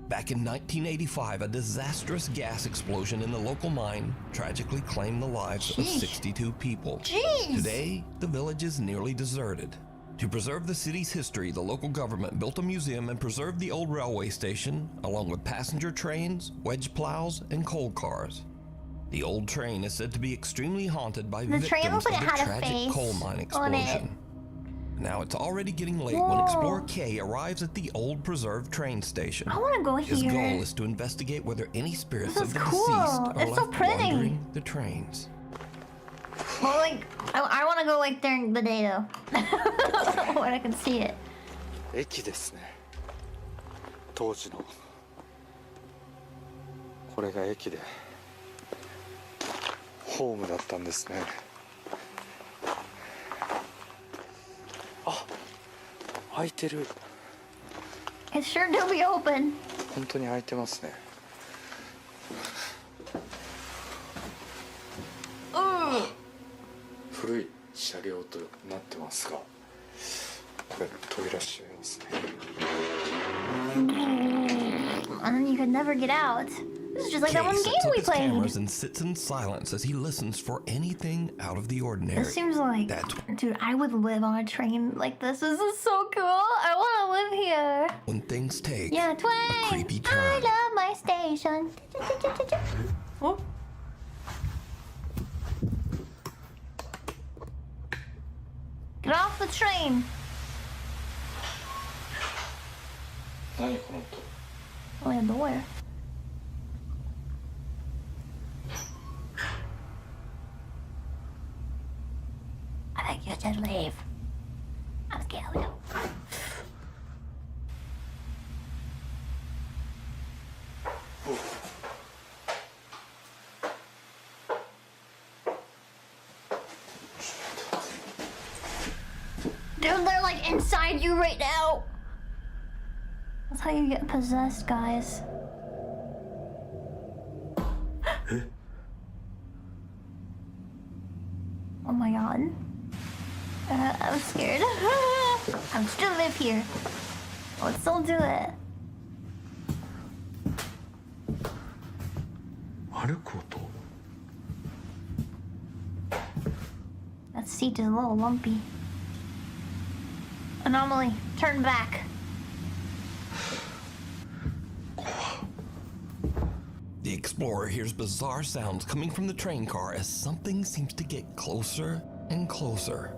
Back in 1985, a disastrous gas explosion in the local mine tragically claimed the lives of 62 people. Jeez. Today, the village is nearly deserted. To preserve the city's history, the local government built a museum and preserved the old railway station, along with passenger trains, wedge plows, and coal cars. The old train is said to be extremely haunted by The train victims looks like of it the had a tragic face coal mine on it. explosion. Now it's already getting late when Whoa. Explorer K arrives at the old preserved train station. I wanna go His here. goal is to investigate whether any spirits This of is the cool. deceased are It's so left pretty. wandering the trains. Well, like, I want to go like during the day though, when I can see it. 駅ですね。当時のこれが駅でホームだったんですね。あ、開いてる。 It sure do be open. 本当に開いてますね。古い車両となってますが、これ扉閉めますね。 And then you could never get out. This is just like that one Kay game sets up we his played. cameras and sits in silence as he listens for anything out of the ordinary. This seems like, dude, I would live on a train like this. This is so cool. I want to live here. When things take Yeah, a Twain. creepy I turn. love my station. Oh. Get off the train. 何この音。 Oh, yeah, door. I think you should leave. I'm scared. Dude, they're like inside you right now. That's how you get possessed, guys. Oh my god. I'm scared. I'm still live here. Let's still do it. 歩く音。 That seat is a little lumpy. Anomaly, turn back. The explorer hears bizarre sounds coming from the train car as something seems to get closer and closer.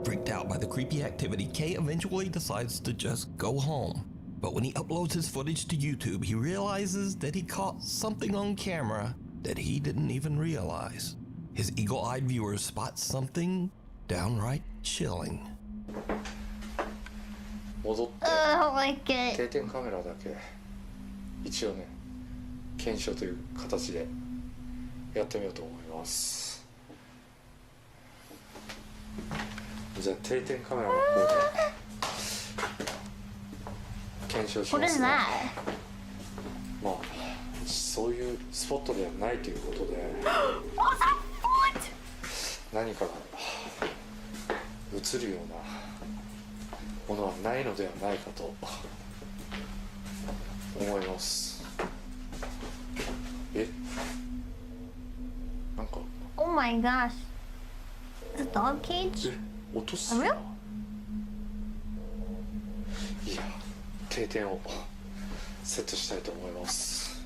Freaked out by the creepy activity, Kay eventually decides to just go home. But when he uploads his footage to YouTube, he realizes that he caught something on camera that he didn't even realize. His eagle-eyed viewers spot something downright chilling. 戻って I don't like it. 定点カメラだけ一応ね検証という形でやってみようと思います。じゃあ定点カメラの方で検証し What ま is すね。 that? まあそういうスポットではないということで What's that foot? 何かが映るようなものはないのではないかと思います。え、なんか Oh my gosh. Is it a dog cage? 落とす A な。 real? いや、定点をセットしたいと思います。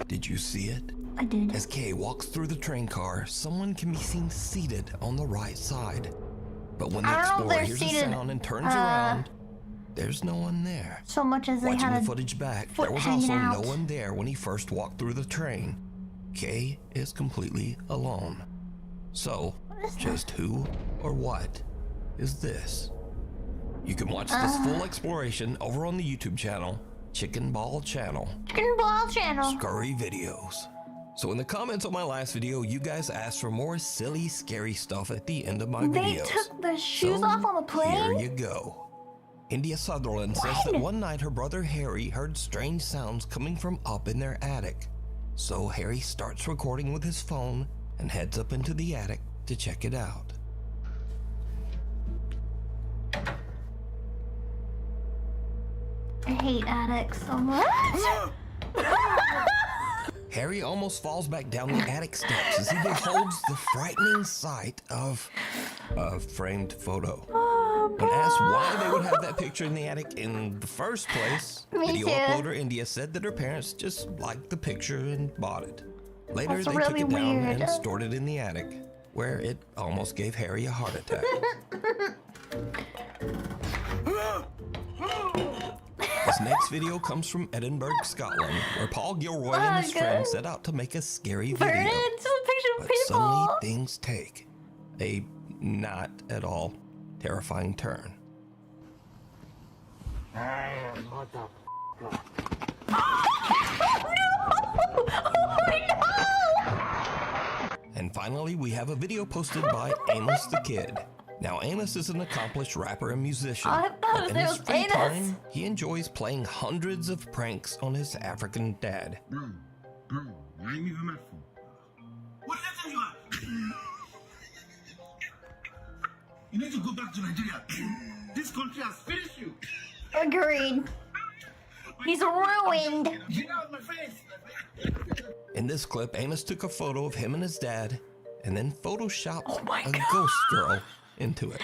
Did you see it? I did. As Kay walks through the train car, someone can be seen seated on the right side. But when the explorer hears a sound and turns around, there's no one there. So much as they Watching had the footage back, there was also no one there when he first walked through the train. Kay is completely alone. So, just who or what is this? You can watch this full exploration over on the YouTube channel, Chicken Ball Channel. Chicken Ball Channel. Scurry videos. So in the comments on my last video, you guys asked for more silly, scary stuff at the end of my videos. They took the shoes off on the plane? Here you go. India Sutherland says that one night her brother Harry heard strange sounds coming from up in their attic. So Harry starts recording with his phone and heads up into the attic to check it out. I hate attics so much. Harry almost falls back down the attic steps as he beholds the frightening sight of a framed photo. When asked why they would have that picture in the attic in the first place, video uploader India said that her parents just liked the picture and bought it. Later, they took it down and stored it in the attic, where it almost gave Harry a heart attack. This next video comes from Edinburgh, Scotland, where Paul Gilroy and his friends set out to make a scary video. But suddenly things take a not at all terrifying turn. And finally, we have a video posted by Amos the Kid. Now, Amos is an accomplished rapper and musician, but in his free time, he enjoys playing hundreds of pranks on his African dad. Bro, I ain't even my phone. What did I tell you? You need to go back to Nigeria. This country has finished you. Agreed. He's ruined. Get out of my face. In this clip, Amos took a photo of him and his dad, and then photoshopped a ghost girl into it.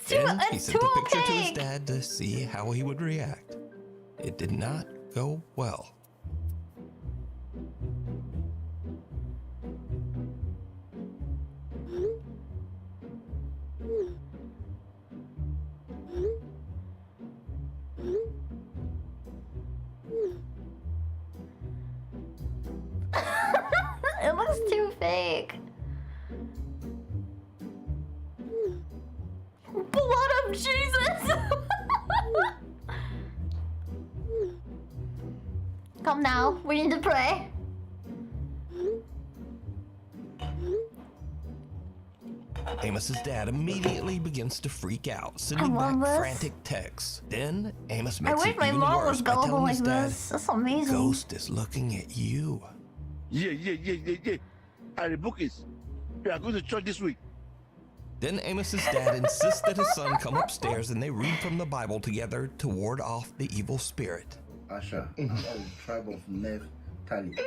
Then he sent the picture to his dad to see how he would react. It did not go well. It looks too fake. Blood of Jesus! Come now, we need to pray. Amos's dad immediately begins to freak out, sending back frantic texts. Then Amos makes it even worse by telling his dad, That's amazing. Ghost is looking at you. Yeah. And the book is, we are going to church this week. Then Amos's dad insists that his son come upstairs and they read from the Bible together to ward off the evil spirit. Asha, I'm of the tribe of Naphtali,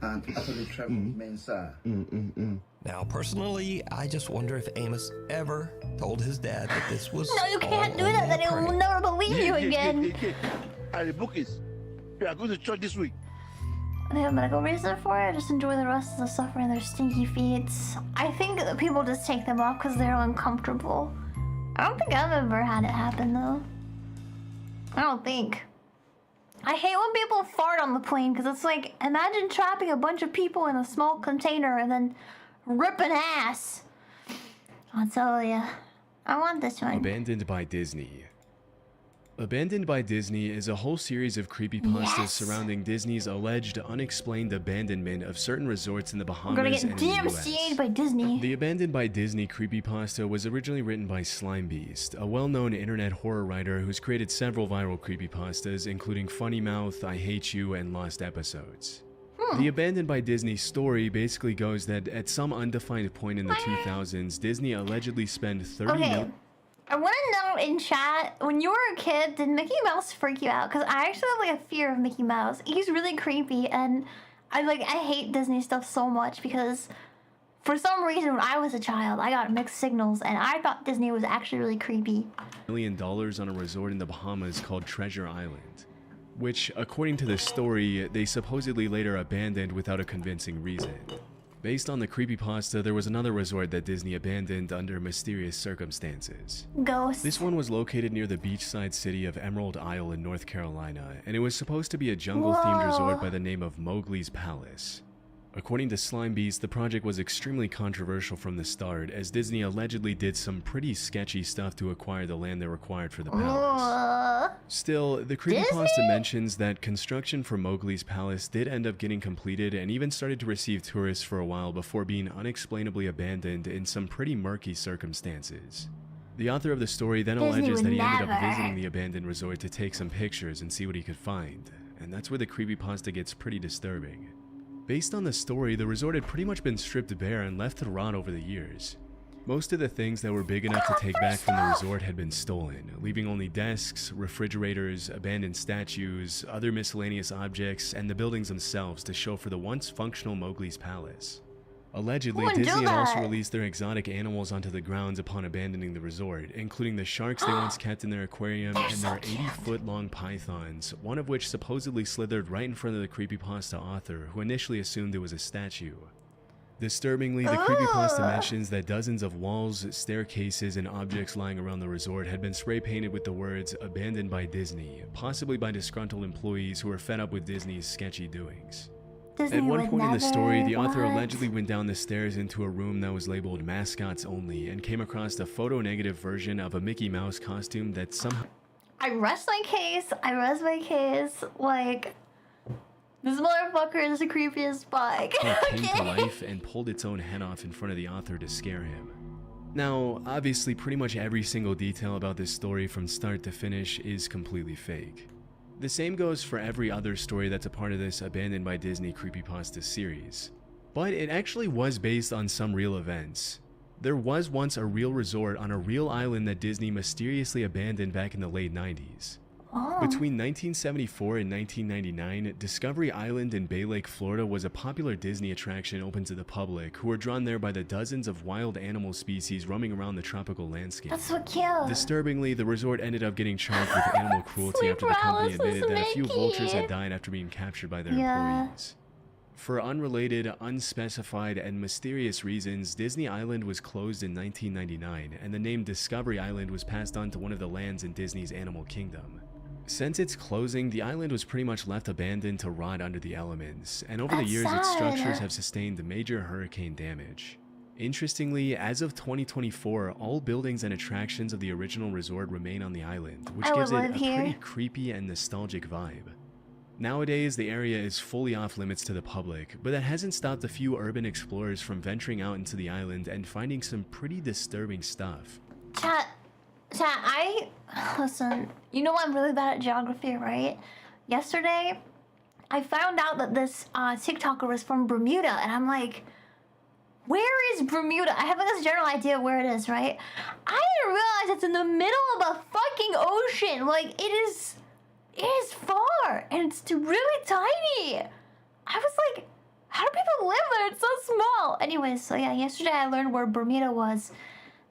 and after the tribe of Mensa. Now, personally, I just wonder if Amos ever told his dad that this was No, you can't do that, then he will never believe you again. And the book is, we are going to church this week. They have medical reason for it. Just enjoy the rest of the suffering their stinky feet. I think that people just take them off because they're uncomfortable. I don't think I've ever had it happen though. I don't think. I hate when people fart on the plane because it's like, imagine trapping a bunch of people in a small container and then ripping ass. I'll tell ya. I want this one. Abandoned by Disney. Abandoned by Disney is a whole series of creepypastas surrounding Disney's alleged unexplained abandonment of certain resorts in the Bahamas We're gonna get and in the DMCA'd by Disney. The Abandoned by Disney creepypasta was originally written by Slime Beast, a well-known internet horror writer who's created several viral creepypastas, including Funny Mouth, I Hate You, and Lost Episodes. The Abandoned by Disney story basically goes that at some undefined point in the 2000s, Disney allegedly spent 30 million. I want to know in chat, when you were a kid, did Mickey Mouse freak you out? Because I actually have like a fear of Mickey Mouse. He's really creepy, and I hate Disney stuff so much because for some reason when I was a child, I got mixed signals, and I thought Disney was actually really creepy. $1 million on a resort in the Bahamas called Treasure Island. which, according to the story, they supposedly later abandoned without a convincing reason. Based on the creepypasta, there was another resort that Disney abandoned under mysterious circumstances. Ghosts. This one was located near the beachside city of Emerald Isle in North Carolina, and it was supposed to be a jungle-themed resort by the name of Mowgli's Palace. According to Slime Beast, the project was extremely controversial from the start, as Disney allegedly did some pretty sketchy stuff to acquire the land they required for the palace. Still, the creepypasta mentions that construction for Mowgli's Palace did end up getting completed and even started to receive tourists for a while before being unexplainably abandoned in some pretty murky circumstances. The author of the story then alleges that he ended up visiting the abandoned resort to take some pictures and see what he could find, and that's where the creepypasta gets pretty disturbing. Based on the story, the resort had pretty much been stripped bare and left to rot over the years. Most of the things that were big enough to take back from the resort had been stolen, leaving only desks, refrigerators, abandoned statues, other miscellaneous objects, and the buildings themselves to show for the once functional Mowgli's Palace. Allegedly, Disney had also released their exotic animals onto the grounds upon abandoning the resort, including the sharks they once kept in their aquarium and their 80-foot-long pythons, one of which supposedly slithered right in front of the creepypasta author, who initially assumed it was a statue. Disturbingly, the creepypasta mentions that dozens of walls, staircases, and objects lying around the resort had been spray-painted with the words "Abandoned by Disney," possibly by disgruntled employees who were fed up with Disney's sketchy doings. At one point in the story, the author allegedly went down the stairs into a room that was labeled mascots only and came across a photo-negative version of a Mickey Mouse costume that somehow— I rest my case. Like, this motherfucker is the creepiest fuck. came to life and pulled its own head off in front of the author to scare him. Now, obviously, pretty much every single detail about this story from start to finish is completely fake. The same goes for every other story that's a part of this Abandoned by Disney creepypasta series. But it actually was based on some real events. There was once a real resort on a real island that Disney mysteriously abandoned back in the late 90s. Between 1974 and 1999, Discovery Island in Bay Lake, Florida was a popular Disney attraction open to the public, who were drawn there by the dozens of wild animal species roaming around the tropical landscape. That's so cute. Disturbingly, the resort ended up getting charged with animal cruelty after the company admitted that a few vultures had died after being captured by their employees. For unrelated, unspecified, and mysterious reasons, Disney Island was closed in 1999, and the name Discovery Island was passed on to one of the lands in Disney's Animal Kingdom. Since its closing, the island was pretty much left abandoned to rot under the elements, and over the years its structures have sustained major hurricane damage. Interestingly, as of 2024, all buildings and attractions of the original resort remain on the island, which gives it a pretty creepy and nostalgic vibe. Nowadays, the area is fully off limits to the public, but that hasn't stopped a few urban explorers from venturing out into the island and finding some pretty disturbing stuff. Listen, you know I'm really bad at geography, right? Yesterday, I found out that this TikToker was from Bermuda, and I'm like, where is Bermuda? I have this general idea where it is, right? I didn't realize it's in the middle of a fucking ocean. Like, it is far, and it's really tiny. I was like, how do people live there? It's so small. Anyways, so yeah, yesterday I learned where Bermuda was,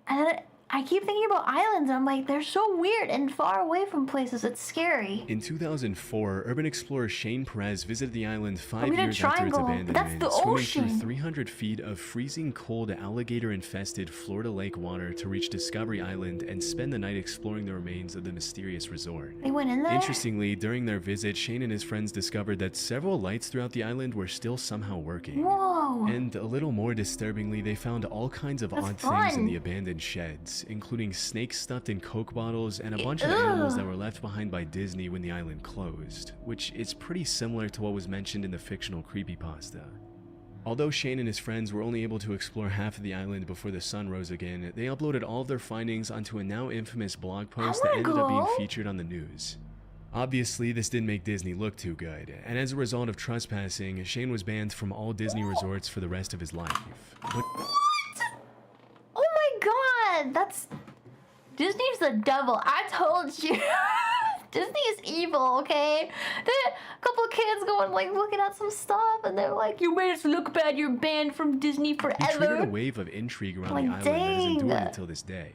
and then I keep thinking about islands, and I'm like, they're so weird and far away from places. It's scary. In 2004, urban explorer Shane Perez visited the island 5 years after its abandonment, swimming through 300 feet of freezing cold, alligator-infested Florida lake water to reach Discovery Island and spend the night exploring the remains of the mysterious resort. They went in there? Interestingly, during their visit, Shane and his friends discovered that several lights throughout the island were still somehow working. Whoa! And a little more disturbingly, they found all kinds of odd things in the abandoned sheds, including snakes stuffed in Coke bottles and a bunch of animals that were left behind by Disney when the island closed, which is pretty similar to what was mentioned in the fictional creepypasta. Although Shane and his friends were only able to explore half of the island before the sun rose again, they uploaded all of their findings onto a now infamous blog post that ended up being featured on the news. Obviously, this didn't make Disney look too good, and as a result of trespassing, Shane was banned from all Disney resorts for the rest of his life. But oh my god, that's... Disney's the devil. I told you. Disney is evil, okay? There a couple of kids going, like, looking at some stuff, and they're like, you made us look bad, you're banned from Disney forever. He triggered a wave of intrigue around the island that has endured until this day.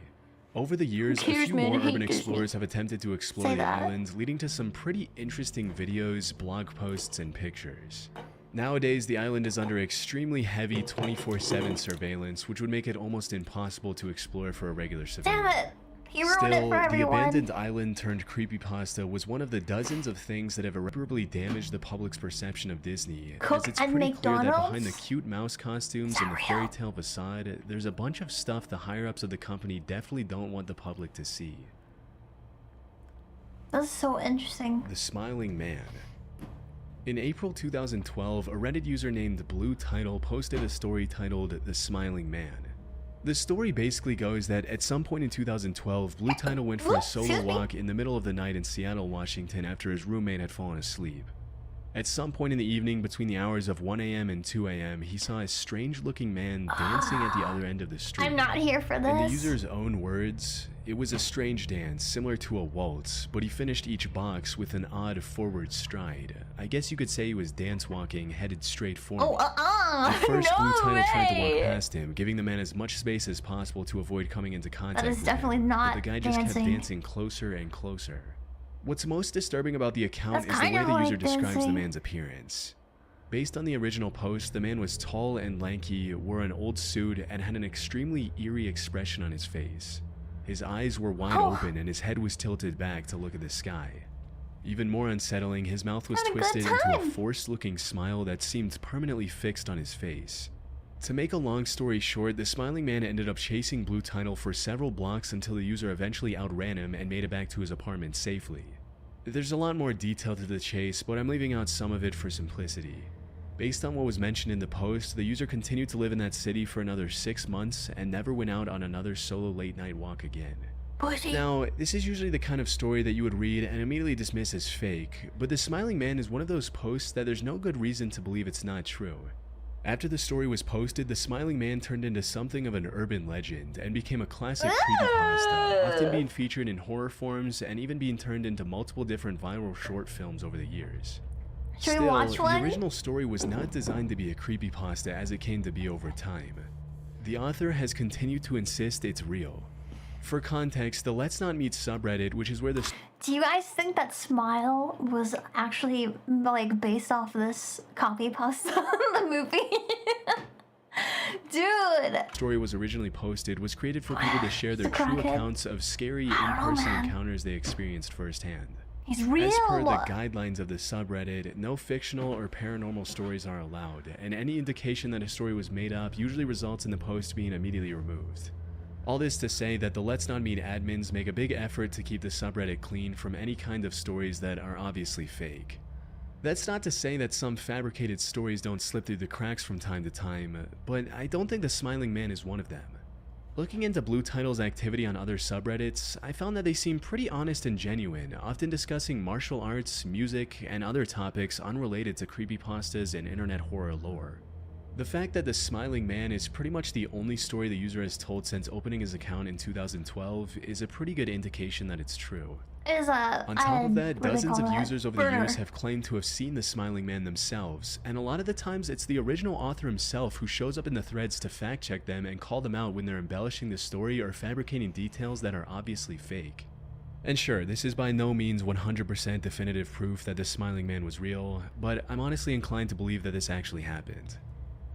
Over the years, a Cheers, few man, more I hate urban Disney. explorers have attempted to explore Say the that. island, leading to some pretty interesting videos, blog posts, and pictures. Nowadays, the island is under extremely heavy 24/7 surveillance, which would make it almost impossible to explore for a regular civilian. Damn it! He ruined it Still, for the everyone. abandoned island turned creepypasta was one of the dozens of things that have irreparably damaged the public's perception of Disney, Coke as it's and pretty clear that behind the McDonald's? cute mouse costumes and the fairy tale facade, there's a bunch of stuff the higher-ups of the company definitely don't want the public to see. That's so interesting. The Smiling Man. In April 2012, a Reddit user named Blue Title posted a story titled The Smiling Man. The story basically goes that at some point in 2012, Blue Title went for a solo walk in the middle of the night in Seattle, Washington after his roommate had fallen asleep. At some point in the evening between the hours of 1 a.m. and 2 a.m., he saw a strange-looking man dancing at the other end of the street. I'm not here for In the this. user's own words, it was a strange dance, similar to a waltz, but he finished each box with an odd forward stride. I guess you could say he was dance-walking, headed straight for me. At first, no Blue Title tried to walk way. past him, giving the man as much space as possible to avoid coming into contact That is with definitely him, not but the guy just dancing. kept dancing closer and closer. What's most disturbing about the account That's is the way kind the of user like describes the dancing. man's appearance. Based on the original post, the man was tall and lanky, wore an old suit, and had an extremely eerie expression on his face. His eyes were wide open and his head was tilted back to look at the sky. Even more unsettling, his mouth was Having a good twisted into a time. forced-looking smile that seemed permanently fixed on his face. To make a long story short, the smiling man ended up chasing Blue Title for several blocks until the user eventually outran him and made it back to his apartment safely. There's a lot more detail to the chase, but I'm leaving out some of it for simplicity. Based on what was mentioned in the post, the user continued to live in that city for another 6 months and never went out on another solo late-night walk again. Pussy. Now, this is usually the kind of story that you would read and immediately dismiss as fake, but the smiling man is one of those posts that there's no good reason to believe it's not true. After the story was posted, the smiling man turned into something of an urban legend and became a classic creepypasta, often being featured in horror forms and even being turned into multiple different viral short films over the years. Should we Still, watch one? the original story was not designed to be a creepypasta as it came to be over time. The author has continued to insist it's real. For context, the Let's Not Meet subreddit, which is where the Do you guys think that Smile was actually like based off this copy pasta the movie? Dude. story was originally posted was created for people to share their The true crackhead. accounts of scary I don't know, in-person man. encounters they experienced firsthand. He's real. As per the guidelines of the subreddit, no fictional or paranormal stories are allowed, and any indication that a story was made up usually results in the post being immediately removed. All this to say that the Let's Not Meet admins make a big effort to keep the subreddit clean from any kind of stories that are obviously fake. That's not to say that some fabricated stories don't slip through the cracks from time to time, but I don't think the Smiling Man is one of them. Looking into Blue Title's activity on other subreddits, I found that they seem pretty honest and genuine, often discussing martial arts, music, and other topics unrelated to creepypastas and internet horror lore. The fact that the Smiling Man is pretty much the only story the user has told since opening his account in 2012 is a pretty good indication that it's true. Is On top of that, what do they dozens call of that? users over the Burner. years have claimed to have seen the Smiling Man themselves, and a lot of the times it's the original author himself who shows up in the threads to fact check them and call them out when they're embellishing the story or fabricating details that are obviously fake. And sure, this is by no means 100% definitive proof that the Smiling Man was real, but I'm honestly inclined to believe that this actually happened.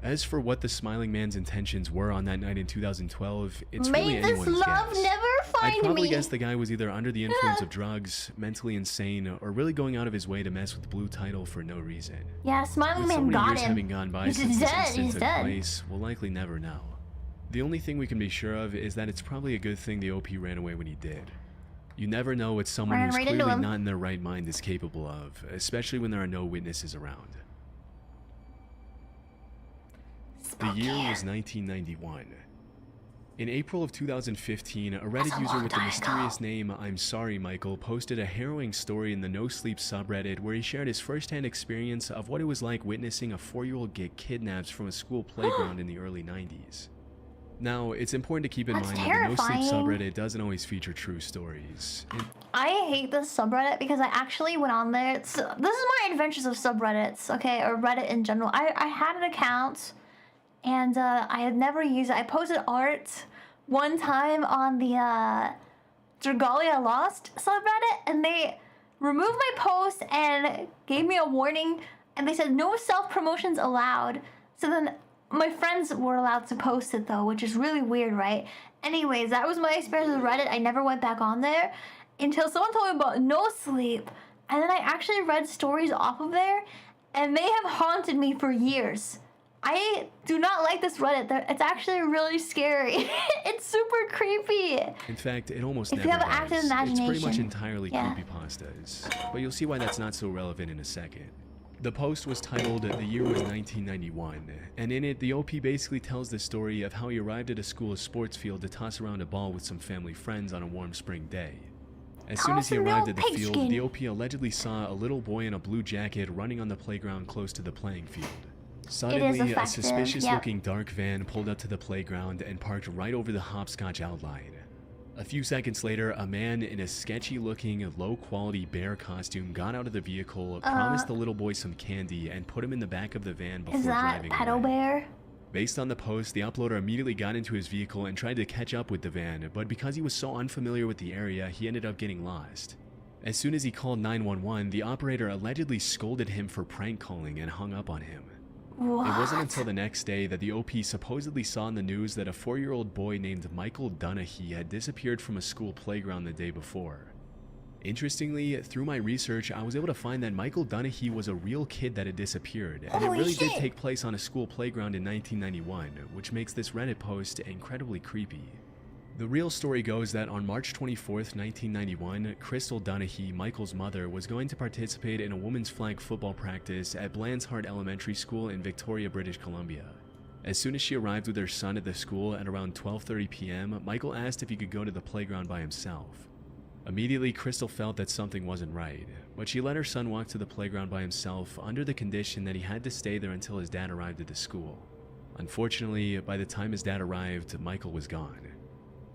As for what the Smiling Man's intentions were on that night in 2012, it's May really this anyone's love guess. never I'd find probably me. guess the guy was either under the influence of drugs, mentally insane, or really going out of his way to mess with Blue Title for no reason. Yeah, Smiling With so Man many got years him. having gone by He's since this dead. incident He's took dead. place, we'll likely never know. The only thing we can be sure of is that it's probably a good thing the OP ran away when he did. You never know what someone Ran who's right into clearly him. not in their right mind is capable of, especially when there are no witnesses around. The year was 1991. In April of 2015, a Reddit user with the mysterious name I'm Sorry Michael posted a harrowing story in the No Sleep subreddit where he shared his first-hand experience of what it was like witnessing a 4-year-old get kidnapped from a school playground in the early 90s. Now, it's important to keep in That's mind that the No Sleep terrifying. subreddit doesn't always feature true stories. I hate this subreddit because I actually went on there. This is my adventures of subreddits, okay, or Reddit in general. I had an account, and I had never used it. I posted art, one time on the Dragalia Lost subreddit, and they removed my post and gave me a warning, and they said no self-promotions allowed. So then my friends were allowed to post it though, which is really weird, right? Anyways, that was my experience with Reddit. I never went back on there until someone told me about No Sleep, and then I actually read stories off of there, and they have haunted me for years. I do not like this Reddit. It's actually really scary. It's super creepy. In fact, it almost If never you have an does. active It's pretty much imagination. entirely Yeah. creepypastas, but you'll see why that's not so relevant in a second. The post was titled "The Year Was 1991," and in it, the OP basically tells the story of how he arrived at a school's sports field to toss around a ball with some family friends on a warm spring day. As soon as he arrived at the field, the OP allegedly saw a little boy in a blue jacket running on the playground close to the playing field. Suddenly, a effective, suspicious-looking dark van pulled up to the playground and parked right over the hopscotch outline. A few seconds later, a man in a sketchy-looking, low-quality bear costume got out of the vehicle, promised the little boy some candy, and put him in the back of the van before Is that driving Pedo away. Bear? Based on the post, the uploader immediately got into his vehicle and tried to catch up with the van, but because he was so unfamiliar with the area, he ended up getting lost. As soon as he called 911, the operator allegedly scolded him for prank calling and hung up on him. What? It wasn't until the next day that the OP supposedly saw in the news that a 4-year-old boy named Michael Dunahee had disappeared from a school playground the day before. Interestingly, through my research, I was able to find that Michael Dunahee was a real kid that had disappeared, and it really did take place on a school playground in 1991, which makes this Reddit post incredibly creepy. The real story goes that on March 24th, 1991, Crystal Dunahee, Michael's mother, was going to participate in a women's flag football practice at Blandshart Elementary School in Victoria, British Columbia. As soon as she arrived with her son at the school at around 12:30 p.m., Michael asked if he could go to the playground by himself. Immediately, Crystal felt that something wasn't right, but she let her son walk to the playground by himself under the condition that he had to stay there until his dad arrived at the school. Unfortunately, by the time his dad arrived, Michael was gone.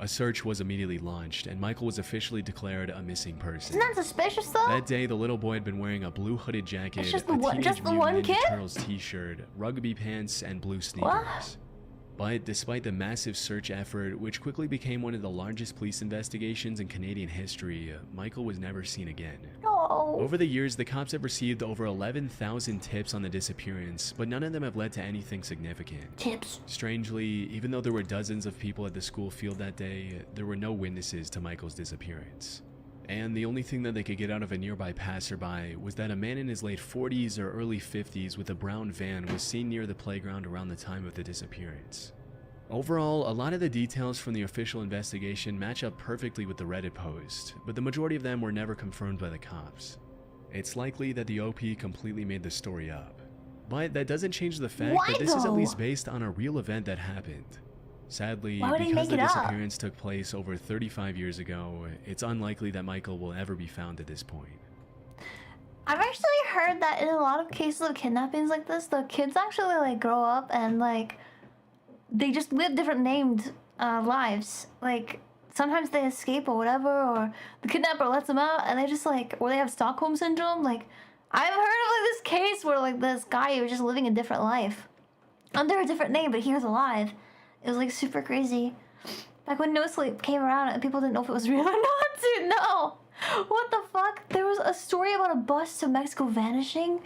A search was immediately launched, and Michael was officially declared a missing person. Isn't that suspicious though? That day, the little boy had been wearing a blue hooded jacket, It's just a the one- Teenage just the Mutant one Ninja kid? Turtles t-shirt, rugby pants, and blue sneakers. What? But despite the massive search effort, which quickly became one of the largest police investigations in Canadian history, Michael was never seen again. No. Over the years, the cops have received over 11,000 tips on the disappearance, but none of them have led to anything significant. Tips. Strangely, even though there were dozens of people at the school field that day, there were no witnesses to Michael's disappearance. And the only thing that they could get out of a nearby passerby was that a man in his late 40s or early 50s with a brown van was seen near the playground around the time of the disappearance. Overall, a lot of the details from the official investigation match up perfectly with the Reddit post, but the majority of them were never confirmed by the cops. It's likely that the OP completely made the story up. But that doesn't change the fact Why that this is at though? least based on a real event that happened. Sadly, Why would he because make the it up? disappearance took place over 35 years ago, it's unlikely that Michael will ever be found at this point. I've actually heard that in a lot of cases of kidnappings like this, the kids actually like grow up and like they just live different named lives. Like sometimes they escape or whatever, or the kidnapper lets them out and they just like, or they have Stockholm syndrome. Like I've heard of like this case where like this guy was just living a different life under a different name, but he was alive. It was like super crazy. Back when No Sleep came around and people didn't know if it was real or not, dude. No. What the fuck? There was a story about a bus to Mexico vanishing.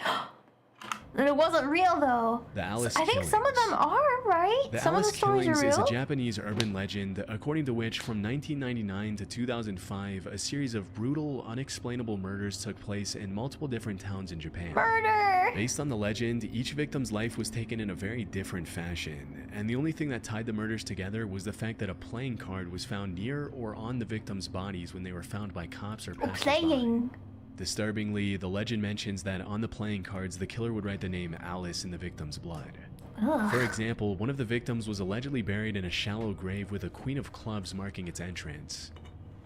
And it wasn't real though. The Alice I think some of them are, right? The Some Alice of the stories Killings are is real. a Japanese urban legend, according to which from 1999 to 2005, a series of brutal, unexplainable murders took place in multiple different towns in Japan. Murder! Based on the legend, each victim's life was taken in a very different fashion, and the only thing that tied the murders together was the fact that a playing card was found near or on the victims' bodies when they were found by cops or passersby. Playing. Disturbingly, the legend mentions that on the playing cards, the killer would write the name Alice in the victim's blood. Ugh. For example, one of the victims was allegedly buried in a shallow grave with a queen of clubs marking its entrance.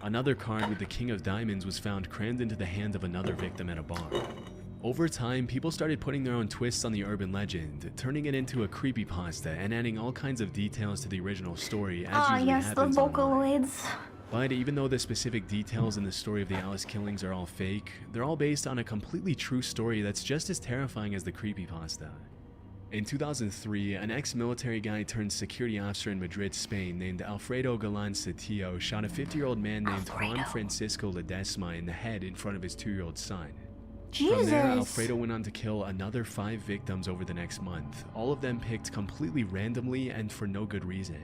Another card with the king of diamonds was found crammed into the hand of another victim at a bar. Over time, people started putting their own twists on the urban legend, turning it into a creepypasta and adding all kinds of details to the original story, as usually yes, the happens online. Vocaloids. But even though the specific details in the story of the Alice killings are all fake, they're all based on a completely true story that's just as terrifying as the creepypasta. In 2003, an ex-military guy turned security officer in Madrid, Spain, named Alfredo Galán Sotillo shot a 50-year-old man named Juan Francisco Ledesma in the head in front of his 2-year-old son. Jesus. From there, Alfredo went on to kill another 5 victims over the next month, all of them picked completely randomly and for no good reason.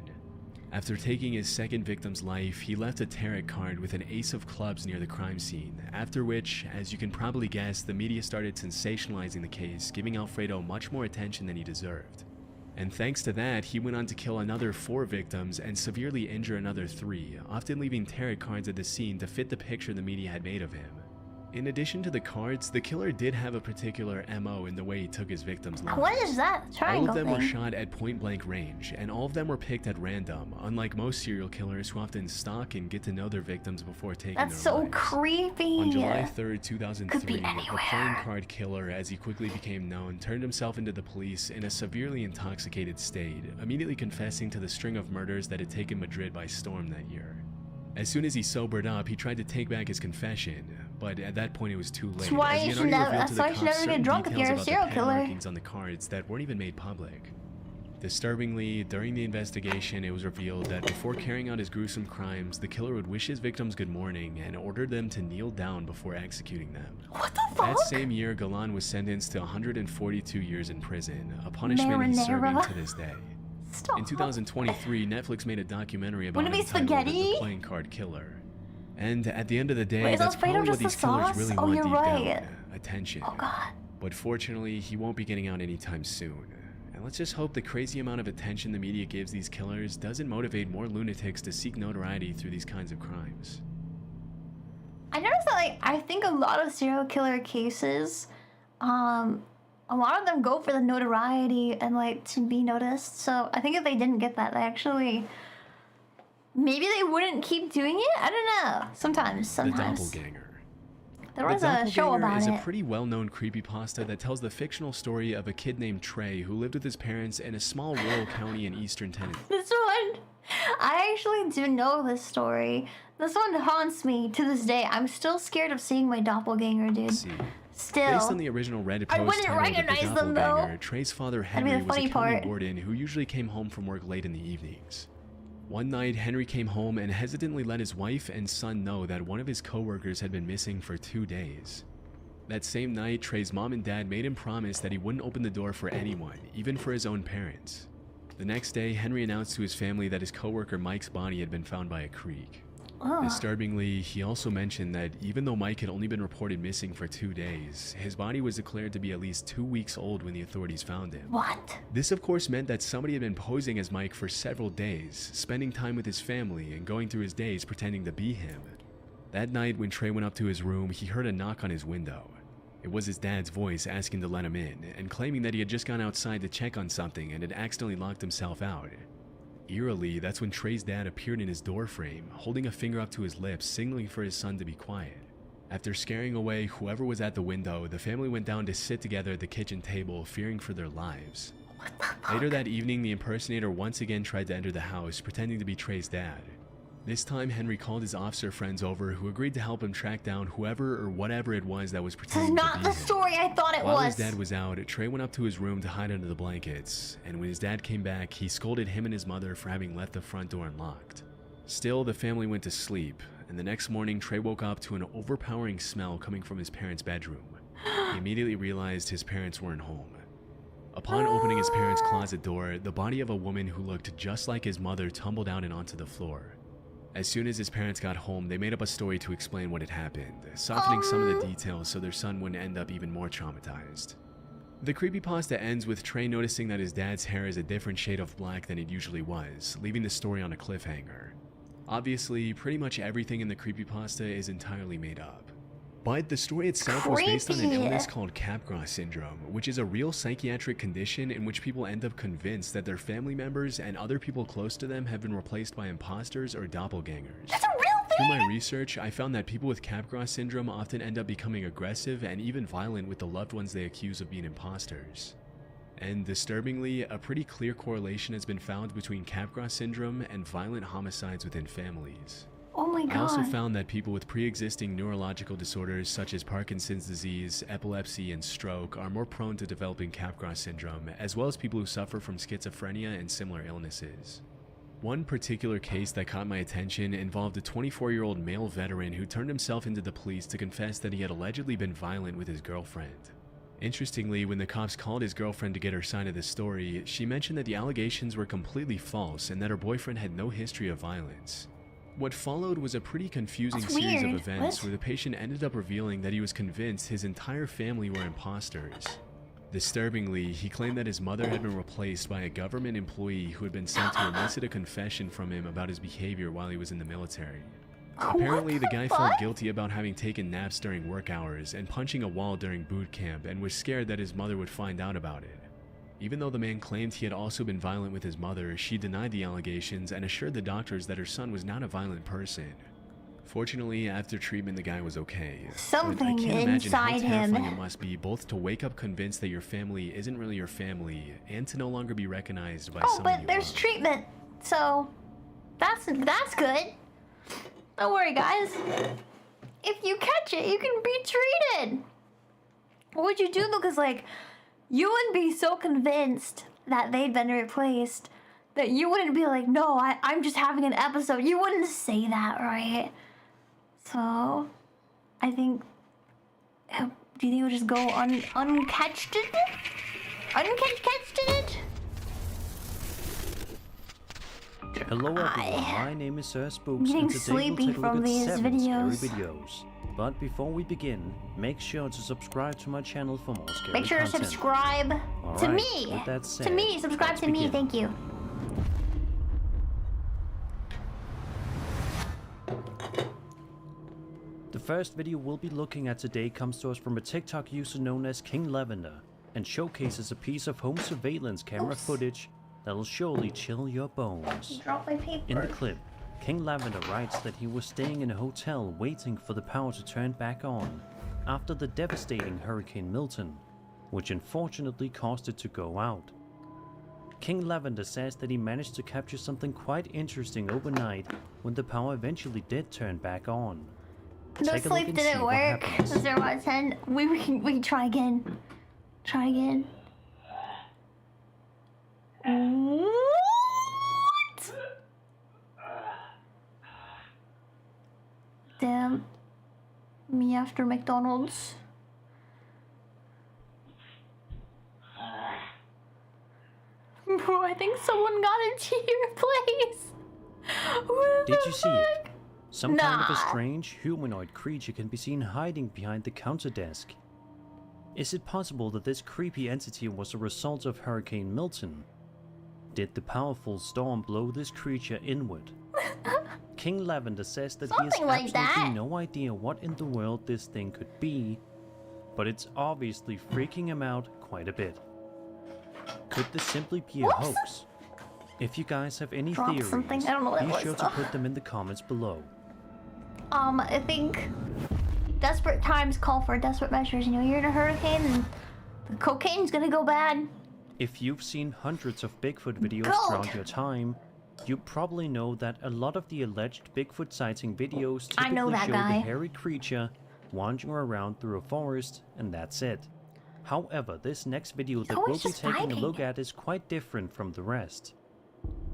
After taking his second victim's life, he left a tarot card with an ace of clubs near the crime scene, after which, as you can probably guess, the media started sensationalizing the case, giving Alfredo much more attention than he deserved. And thanks to that, he went on to kill another 4 victims and severely injure another 3, often leaving tarot cards at the scene to fit the picture the media had made of him. In addition to the cards, the killer did have a particular MO in the way he took his victims' lives. What is that triangle All of them were thing? shot at point-blank range, and all of them were picked at random, unlike most serial killers who often stalk and get to know their victims before taking That's their so lives. creepy. On July 3rd, 2003, Could be the anywhere. playing card killer, as he quickly became known, turned himself into the police in a severely intoxicated state, immediately confessing to the string of murders that had taken Madrid by storm that year. As soon as he sobered up, he tried to take back his confession, but at that point it was too late. That's why as he you had should already never. revealed That's to the why you should cops never get certain drunk if details you're a about the serial pen killer. markings on the cards that weren't even made public. Disturbingly, during the investigation, it was revealed that before carrying out his gruesome crimes, the killer would wish his victims good morning and ordered them to kneel down before executing them. What the fuck? That same year, Galán was sentenced to 142 years in prison, a punishment he's serving Marinara. to this day. Stop. In 2023, Netflix made a documentary about Wouldn't it him be titled spaghetti? The Playing Card Killer. And at the end of the day, Wait, is that's Alfredo probably what just these the killers sauce? really Oh, want you're deep right. down. Attention. Oh god. But fortunately, he won't be getting out anytime soon. And let's just hope the crazy amount of attention the media gives these killers doesn't motivate more lunatics to seek notoriety through these kinds of crimes. I noticed that, like, I think a lot of serial killer cases, a lot of them go for the notoriety and, like, to be noticed. So I think if they didn't get that, they actually, maybe they wouldn't keep doing it? I don't know. Sometimes. The Doppelganger. There was a show about is it. a pretty well-known creepypasta that tells the fictional story of a kid named Trey who lived with his parents in a small rural county in eastern Tennessee. This one, I actually do know this story. This one haunts me to this day. I'm still scared of seeing my doppelganger, dude. Still. Based on the original Reddit I post wouldn't titled recognize The them, though. Doppelganger, Trey's father That'd be Henry the was a funny county part. warden who usually came home from work late in the evenings. One night, Henry came home and hesitantly let his wife and son know that one of his coworkers had been missing for 2 days. That same night, Trey's mom and dad made him promise that he wouldn't open the door for anyone, even for his own parents. The next day, Henry announced to his family that his coworker Mike's body had been found by a creek. Disturbingly, he also mentioned that even though Mike had only been reported missing for 2 days, his body was declared to be at least 2 weeks old when the authorities found him. What? This of course meant that somebody had been posing as Mike for several days, spending time with his family and going through his days pretending to be him. That night, when Trey went up to his room, he heard a knock on his window. It was his dad's voice asking to let him in, and claiming that he had just gone outside to check on something and had accidentally locked himself out. Eerily, that's when Trey's dad appeared in his doorframe, holding a finger up to his lips, signaling for his son to be quiet. After scaring away whoever was at the window, the family went down to sit together at the kitchen table, fearing for their lives. Later that evening, the impersonator once again tried to enter the house, pretending to be Trey's dad. This time, Henry called his officer friends over, who agreed to help him track down whoever or whatever it was that was This is pretending to not be the him. story I thought it While was. his dad was out, Trey went up to his room to hide under the blankets, and when his dad came back, he scolded him and his mother for having left the front door unlocked. Still, the family went to sleep, and the next morning, Trey woke up to an overpowering smell coming from his parents' bedroom. He immediately realized his parents weren't home. Upon opening his parents' closet door, the body of a woman who looked just like his mother tumbled out and onto the floor. As soon as his parents got home, they made up a story to explain what had happened, softening some of the details so their son wouldn't end up even more traumatized. The creepypasta ends with Trey noticing that his dad's hair is a different shade of black than it usually was, leaving the story on a cliffhanger. Obviously, pretty much everything in the creepypasta is entirely made up. But the story itself was based on an Creepy. illness called Capgras syndrome, which is a real psychiatric condition in which people end up convinced that their family members and other people close to them have been replaced by imposters or doppelgangers. That's a real thing! Through my research, I found that people with Capgras syndrome often end up becoming aggressive and even violent with the loved ones they accuse of being imposters. And disturbingly, a pretty clear correlation has been found between Capgras syndrome and violent homicides within families. Oh my I also god. found that people with pre-existing neurological disorders such as Parkinson's disease, epilepsy, and stroke are more prone to developing Capgras syndrome, as well as people who suffer from schizophrenia and similar illnesses. One particular case that caught my attention involved a 24-year-old male veteran who turned himself into the police to confess that he had allegedly been violent with his girlfriend. Interestingly, when the cops called his girlfriend to get her side of the story, she mentioned that the allegations were completely false and that her boyfriend had no history of violence. What followed was a pretty confusing series of events where the patient ended up revealing that he was convinced his entire family were imposters. Disturbingly, he claimed that his mother had been replaced by a government employee who had been sent to elicit a confession from him about his behavior while he was in the military. Apparently, the guy felt guilty about having taken naps during work hours and punching a wall during boot camp and was scared that his mother would find out about it. Even though the man claimed he had also been violent with his mother, she denied the allegations and assured the doctors that her son was not a violent person. Fortunately, after treatment, the guy was okay. Something but I can't imagine how inside terrifying him. it must be both to wake up convinced that your family isn't really your family and to no longer be recognized by Oh, someone but you there's love. treatment, so that's good. Don't worry, guys. If you catch it, you can be treated. What would you do though? Because like, you wouldn't be so convinced that they'd been replaced that you wouldn't be like, no, I'm just having an episode. You wouldn't say that, right? So, I think. Do you think it would just go uncatched? Uncatched it? Hello everyone, my name is Sir Spooks, Getting and today we'll sleepy take a look from at these 7 videos. scary videos. But before we begin, make sure to subscribe to my channel for more scary Make sure to content. subscribe to Alright, me. with that said, To me, subscribe let's to me. begin. Thank you. The first video we'll be looking at today comes to us from a TikTok user known as King Lavender and showcases a piece of home surveillance camera footage that'll surely chill your bones. Drop my paper. In the clip, King Lavender writes that he was staying in a hotel waiting for the power to turn back on after the devastating Hurricane Milton, which unfortunately caused it to go out. King Lavender says that he managed to capture something quite interesting overnight when the power eventually did turn back on. No Take a look sleep and see didn't what work. happens. 0 out of 10. We can try again. Try again. What? Damn. Me after McDonald's. Bro, I think someone got into your place. What Did the you see it? fuck? Some kind of a Nah. strange humanoid creature can be seen hiding behind the counter desk. Is it possible that this creepy entity was a result of Hurricane Milton? Did the powerful storm blow this creature inward? King Lavender says that he has Something like absolutely that. no idea what in the world this thing could be, but it's obviously freaking him out quite a bit. Could this simply be a hoax? If you guys have any Dropped theories, something. I don't know what it be was, sure to though. put them in the comments below. I think desperate times call for desperate measures. You know, you're in a hurricane and the cocaine's gonna go bad. If you've seen hundreds of Bigfoot videos Gold. throughout your time, you probably know that a lot of the alleged Bigfoot sighting videos I know typically that show guy. the hairy creature wandering around through a forest, and that's it. However, this next video that we'll always be just taking a vibing. look at is quite different from the rest.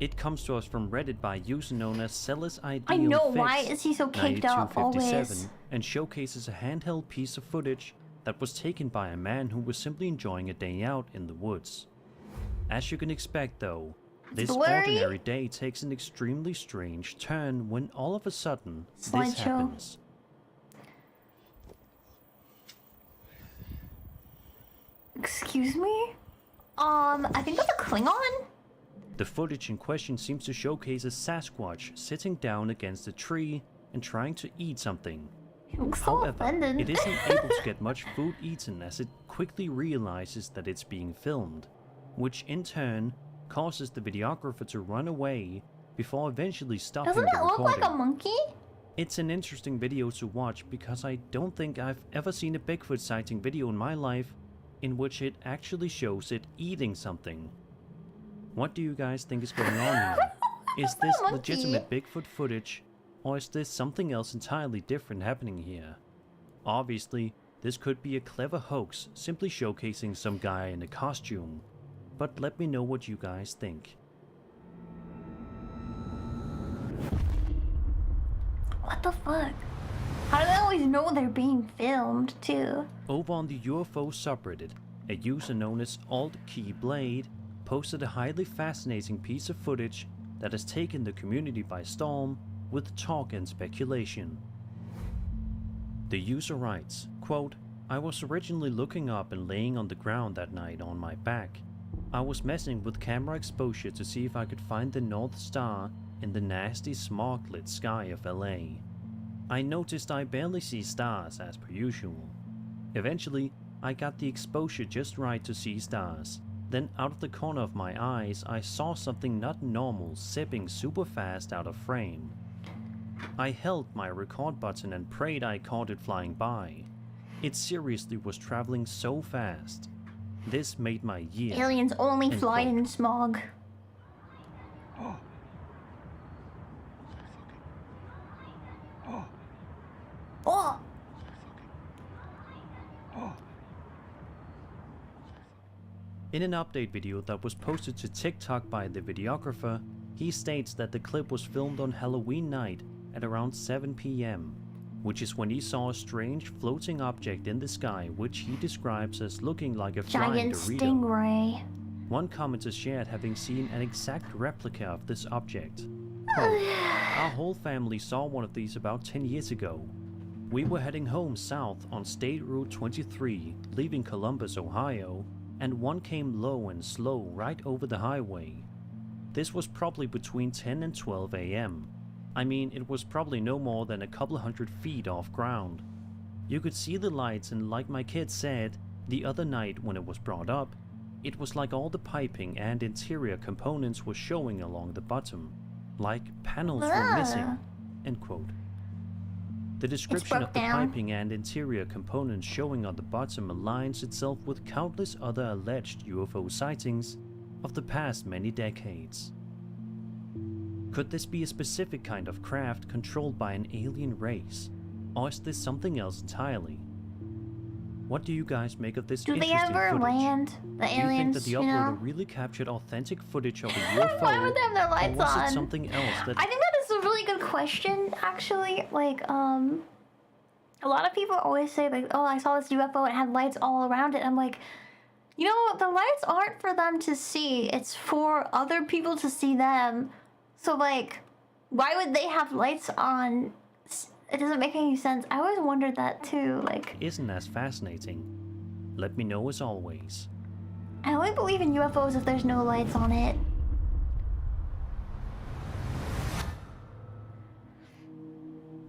It comes to us from Reddit by a user known as Celis Ideal I know, Fix why is he so caked up 9257, always? and showcases a handheld piece of footage that was taken by a man who was simply enjoying a day out in the woods. As you can expect though, this blurry. ordinary day takes an extremely strange turn when all of a sudden this Slideshow. happens. Excuse me? I think that's a Klingon? The footage in question seems to showcase a Sasquatch sitting down against a tree and trying to eat something. He looks so However, offended. it isn't able to get much food eaten as it quickly realizes that it's being filmed, which in turn causes the videographer to run away before eventually stopping Doesn't the it look recording. like a monkey? It's an interesting video to watch because I don't think I've ever seen a Bigfoot sighting video in my life in which it actually shows it eating something. What do you guys think is going on here? Is this Monkey. legitimate Bigfoot footage, or is this something else entirely different happening here? Obviously, this could be a clever hoax simply showcasing some guy in a costume, but let me know what you guys think. What the fuck? How do they always know they're being filmed too? Over on the UFO subreddit, a user known as AltKeyBlade posted a highly fascinating piece of footage that has taken the community by storm with talk and speculation. The user writes, quote, "I was originally looking up and laying on the ground that night on my back. I was messing with camera exposure to see if I could find the North Star in the nasty smog-lit sky of LA. I noticed I barely see stars as per usual. Eventually, I got the exposure just right to see stars. Then out of the corner of my eyes, I saw something not normal zipping super fast out of frame. I held my record button and prayed I caught it flying by. It seriously was traveling so fast. This made my year." Aliens only End fly quote. in smog. Oh! In an update video that was posted to TikTok by the videographer, he states that the clip was filmed on Halloween night at around 7 PM, which is when he saw a strange floating object in the sky which he describes as looking like a flying Giant Dorito. stingray. One commenter shared having seen an exact replica of this object. Quote, "Our whole family saw one of these about 10 years ago. We were heading home south on State Route 23, leaving Columbus, Ohio, and one came low and slow right over the highway. This was probably between 10 and 12 AM. I mean, it was probably no more than a couple hundred feet off ground. You could see the lights, and like my kid said the other night when it was brought up, it was like all the piping and interior components were showing along the bottom, like panels were missing." End quote. The description of the piping and interior components showing on the bottom aligns itself with countless other alleged UFO sightings of the past many decades. Could this be a specific kind of craft controlled by an alien race, or is this something else entirely? What do you guys make of this Do they interesting ever footage? land? The Do you think aliens, that the you uploader know? really captured authentic footage of a UFO, Why would they have their lights or was on? it something else that... I think that is a really good question, actually. Like, a lot of people always say, like, oh, I saw this UFO, it had lights all around it. I'm like, you know, the lights aren't for them to see, it's for other people to see them. So, like, why would they have lights on? It doesn't make any sense. I always wondered that too, like... Isn't as fascinating? Let me know as always. I only believe in UFOs if there's no lights on it.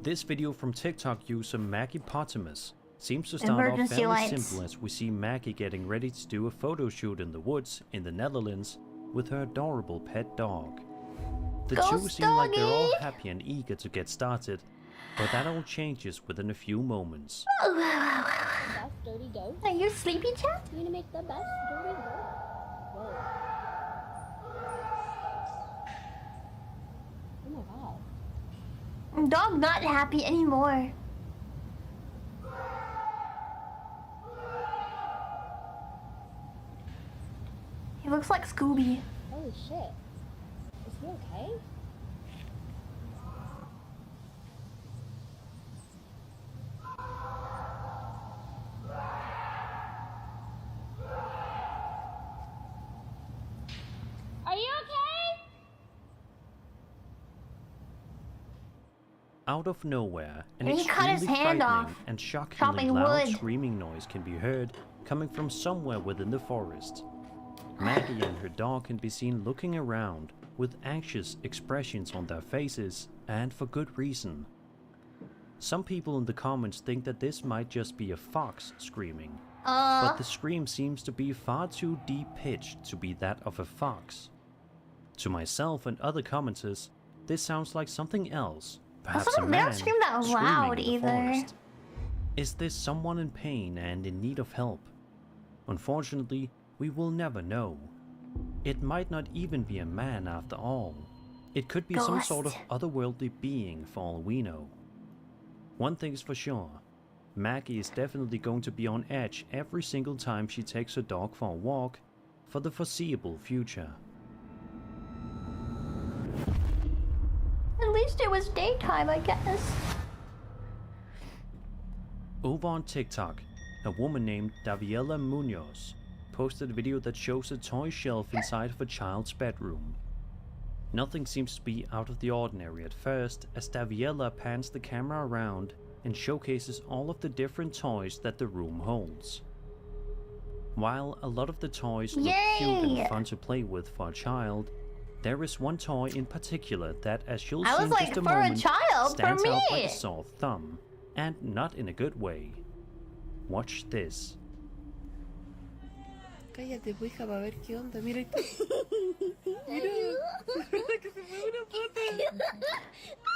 This video from TikTok user Maggie-Potamus seems to start off Emergency fairly lights. simple as we see Maggie getting ready to do a photo shoot in the woods in the Netherlands with her adorable pet dog. The two Ghost seem like they're all doggy! happy and eager to get started, but that all changes within a few moments. Best dirty ghost? Are you sleepy, chat? You're gonna make the best dirty ghost. Whoa. Oh my god. Dog not happy anymore. He looks like Scooby. Holy shit. Is he okay? Are you okay? Out of nowhere, an And he cut his extremely hand frightening off, and shockingly chopping loud wood. screaming noise can be heard coming from somewhere within the forest. Maggie and her dog can be seen looking around with anxious expressions on their faces, and for good reason. Some people in the comments think that this might just be a fox screaming, but the scream seems to be far too deep-pitched to be that of a fox. To myself and other commenters, this sounds like something else, perhaps Also, a they man don't scream that screaming loud in the either. forest. Is this someone in pain and in need of help? Unfortunately, we will never know. It might not even be a man after all. It could be some sort of otherworldly being for all we know. One thing's for sure, Maggie is definitely going to be on edge every single time she takes her dog for a walk for the foreseeable future. At least it was daytime, I guess. Over on TikTok, a woman named Daviela Munoz posted a video that shows a toy shelf inside of a child's bedroom. Nothing seems to be out of the ordinary at first, as Daviela pans the camera around and showcases all of the different toys that the room holds. While a lot of the toys look cute and fun to play with for a child, there is one toy in particular that, as you'll see in just a moment, stands out like a sore thumb, and not in a good way. Watch this. Cállate, pues, hija, para ver qué onda. Mira. Mira.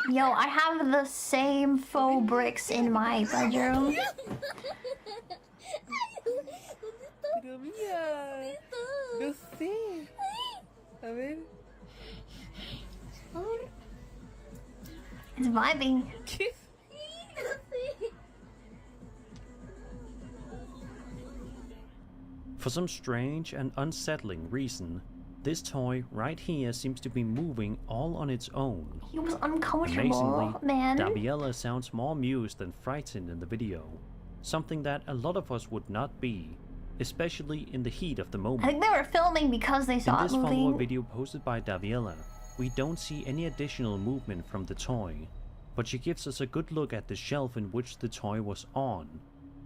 Yo, I have the same faux bricks in my bedroom. Pero mira. No sé. A ver. It's vibing. For some strange and unsettling reason, this toy right here seems to be moving all on its own. He was uncomfortable, Amazingly, man. Daviela sounds more amused than frightened in the video, something that a lot of us would not be, especially in the heat of the moment. I think they were filming because they saw it moving. In this follow-up moving. video posted by Daviela, we don't see any additional movement from the toy, but she gives us a good look at the shelf in which the toy was on,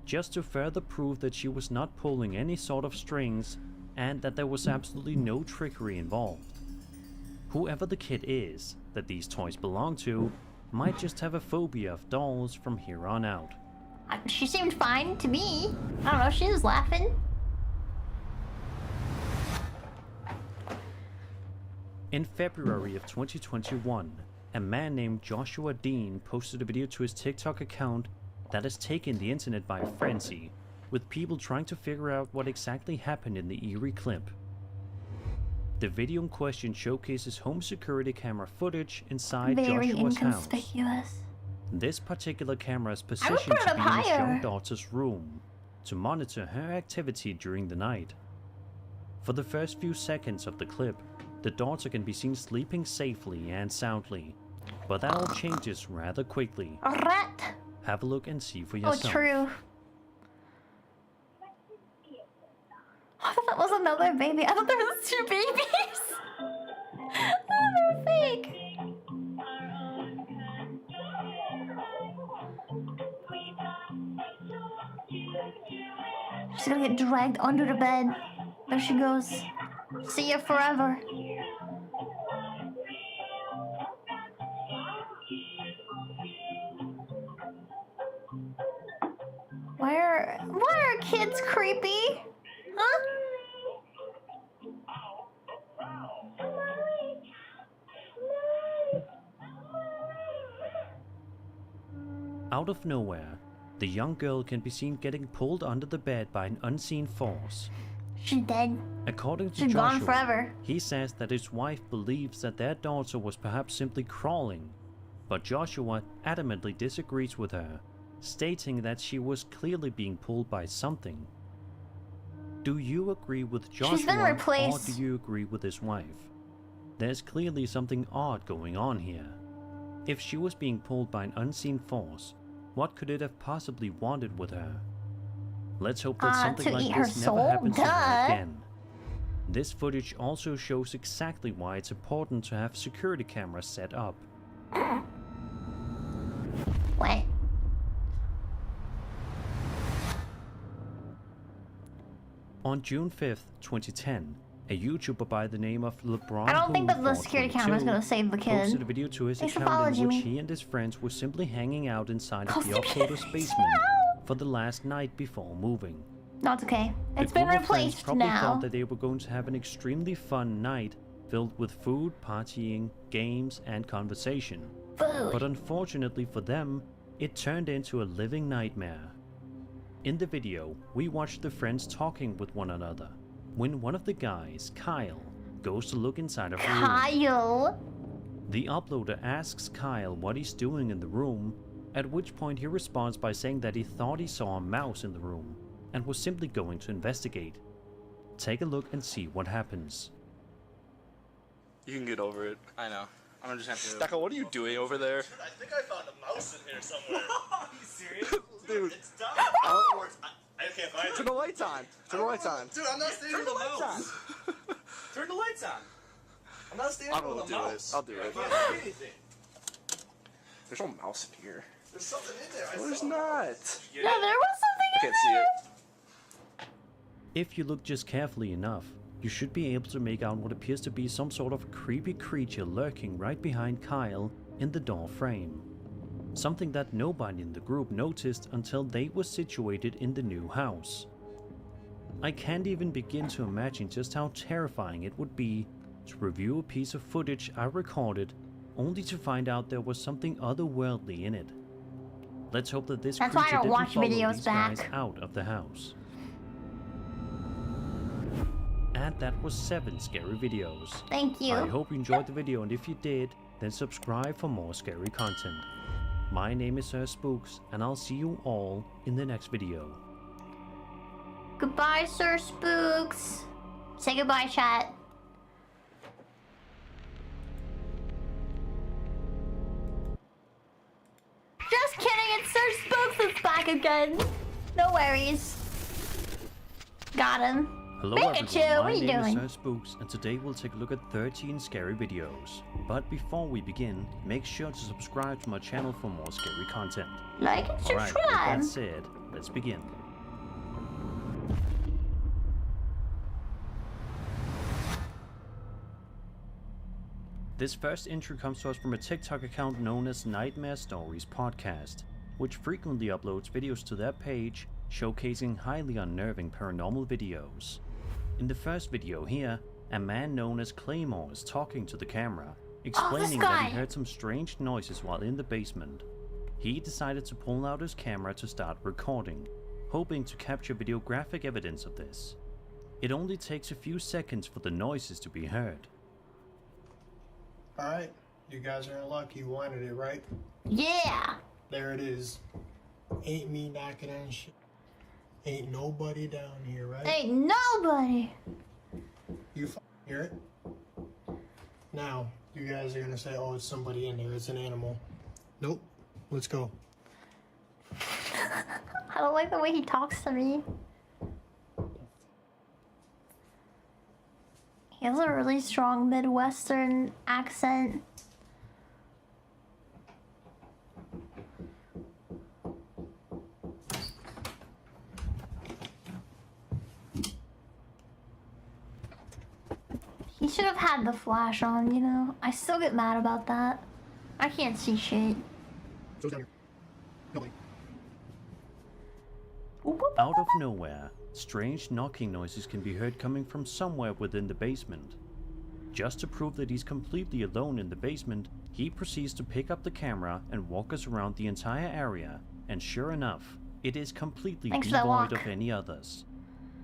just to further prove that she was not pulling any sort of strings and that there was absolutely no trickery involved. Whoever the kid is that these toys belong to might just have a phobia of dolls from here on out. She seemed fine to me. I don't know, she was laughing. In February of 2021, a man named Joshua Dean posted a video to his TikTok account that has taken the internet by frenzy, with people trying to figure out what exactly happened in the eerie clip. The video in question showcases home security camera footage inside Joshua's house. This particular camera is positioned to be in his young daughter's room, to monitor her activity during the night. For the first few seconds of the clip, the daughter can be seen sleeping safely and soundly, but that all changes rather quickly. A rat! Have a look and see for yourself. Oh, true. I thought that was another baby. I thought there was 2 babies. Oh, they're fake. She's gonna get dragged under the bed. There she goes. See ya forever. Why are kids creepy? Huh? Out of nowhere, the young girl can be seen getting pulled under the bed by an unseen force. She's dead. According to She's Joshua, gone forever. he says that his wife believes that their daughter was perhaps simply crawling, but Joshua adamantly disagrees with her, stating that she was clearly being pulled by something. Do you agree with Joshua, or do you agree with his wife? There's clearly something odd going on here. If she was being pulled by an unseen force, what could it have possibly wanted with her? Let's hope that something like this never happens to her again. This footage also shows exactly why it's important to have security cameras set up. What? On June 5th, 2010, a YouTuber by the name of LeBron I don't think that the security camera is gonna save the kid. posted a video to his account in which he and his friends were simply hanging out inside of the uploader's basement for the last night before moving. Not okay. It's The been group of friends replaced probably now. thought that they were going to have an extremely fun night filled with food, partying, games, and conversation. But unfortunately for them, it turned into a living nightmare. In the video, we watch the friends talking with one another when one of the guys, Kyle, goes to look inside of a room. Kyle? The uploader asks Kyle what he's doing in the room, at which point he responds by saying that he thought he saw a mouse in the room and was simply going to investigate. Take a look and see what happens. You can get over it. I know. I'm gonna just have to. Stacko, what are you doing over there? I think I found a mouse in here somewhere. Are you serious? Dude. It's done. I can't find it. Turn the lights on. Turn the lights on. Dude, I'm not standing with a mouse. Turn the lights on. I'm not standing I don't with a know mouse. do this. I'll do it. I can't see anything. There's no mouse in here. There's something in there. No, there's not. No, there was something I can't see it. If you look just carefully enough, you should be able to make out what appears to be some sort of creepy creature lurking right behind Kyle in the door frame. Something that nobody in the group noticed until they were situated in the new house. I can't even begin to imagine just how terrifying it would be to review a piece of footage I recorded only to find out there was something otherworldly in it. Let's hope that this That's why I creature don't didn't watch follow videos these guys back. out of the house. And that was 7 scary videos. Thank you. I hope you enjoyed the video, and if you did, then subscribe for more scary content. My name is Sir Spooks, and I'll see you all in the next video. Goodbye, Sir Spooks. Say goodbye, chat. Just kidding, it's Sir Spooks that's back again. No worries. Got him. Hello Pikachu, everyone, what are you my name doing? is Sir Spooks, and today we'll take a look at 13 scary videos. But before we begin, make sure to subscribe to my channel for more scary content. Like and Alright, with subscribe. that said, let's begin. This first entry comes to us from a TikTok account known as Nightmare Stories Podcast, which frequently uploads videos to their page showcasing highly unnerving paranormal videos. In the first video here, a man known as Claymore is talking to the camera, explaining that he heard some strange noises while in the basement. He decided to pull out his camera to start recording, hoping to capture videographic evidence of this. It only takes a few seconds for the noises to be heard. Alright, you guys are in luck. You wanted it, right? Yeah! There it is. Ain't me knocking on shit. Ain't nobody down here, right? Ain't nobody! You hear it? Now, you guys are gonna say, oh, it's somebody in there. It's an animal. Nope. Let's go. I don't like the way he talks to me. He has a really strong Midwestern accent. He should have had the flash on, you know? I still get mad about that. I can't see shit. Out of nowhere, strange knocking noises can be heard coming from somewhere within the basement. Just to prove that he's completely alone in the basement, he proceeds to pick up the camera and walk us around the entire area, and sure enough, it is completely devoid of any others.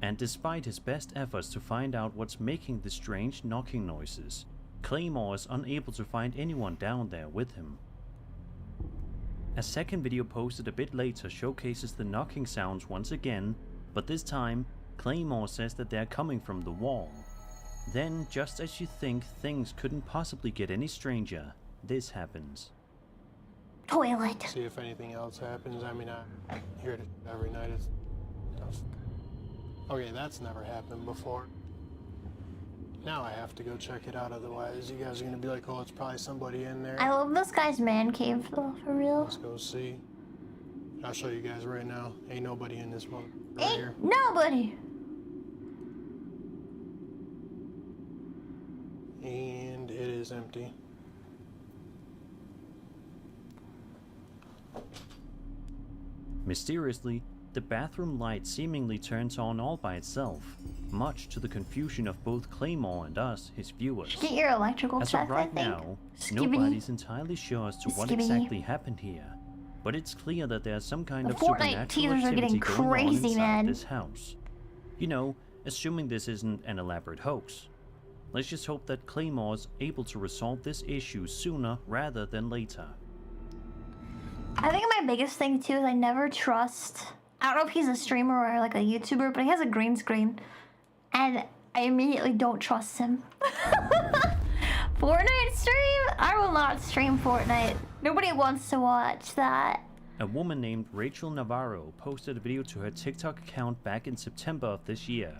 And despite his best efforts to find out what's making the strange knocking noises, Claymore is unable to find anyone down there with him. A second video posted a bit later showcases the knocking sounds once again, but this time, Claymore says that they're coming from the wall. Then, just as you think things couldn't possibly get any stranger, this happens. Toilet. See if anything else happens. I mean, I hear it every night. It's tough. Okay, that's never happened before. Now I have to go check it out, otherwise you guys are gonna be like, oh, it's probably somebody in there. I love this guy's man cave though, for real. Let's go see. I'll show you guys right now. Ain't nobody in this one. Right here. Nobody! And it is empty. Mysteriously, the bathroom light seemingly turns on all by itself, much to the confusion of both Claymore and us, his viewers. Get your electrical As check, of right I think. now, Skibbity. nobody's entirely sure as to what Skibbity. exactly happened here, but it's clear that there's some kind The of Fortnite supernatural teasers are activity getting going on crazy, inside man. this house. You know, assuming this isn't an elaborate hoax. Let's just hope that Claymore's able to resolve this issue sooner rather than later. I think my biggest thing too is I never trust. I don't know if he's a streamer or like a YouTuber, but he has a green screen, and I immediately don't trust him. Fortnite stream? I will not stream Fortnite. Nobody wants to watch that. A woman named Rachel Navarro posted a video to her TikTok account back in September of this year,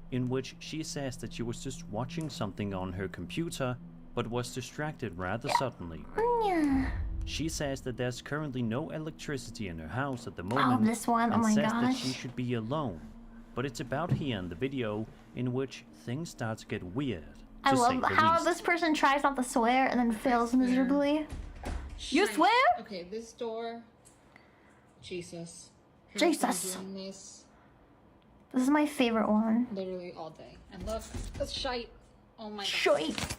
in which she says that she was just watching something on her computer, but was distracted rather suddenly. She says that there's currently no electricity in her house at the moment, this one. and Oh my says that gosh. she should be alone. But it's about here in the video in which things start to get weird. I to say love the how least. this person tries not to swear and then fails miserably. You swear? Okay, this door. Jesus. Jesus. Doing this This is my favorite one. literally all day. I love this shite. Oh my god. Shite.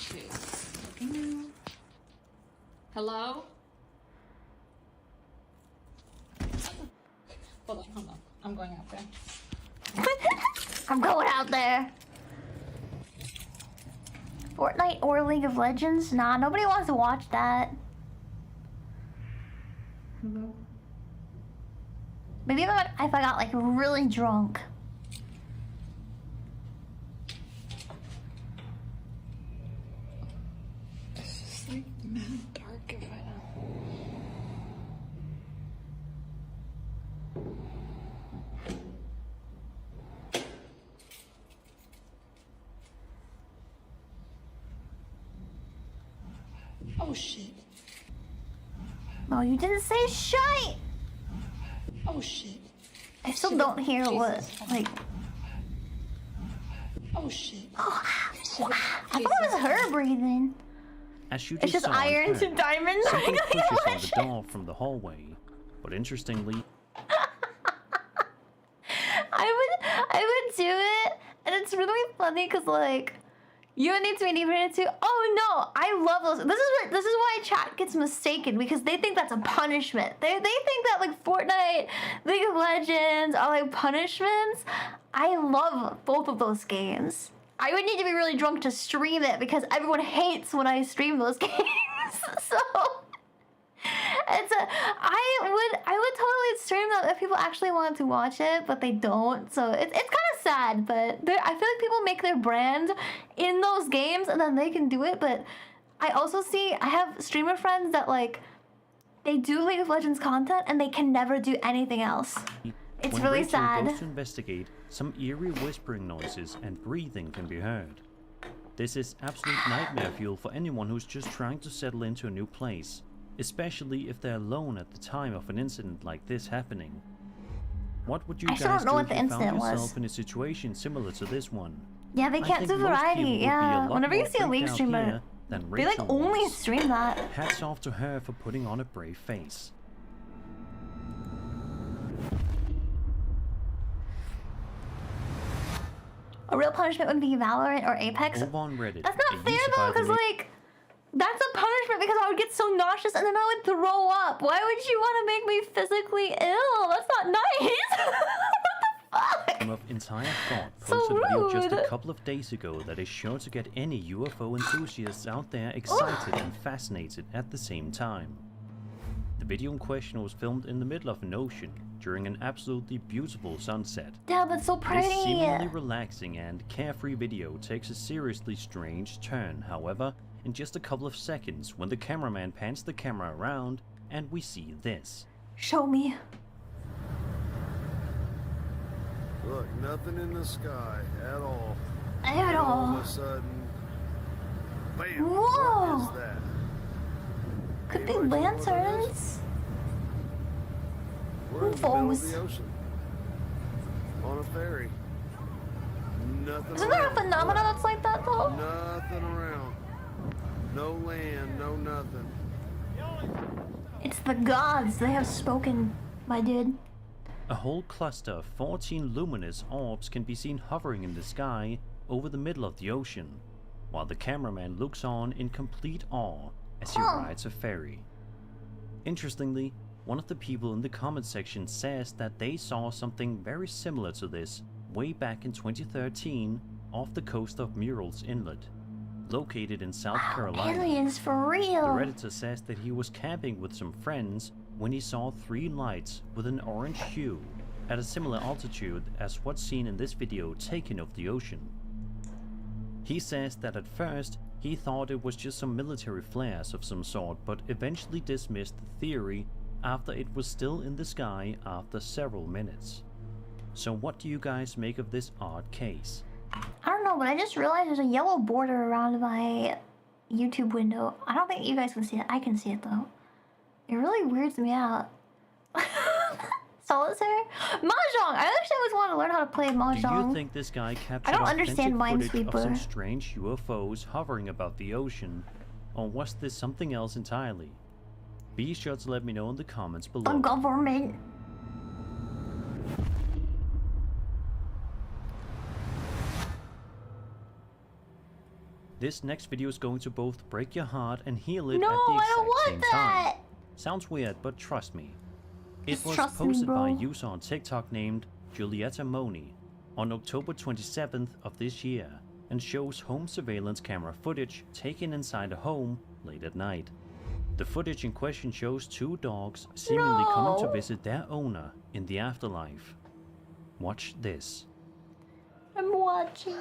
Okay, looking now. Hello? Hold on. I'm going out there. I'm going out there. Fortnite or League of Legends? Nah, nobody wants to watch that. Hello? Maybe if I got like really drunk. It's just like mad dark if I don't. Oh shit. No, you didn't say shite. Oh shit. I still don't hear what, like. Oh shit. I thought it was her breathing. As you It's just saw on iron her, to diamond. something pushes on the door from the hallway. But interestingly, I would do it, and it's really funny because like, you need to be deeper too. Oh no, I love those. This is why chat gets mistaken, because they think that's a punishment. They think that like Fortnite, League of Legends are like punishments. I love both of those games. I would need to be really drunk to stream it because everyone hates when I stream those games. So I would totally stream that if people actually wanted to watch it, but they don't. So it's kind of sad, but I feel like people make their brand in those games and then they can do it. But I also see I have streamer friends that like they do League of Legends content and they can never do anything else. It's when really Rachel sad. goes to investigate, some eerie whispering noises and breathing can be heard. This is absolute nightmare fuel for anyone who's just trying to settle into a new place, especially if they're alone at the time of an incident like this happening. What would you I guys still don't know do what if the you found incident was. yourself in a situation similar to this one? Yeah, they I can't think do most variety. people would be a Yeah, lot whenever you more see a League freaked out streamer, here than they like Rachel only was. stream that. Hats off to her for putting on a brave face. A real punishment would be Valorant or Apex. Over on Reddit, That's a not fair user though, by the because name- like, that's a punishment because I would get so nauseous and then I would throw up. Why would you want to make me physically ill? That's not nice. Of Entire Thought So posted a video just a rude. couple of days ago that is sure to get any UFO enthusiasts out there excited and fascinated at the same time. The video in question was filmed in the middle of an ocean during an absolutely beautiful sunset. Yeah, but so This pretty. seemingly relaxing and carefree video takes a seriously strange turn, however, in just a couple of seconds when the cameraman pans the camera around and we see this. Show me. Look, nothing in the sky at all. At And all all. of a sudden, bam! Whoa. What is that? Could be lanterns. We're in the middle of UFOs. the ocean. On a ferry. Nothing Isn't there a around. phenomenon that's like that though? Nothing around. No land, no nothing. It's the gods. They have spoken, my dude. A whole cluster of 14 luminous orbs can be seen hovering in the sky over the middle of the ocean, while the cameraman looks on in complete awe as he rides a ferry. Interestingly, one of the people in the comment section says that they saw something very similar to this way back in 2013 off the coast of Murrells Inlet, located in South Carolina. Aliens for real. The Redditor says that he was camping with some friends when he saw 3 lights with an orange hue at a similar altitude as what's seen in this video taken of the ocean. He says that at first he thought it was just some military flares of some sort, but eventually dismissed the theory after it was still in the sky after several minutes. So what do you guys make of this odd case? I don't know, but I just realized there's a yellow border around my YouTube window. I don't think you guys can see it. I can see it though. It really weirds me out. Solitaire? Mahjong! I actually always want to learn how to play Mahjong. Do you think this guy captured I don't understand footage of some Minesweeper. strange UFOs hovering about the ocean, or was this something else entirely? Be sure to let me know in the comments below. The government. This next video is going to both break your heart and heal it No, at the I don't exact want same that. time. Sounds weird, but trust me. It Just was trust me, posted by a bro. user on TikTok named Julietta Moni on October 27th of this year and shows home surveillance camera footage taken inside a home late at night. The footage in question shows 2 dogs seemingly coming to No. visit their owner in the afterlife. Watch this. I'm watching.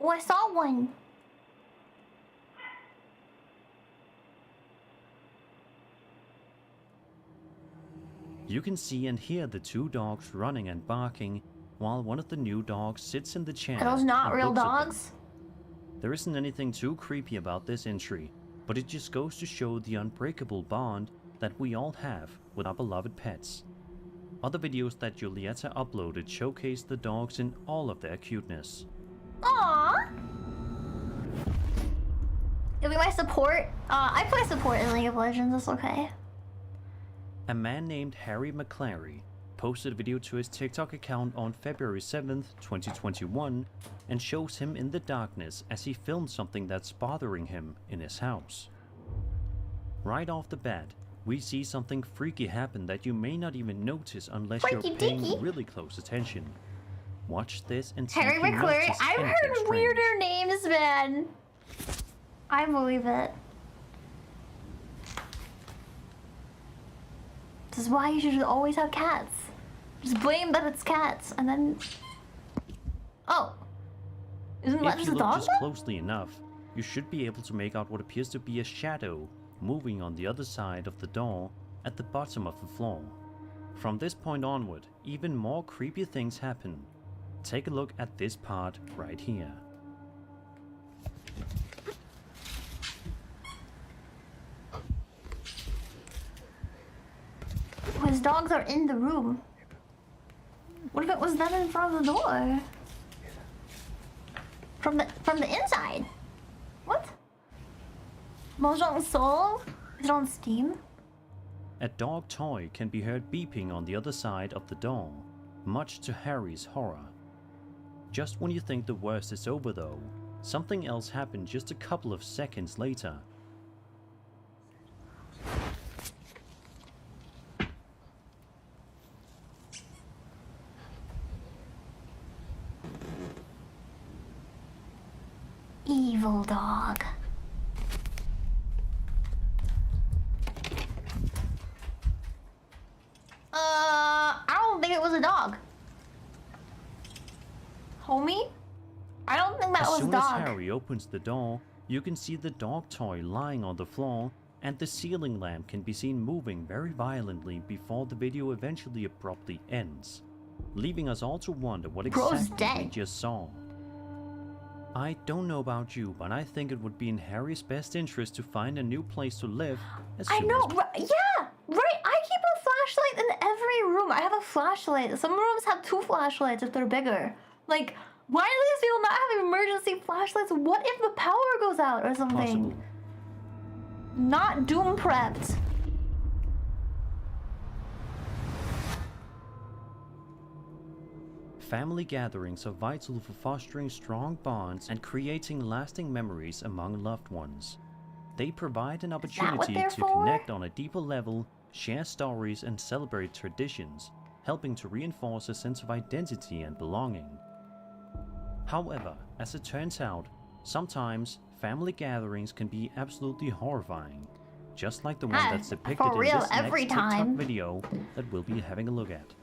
Oh, I saw one. You can see and hear the 2 dogs running and barking while one of the new dogs sits in the chair. Are those not and real looks at them. dogs? There isn't anything too creepy about this entry, but it just goes to show the unbreakable bond that we all have with our beloved pets. Other videos that Julietta uploaded showcase the dogs in all of their cuteness. Aww. You'll be my support. I play support in League of Legends. That's okay. A man named Harry McClary posted a video to his TikTok account on February 7th, 2021 and shows him in the darkness as he filmed something that's bothering him in his house. Right off the bat, we see something freaky happen that you may not even notice unless you're Freaky paying deaky. really close attention. Watch this and see Harry if you McClary. notice I've anything heard strange. weirder names, man. I believe it. This is why you should always have cats. Just blame that it's cats, and then... Oh. Isn't that If just you a look dog? just closely enough, you should be able to make out what appears to be a shadow moving on the other side of the door at the bottom of the floor. From this point onward, even more creepy things happen. Take a look at this part right here. His dogs are in the room. What if it was them in front of the door? From the inside? What? Mahjong Soul? Is it on Steam? A dog toy can be heard beeping on the other side of the door, much to Harry's horror. Just when you think the worst is over though, something else happened just a couple of seconds later. Evil dog. I don't think it was a dog. Homie? I don't think that As was soon dog. as Harry opens the door, you can see the dog toy lying on the floor, and the ceiling lamp can be seen moving very violently before the video eventually abruptly ends, leaving us all to wonder what Bro's exactly we dead. just saw. I don't know about you, but I think it would be in Harry's best interest to find a new place to live as I soon know, as yeah, right. I keep a flashlight in every room. I have a flashlight. Some rooms have 2 flashlights if they're bigger. Like, why do these people not have emergency flashlights? What if the power goes out or something? possible. Not doom prepped. Family gatherings are vital for fostering strong bonds and creating lasting memories among loved ones. They provide an that what opportunity they're to for? connect on a deeper level, share stories, and celebrate traditions, helping to reinforce a sense of identity and belonging. However, as it turns out, sometimes family gatherings can be absolutely horrifying, just like the one that's depicted for real, in this every next TikTok time. video that we'll be having a look at.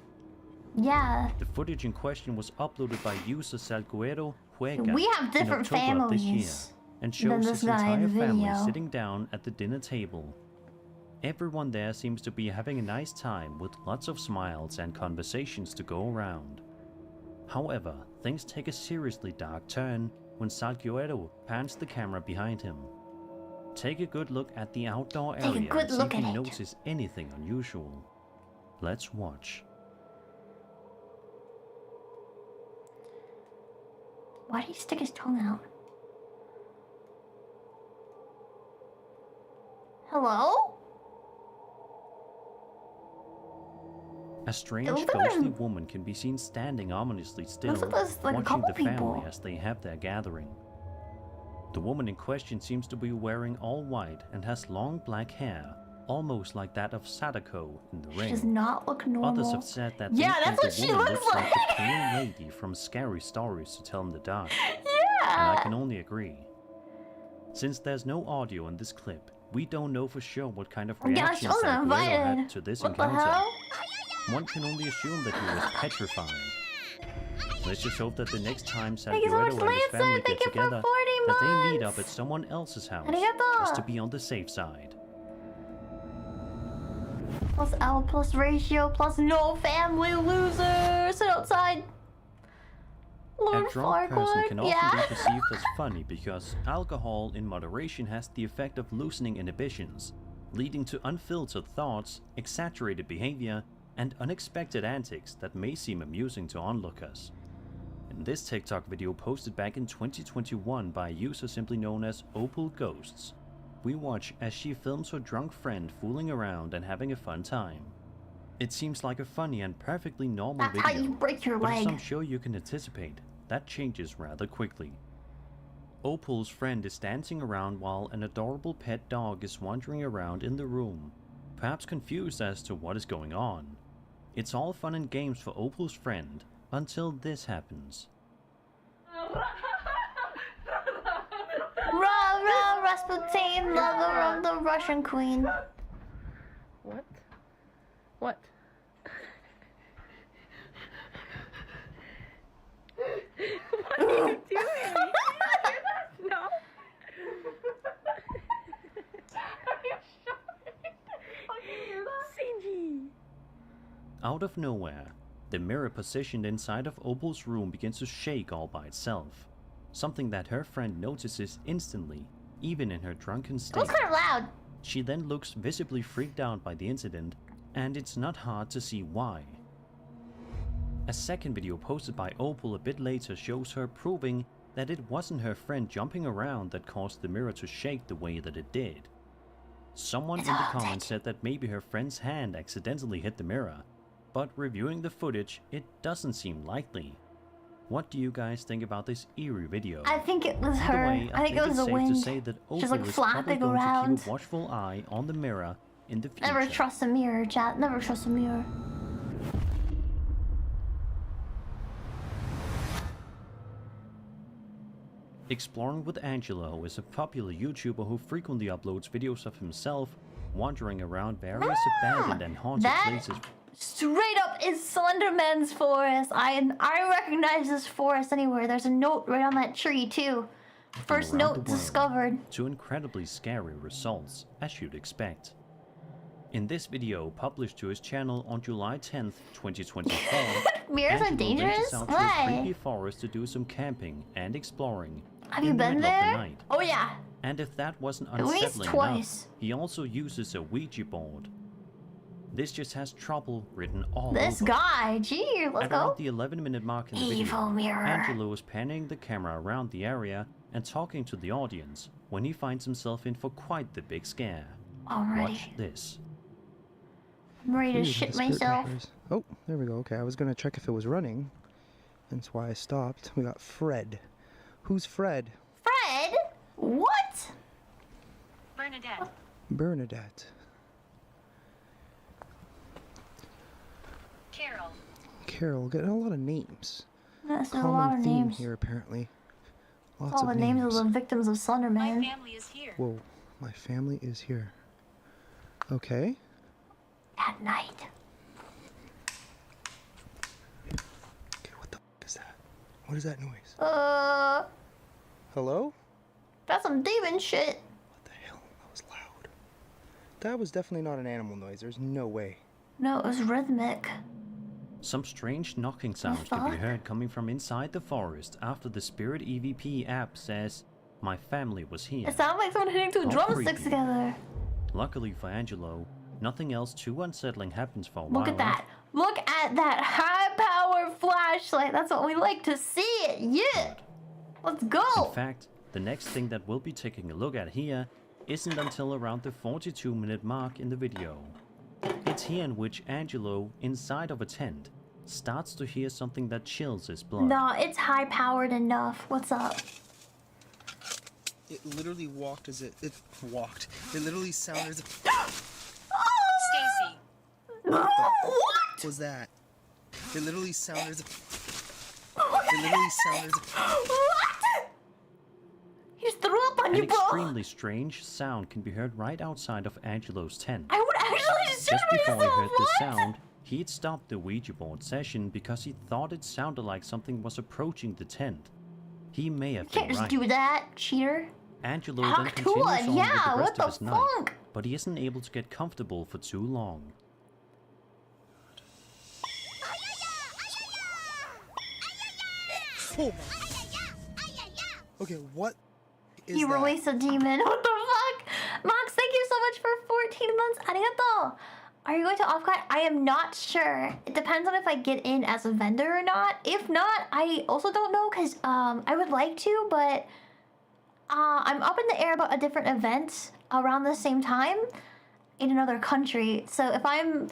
Yeah. The footage in question was uploaded by user Salguero Huega We have different in October of this year, families and than shows this his guy in entire the family video. sitting down at the dinner table. Everyone there seems to be having a nice time with lots of smiles and conversations to go around. However, things take a seriously dark turn when Salguero pans the camera behind him. Take a good look at the outdoor area and see if you notice anything unusual. Let's watch. Why did he stick his tongue out? Hello? A strange, looks like ghostly there's- woman can be seen standing ominously still, looks like there's, like, a watching couple the family people. as they have their gathering. The woman in question seems to be wearing all white and has long black hair, almost like that of Sadako in The She Ring. does not look normal. Others have said that Yeah, they that's think what the she woman looks looks like the like. pale lady from Scary Stories to Tell in the Dark. Yeah. And I can only agree. Since there's no audio in this clip, we don't know for sure what kind of Yeah, reaction she wasn't Salguero invited. had to this What the encounter. hell? One can only assume that he was petrified. Let's just hope that the next time Thank you so much, Salguero and his Lancer. family Thank get you for together, 40 that they meet months. up at someone else's house, Arigato. just to be on the safe side. Plus L plus ratio plus no family loser. Sit outside. Lord A drunk person Farquaad. can often Yeah. be perceived as funny because alcohol in moderation has the effect of loosening inhibitions, leading to unfiltered thoughts, exaggerated behavior, and unexpected antics that may seem amusing to onlookers. In this TikTok video posted back in 2021 by a user simply known as Opal Ghosts, we watch as she films her drunk friend fooling around and having a fun time. It seems like a funny and perfectly normal That's video, how you break your but as leg. I'm sure you can anticipate, that changes rather quickly. Opal's friend is dancing around while an adorable pet dog is wandering around in the room, perhaps confused as to what is going on. It's all fun and games for Opal's friend until this happens. Rah rah Rasputin, lover of the Russian queen. What? What? What are you doing? Did you hear that? No. Are you sure? You hear that? Shinji. Out of nowhere, the mirror positioned inside of Opal's room begins to shake all by itself, something that her friend notices instantly, even in her drunken state. It was kind of loud. She then looks visibly freaked out by the incident, and it's not hard to see why. A second video posted by Opal a bit later shows her proving that it wasn't her friend jumping around that caused the mirror to shake the way that it did. Someone in the comments said that maybe her friend's hand accidentally hit the mirror, but reviewing the footage, it doesn't seem likely. What do you guys think about this eerie video? I think it was Either her. way, I think it was it's the safe wind. to say that Opal She's like is probably flapping going to around. keep a watchful eye on the mirror in the future. Never trust a mirror, chat. Never trust a mirror. Exploring with Angelo is a popular YouTuber who frequently uploads videos of himself wandering around various abandoned and haunted That places. straight up is Slenderman's forest. I recognize this forest anywhere. There's a note right on that tree too. First around the note world discovered. to incredibly scary results, as you'd expect. In this video, published to his channel on July 10th, 2024, Mirrors are Angelo dangerous? ventures out to a Why? creepy forest to do some camping and exploring. Have in you the been middle of the there? night. Oh yeah. And if that wasn't At least unsettling twice. enough, he also uses a Ouija board. This just has trouble written all This over. guy, gee, let's At go. around the 11-minute mark in the Evil video, mirror. Angelo is panning the camera around the area and talking to the audience when he finds himself in for quite the big scare. Alrighty. Watch this. I'm ready to Ooh, shit the spirit myself. guppers. Oh, there we go. Okay, I was gonna check if it was running. That's why I stopped. We got Fred. Who's Fred? Fred? What? My Bernadette. Bernadette. Carol. Carol, getting a lot of names. Yes, there's a Common lot of theme names. here, apparently. Lots All of the names of the victims of Slenderman. My family is here. Whoa, my family is here. Okay. At night. Okay, what the f is that? What is that noise? Hello? That's some demon shit. That was definitely not an animal noise. There's no way. No, it was rhythmic. Some strange knocking sounds can be heard coming from inside the forest after the Spirit EVP app says, "My family was here." It sounded like someone hitting two How drumsticks creepy. together. Luckily for Angelo, nothing else too unsettling happens for a Look while. at that. Look at that high-powered flashlight. That's what we like to see. Yeah. Let's go. In fact, the next thing that we'll be taking a look at here isn't until around the 42-minute mark in the video. It's here in which Angelo, inside of a tent, starts to hear something that chills his blood. No, it's high-powered enough. What's up? It literally walked as it walked. It literally sounded as if... Stacy. What was that? It literally sounded as if... It literally sounded as if... What? He just threw up on An you, bro. extremely strange sound can be heard right outside of Angelo's tent. I would actually just Just before he heard the what? sound, he'd stopped the Ouija board session because he thought it sounded like something was approaching the tent. He may have Can't been just right. do that, cheater. Angelo then Talk to continues it, on yeah, with the what rest the of his night, funk? but he isn't able to get comfortable for too long. Oh my... Okay, what is You that? released a demon. What the fuck? Max, thank you so much for 14 months. Arigato. Are you going to Offcut? I am not sure. It depends on if I get in as a vendor or not. If not, I also don't know because I would like to, but I'm up in the air about a different event around the same time in another country. So if I'm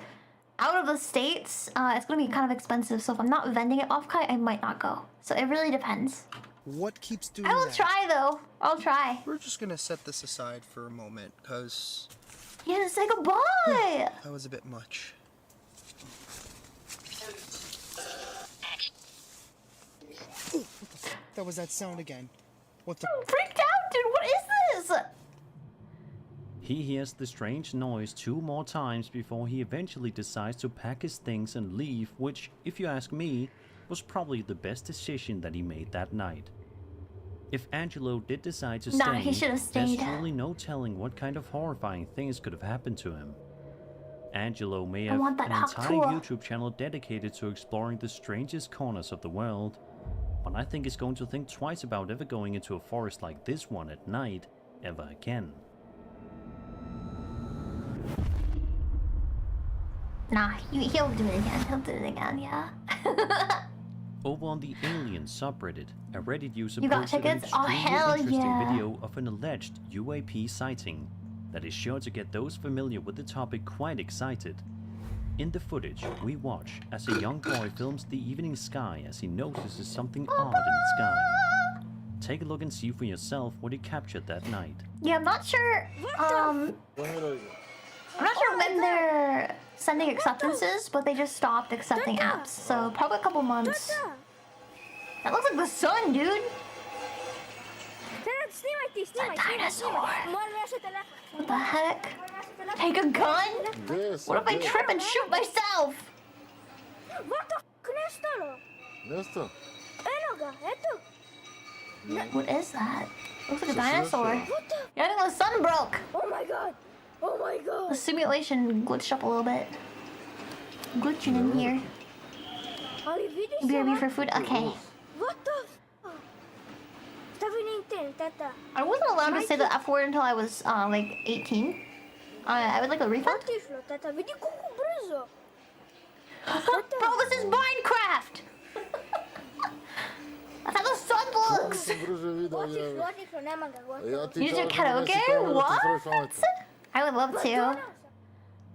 out of the States, it's going to be kind of expensive. So if I'm not vending at Offcut, I might not go. So it really depends. What keeps doing I will that? try though. I'll try. We're just gonna set this aside for a moment, because... You didn't say goodbye! That was a bit much. Ooh, what the f that was that sound again. What the... I'm freaked out, dude. What is this? He hears the strange noise 2 more times before he eventually decides to pack his things and leave, which, if you ask me, was probably the best decision that he made that night. If Angelo did decide to Nah, stay, he should have there's stayed. truly no telling what kind of horrifying things could have happened to him. Angelo may have want that an entire Hakua. YouTube channel dedicated to exploring the strangest corners of the world, but I think he's going to think twice about ever going into a forest like this one at night ever again. Nah, he'll do it again. He'll do it again, yeah. Over on the Alien subreddit, a Reddit user You got posted an tickets? Oh, extremely hell interesting yeah. video of an alleged UAP sighting that is sure to get those familiar with the topic quite excited. In the footage, we watch as a young boy films the evening sky as he notices something odd in the sky. Take a look and see for yourself what he captured that night. Yeah, I'm not sure. I'm not sure when they're sending acceptances, but they just stopped accepting apps. So probably a couple months. That looks like the sun, dude. It's a dinosaur. What the heck? Take a gun? What if I trip and shoot myself? What is that? Looks like a dinosaur. Yeah, I think the sun broke. Oh my god! Oh my god! The simulation glitched up a little bit. Glitching in here. BRB for food? Okay. What the f? I wasn't allowed to say the F word until I was like 18. I would like a refund. Bro, this is Minecraft! That's how the sun looks! You did karaoke? What? I would love to.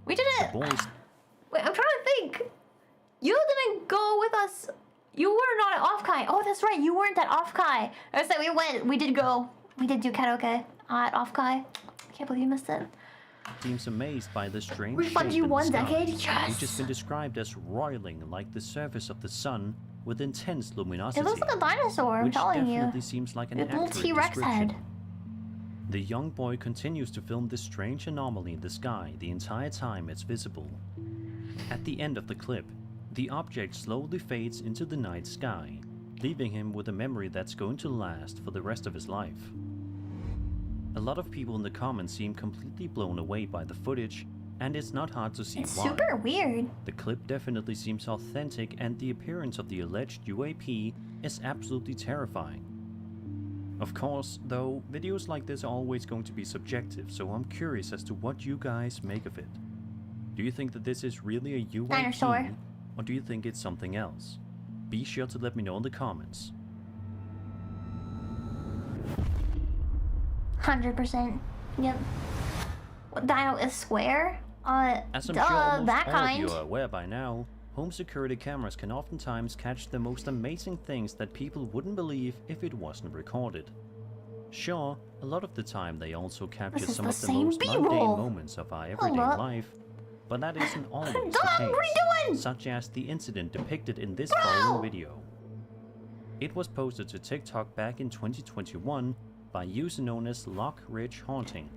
We did it! Wait, I'm trying to think. You didn't go with us. You were not at Offkai. Oh, that's right. You weren't at Offkai. I said we did go. We did do karaoke at Offkai. Can't believe you missed it. Seems amazed by the strange Refund shape you in the 1 sky, decade? which Yes! has been described as roiling like the surface of the sun with intense luminosity. It looks like a dinosaur, I'm which telling you. definitely seems like an With a little accurate T-Rex description. head. The young boy continues to film this strange anomaly in the sky the entire time it's visible. At the end of the clip, the object slowly fades into the night sky, leaving him with a memory that's going to last for the rest of his life. A lot of people in the comments seem completely blown away by the footage, and it's not hard to see It's why. super weird. The clip definitely seems authentic, and the appearance of the alleged UAP is absolutely terrifying. Of course, though, videos like this are always going to be subjective, so I'm curious as to what you guys make of it. Do you think that this is really a UAP, Dinosaur. or do you think it's something else? Be sure to let me know in the comments. 100%. Yep. What dino is square? As I'm duh, sure almost that all kind. of you are aware by now, home security cameras can oftentimes catch the most amazing things that people wouldn't believe if it wasn't recorded. Sure, a lot of the time they also capture This is some the of the same most B-roll. mundane moments of our everyday Hold up. life, but that isn't always the Dom, case, what are you doing? such as the incident depicted in this Bro! following video. It was posted to TikTok back in 2021 by a user known as Lock Ridge Haunting,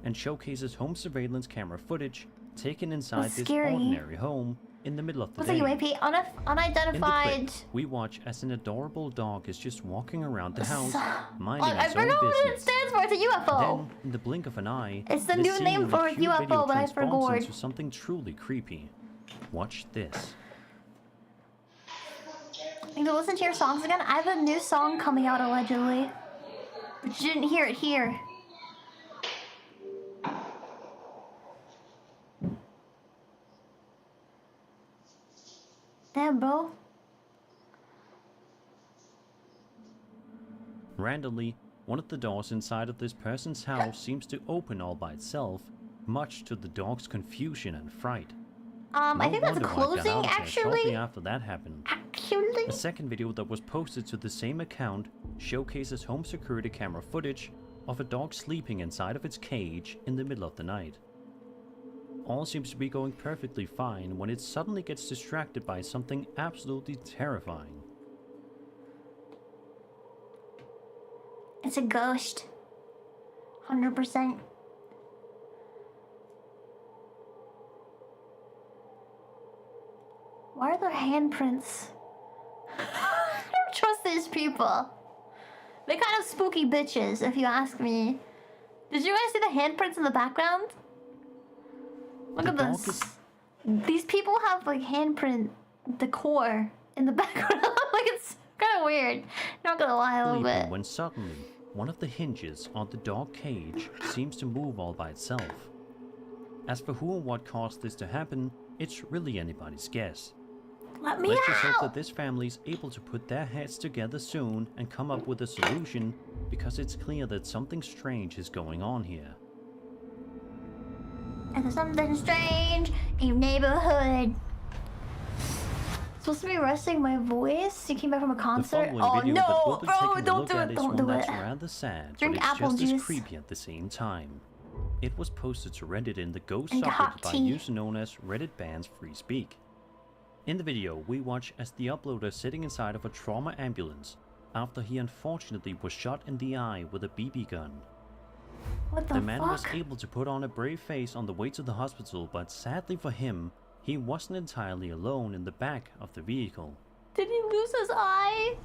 and showcases home surveillance camera footage taken inside That's this scary. ordinary home in the middle of the What's a day. UAP? In the Unidentified. clip, we watch as an adorable dog is just walking around the house, minding I its own forgot what it business. stands for. It's a UFO. Then, in the blink of an eye, It's the this new name seemingly for a cute UFO, video but I transforms forgot. into something truly creepy. Watch this. You can listen to your songs again. I have a new song coming out allegedly, but you didn't hear it here. Damn, bro. Randomly, one of the doors inside of this person's house seems to open all by itself, much to the dog's confusion and fright. I think that's wonder why it got closing, out there shortly actually. after that happened. Actually? A second video that was posted to the same account showcases home security camera footage of a dog sleeping inside of its cage in the middle of the night. All seems to be going perfectly fine when it suddenly gets distracted by something absolutely terrifying. It's a ghost. 100%. Why are there handprints? I don't trust these people. They're kind of spooky bitches, if you ask me. Did you guys see the handprints in the background? Look at this. These people have like handprint decor in the background. Like it's kind of weird. Not gonna lie a little bit. When suddenly, one of the hinges on the dog cage seems to move all by itself. As for who and what caused this to happen, it's really anybody's guess. Let me Let's just hope out! that this family's able to put their heads together soon and come up with a solution, because it's clear that something strange is going on here. And there's something strange in your neighborhood. Supposed to be resting my voice? You came back from a The concert? following Oh video no, that we'll be bro, taking a don't look do at it, is don't one do that's it. rather sad, Drink but it's apple just as juice. creepy at the same time. It was posted to Reddit in the Ghost And subreddit hot by a tea. user known as Reddit Bans Free Speak. In the video, we watch as the uploader is sitting inside of a trauma ambulance after he unfortunately was shot in the eye with a BB gun. What the The man was fuck? able to put on a brave face on the way to the hospital, but sadly for him, he wasn't entirely alone in the back of the vehicle. Did he lose his eye?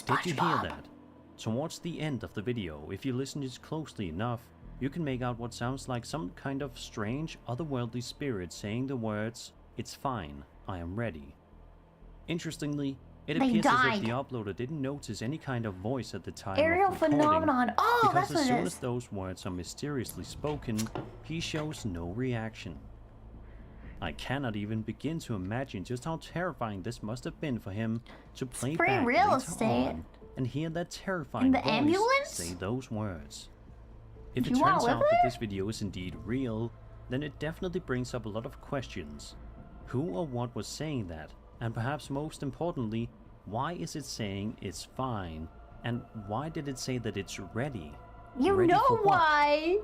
Did you hear that? Towards the end of the video, if you listen just closely enough, you can make out what sounds like some kind of strange, otherworldly spirit saying the words, "It's fine, I am ready." Interestingly, it They appears as died. if the uploader didn't notice any kind of voice at the time Aerial of recording, phenomenon. Oh, because that's as what it soon is. as those words are mysteriously spoken, he shows no reaction. I cannot even begin to imagine just how terrifying this must have been for him to play free back real later estate. on and hear that terrifying In the voice ambulance? say those words. If it turns out that this video is indeed real, then it definitely brings up a lot of questions. Who or what was saying that? And perhaps most importantly, why is it saying it's fine? And why did it say that it's ready? You ready know why!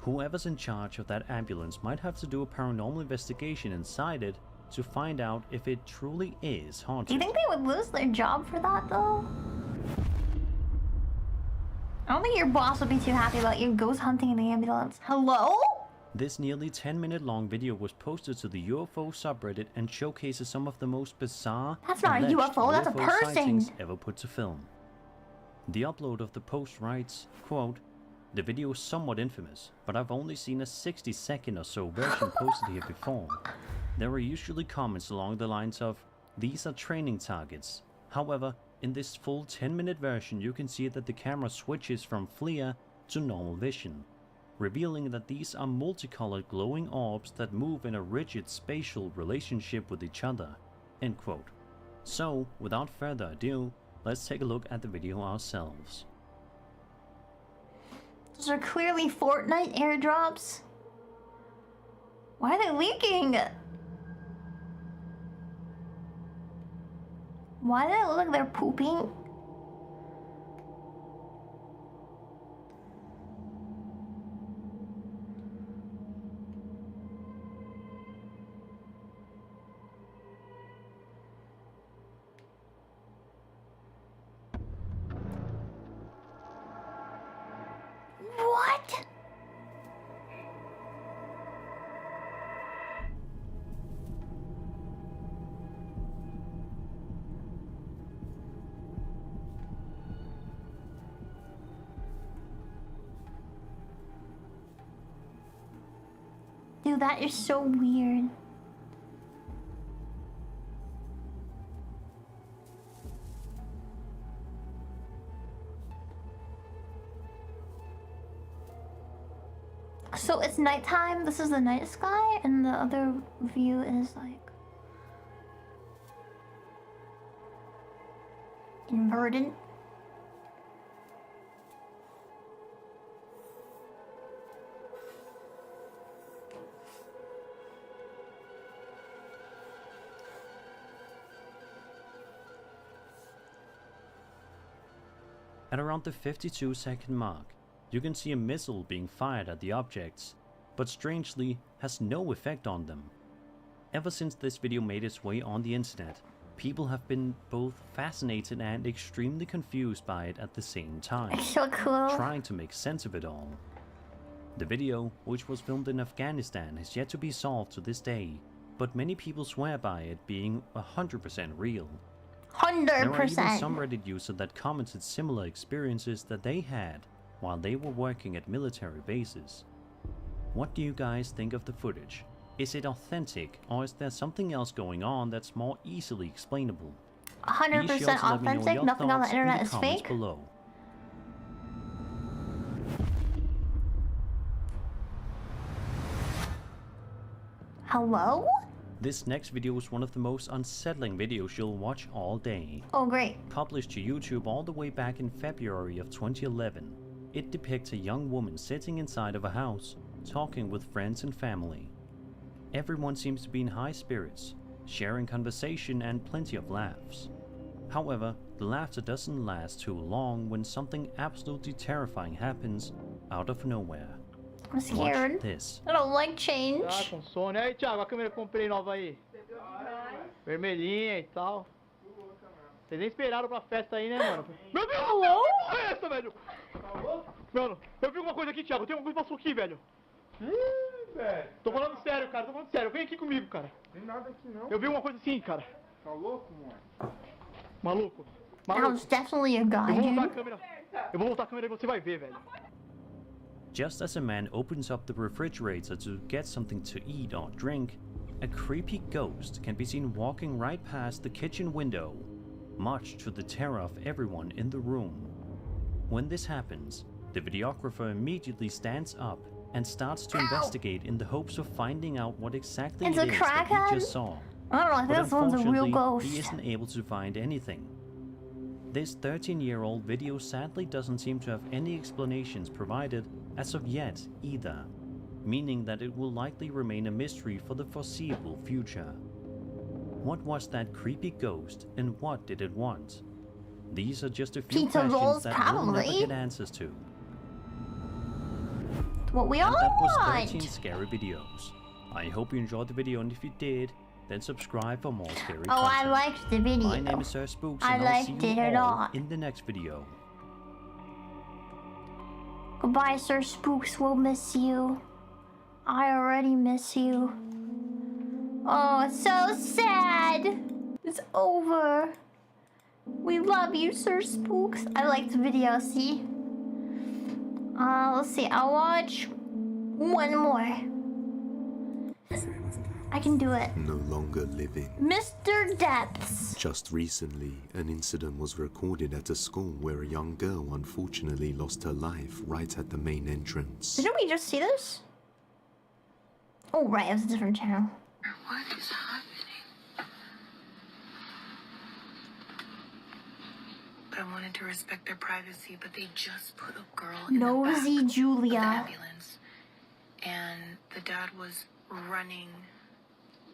Whoever's in charge of that ambulance might have to do a paranormal investigation inside it to find out if it truly is haunted. Do you think they would lose their job for that though? I don't think your boss would be too happy about you ghost hunting in the ambulance. Hello? This nearly 10-minute long video was posted to the UFO subreddit and showcases some of the most bizarre That's not a UFO, that's a person! sightings ever put to film. The upload of the post writes, quote, "The video is somewhat infamous, but I've only seen a 60-second or so version posted here before. There are usually comments along the lines of, 'These are training targets.' However, in this full 10-minute version you can see that the camera switches from FLIR to normal vision, revealing that these are multicolored glowing orbs that move in a rigid spatial relationship with each other." End quote. So, without further ado, let's take a look at the video ourselves. Those are clearly Fortnite airdrops. Why are they leaking? Why do they look like they're pooping? What? Dude, that is so weird. So it's nighttime, this is the night sky, and the other view is like inverted. At around the 52-second mark, you can see a missile being fired at the objects, but strangely has no effect on them. Ever since this video made its way on the internet, people have been both fascinated and extremely confused by it at the same time, It's so cool. trying to make sense of it all. The video, which was filmed in Afghanistan, has yet to be solved to this day, but many people swear by it being 100% real. 100%. There are even some Reddit users that commented similar experiences that they had while they were working at military bases. What do you guys think of the footage? Is it authentic, or is there something else going on that's more easily explainable? 100% authentic, nothing on the internet is fake. Below. Hello? This next video is one of the most unsettling videos you'll watch all day. Oh great. Published to YouTube all the way back in February of 2011, it depicts a young woman sitting inside of a house, talking with friends and family. Everyone seems to be in high spirits, sharing conversation and plenty of laughs. However, the laughter doesn't last too long when something absolutely terrifying happens out of nowhere. I'm scared. Watch this. I don't like change. Tá com sono. Aí, Thiago, a câmera que eu comprei nova aí. Vermelhinha e tal. Vocês nem esperaram pra festa aí, né, mano? Meu Deus! Hello? Que porra é essa, velho? Mano, eu vi alguma coisa aqui, Thiago. Tem alguma coisa que passou aqui, velho. Ih, velho. Tô falando sério, cara. Tô falando sério. Vem aqui comigo, cara. Tem nada aqui, não. Eu vi uma coisa assim, cara. Tá louco, mano? Maluco. That was definitely a guy, Eu vou voltar a dude. câmera. Eu vou voltar a câmera e você vai ver, velho. Just as a man opens up the refrigerator to get something to eat or drink, a creepy ghost can be seen walking right past the kitchen window, much to the terror of everyone in the room. When this happens, the videographer immediately stands up and starts to investigate in the hopes of finding out what exactly It's it a is that crackhead? he just saw. I don't know, I think But this one's a real unfortunately, ghost. he isn't able to find anything. This 13-year-old video sadly doesn't seem to have any explanations provided as of yet either, meaning that it will likely remain a mystery for the foreseeable future. What was that creepy ghost and what did it want? These are just a few Pizza questions rolls, that we'll never probably. get answers to. What we all And that was want. 13 scary videos. I hope you enjoyed the video, and if you did, then subscribe for more scary Oh, content. I liked the video. My name is Sir Spooks, I and I'll see liked you it a all lot. in the next video. Goodbye, Sir Spooks. We'll miss you. I already miss you. Oh, it's so sad. It's over. We love you, Sir Spooks. I liked the video, see? Let's see. I'll watch one more. I can do it. No longer living. Mr. Depths. Just recently, an incident was recorded at a school where a young girl unfortunately lost her life right at the main entrance. Didn't we just see this? Oh, right. It was a different channel. What is happening? But I wanted to respect their privacy, but they just put a girl in the back Nosy of the Julia. ambulance. And the dad was running,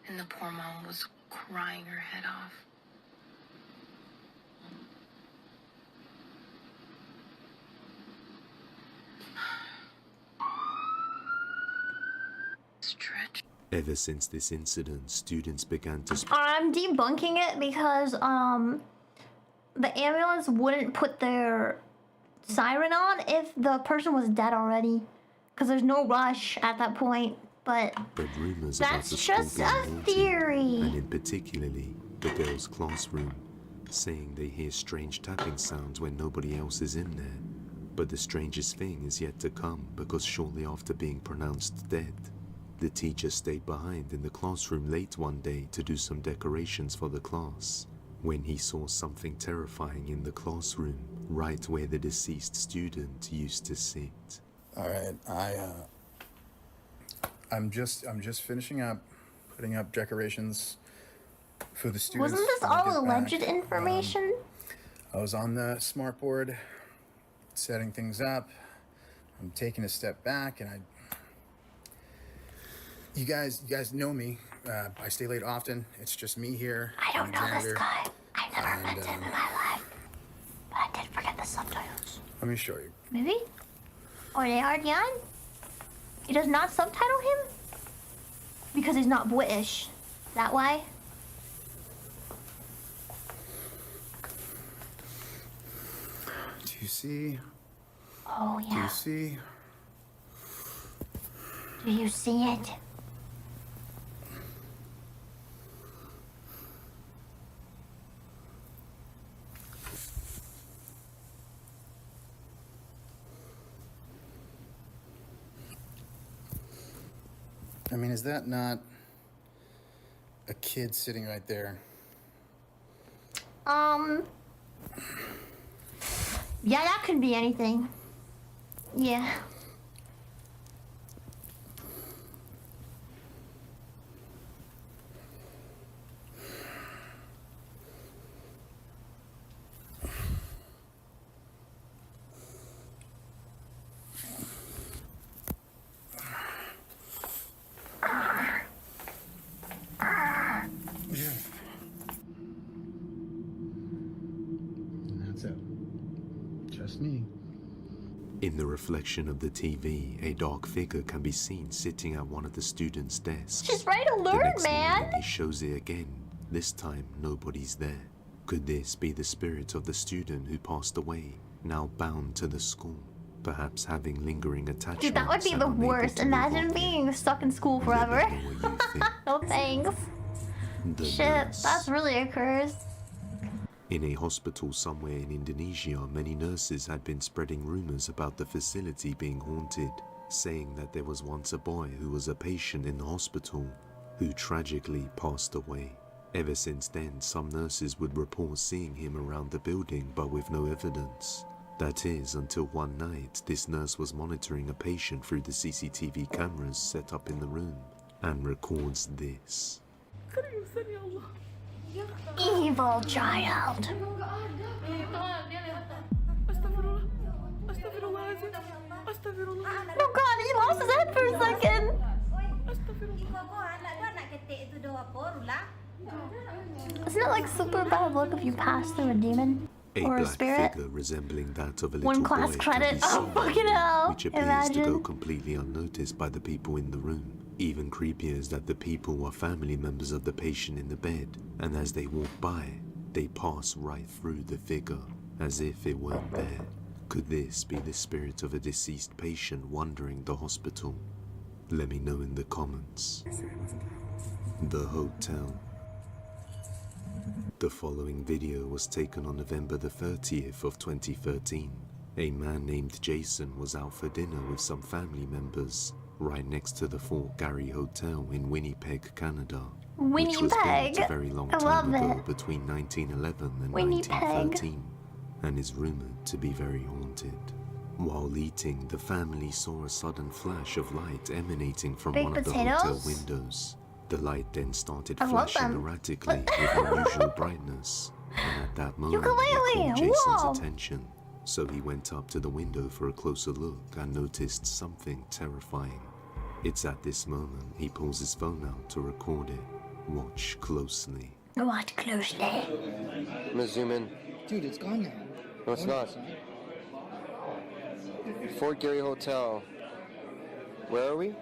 and the poor mom was crying her head off. Stretch. Ever since this incident, students began to I'm debunking it because the ambulance wouldn't put their siren on if the person was dead already, because there's no rush at that point. But spread rumors about that's the school just being a haunted, theory. and in particularly the girls' classroom, saying they hear strange tapping sounds when nobody else is in there. But the strangest thing is yet to come, because shortly after being pronounced dead, the teacher stayed behind in the classroom late one day to do some decorations for the class, when he saw something terrifying in the classroom, right where the deceased student used to sit. All right, I'm just finishing up, putting up decorations for the students. Wasn't this when I all get back. alleged information? I was on the smart board, setting things up. I'm taking a step back, and you guys know me. I stay late often. It's just me here. I don't I'm know this janitor. guy. I've never met him in my life. But I did forget the subtitles. Let me show you. Maybe? Are they already on? He does not subtitle him? Because he's not British. That why? Do you see? Oh, Do yeah. you see? Do you see it? I mean, is that not a kid sitting right there? Yeah, that could be anything. Yeah. That's it. Just me. In the reflection of the TV, a dark figure can be seen sitting at one of the students' desks. Just write a The learn, next man. morning, he shows it again. This time, nobody's there. Could this be the spirit of the student who passed away, now bound to the school? Perhaps having lingering attachments. Dude, that would be and the unable worst. to move Imagine on. being stuck in school forever. No thanks. The Shit, nurse. that's really a curse. In a hospital somewhere in Indonesia, many nurses had been spreading rumors about the facility being haunted, saying that there was once a boy who was a patient in the hospital who tragically passed away. Ever since then, some nurses would report seeing him around the building, but with no evidence. That is, until one night, this nurse was monitoring a patient through the CCTV cameras set up in the room, and records this. Evil child. Astagfirullah. Astagfirullahaladzim. Astagfirullah. for a second. Isn't it like super bad luck if you pass through a demon or a black spirit? figure resembling that of a One little class boy credit. can be Oh seen, fucking hell! which appears to go Imagine. completely unnoticed by the people in the room. Even creepier is that the people are family members of the patient in the bed, and as they walk by, they pass right through the figure, as if it weren't there. Could this be the spirit of a deceased patient wandering the hospital? Let me know in the comments. The hotel. The following video was taken on November the 30th of 2013. A man named Jason was out for dinner with some family members right next to the Fort Garry Hotel in Winnipeg, Canada, which was built a very long time ago between 1911 and 1913, and is rumored to be very haunted. While eating, the family saw a sudden flash of light emanating from one of the hotel windows. The light then started flashing erratically with unusual brightness, and at that moment it caught Jason's attention. So he went up to the window for a closer look and noticed something terrifying. It's at this moment he pulls his phone out to record it. Watch closely. Watch closely. I'm gonna zoom in. Dude, it's gone now. No, it's not. Fort Garry Hotel. Where are we?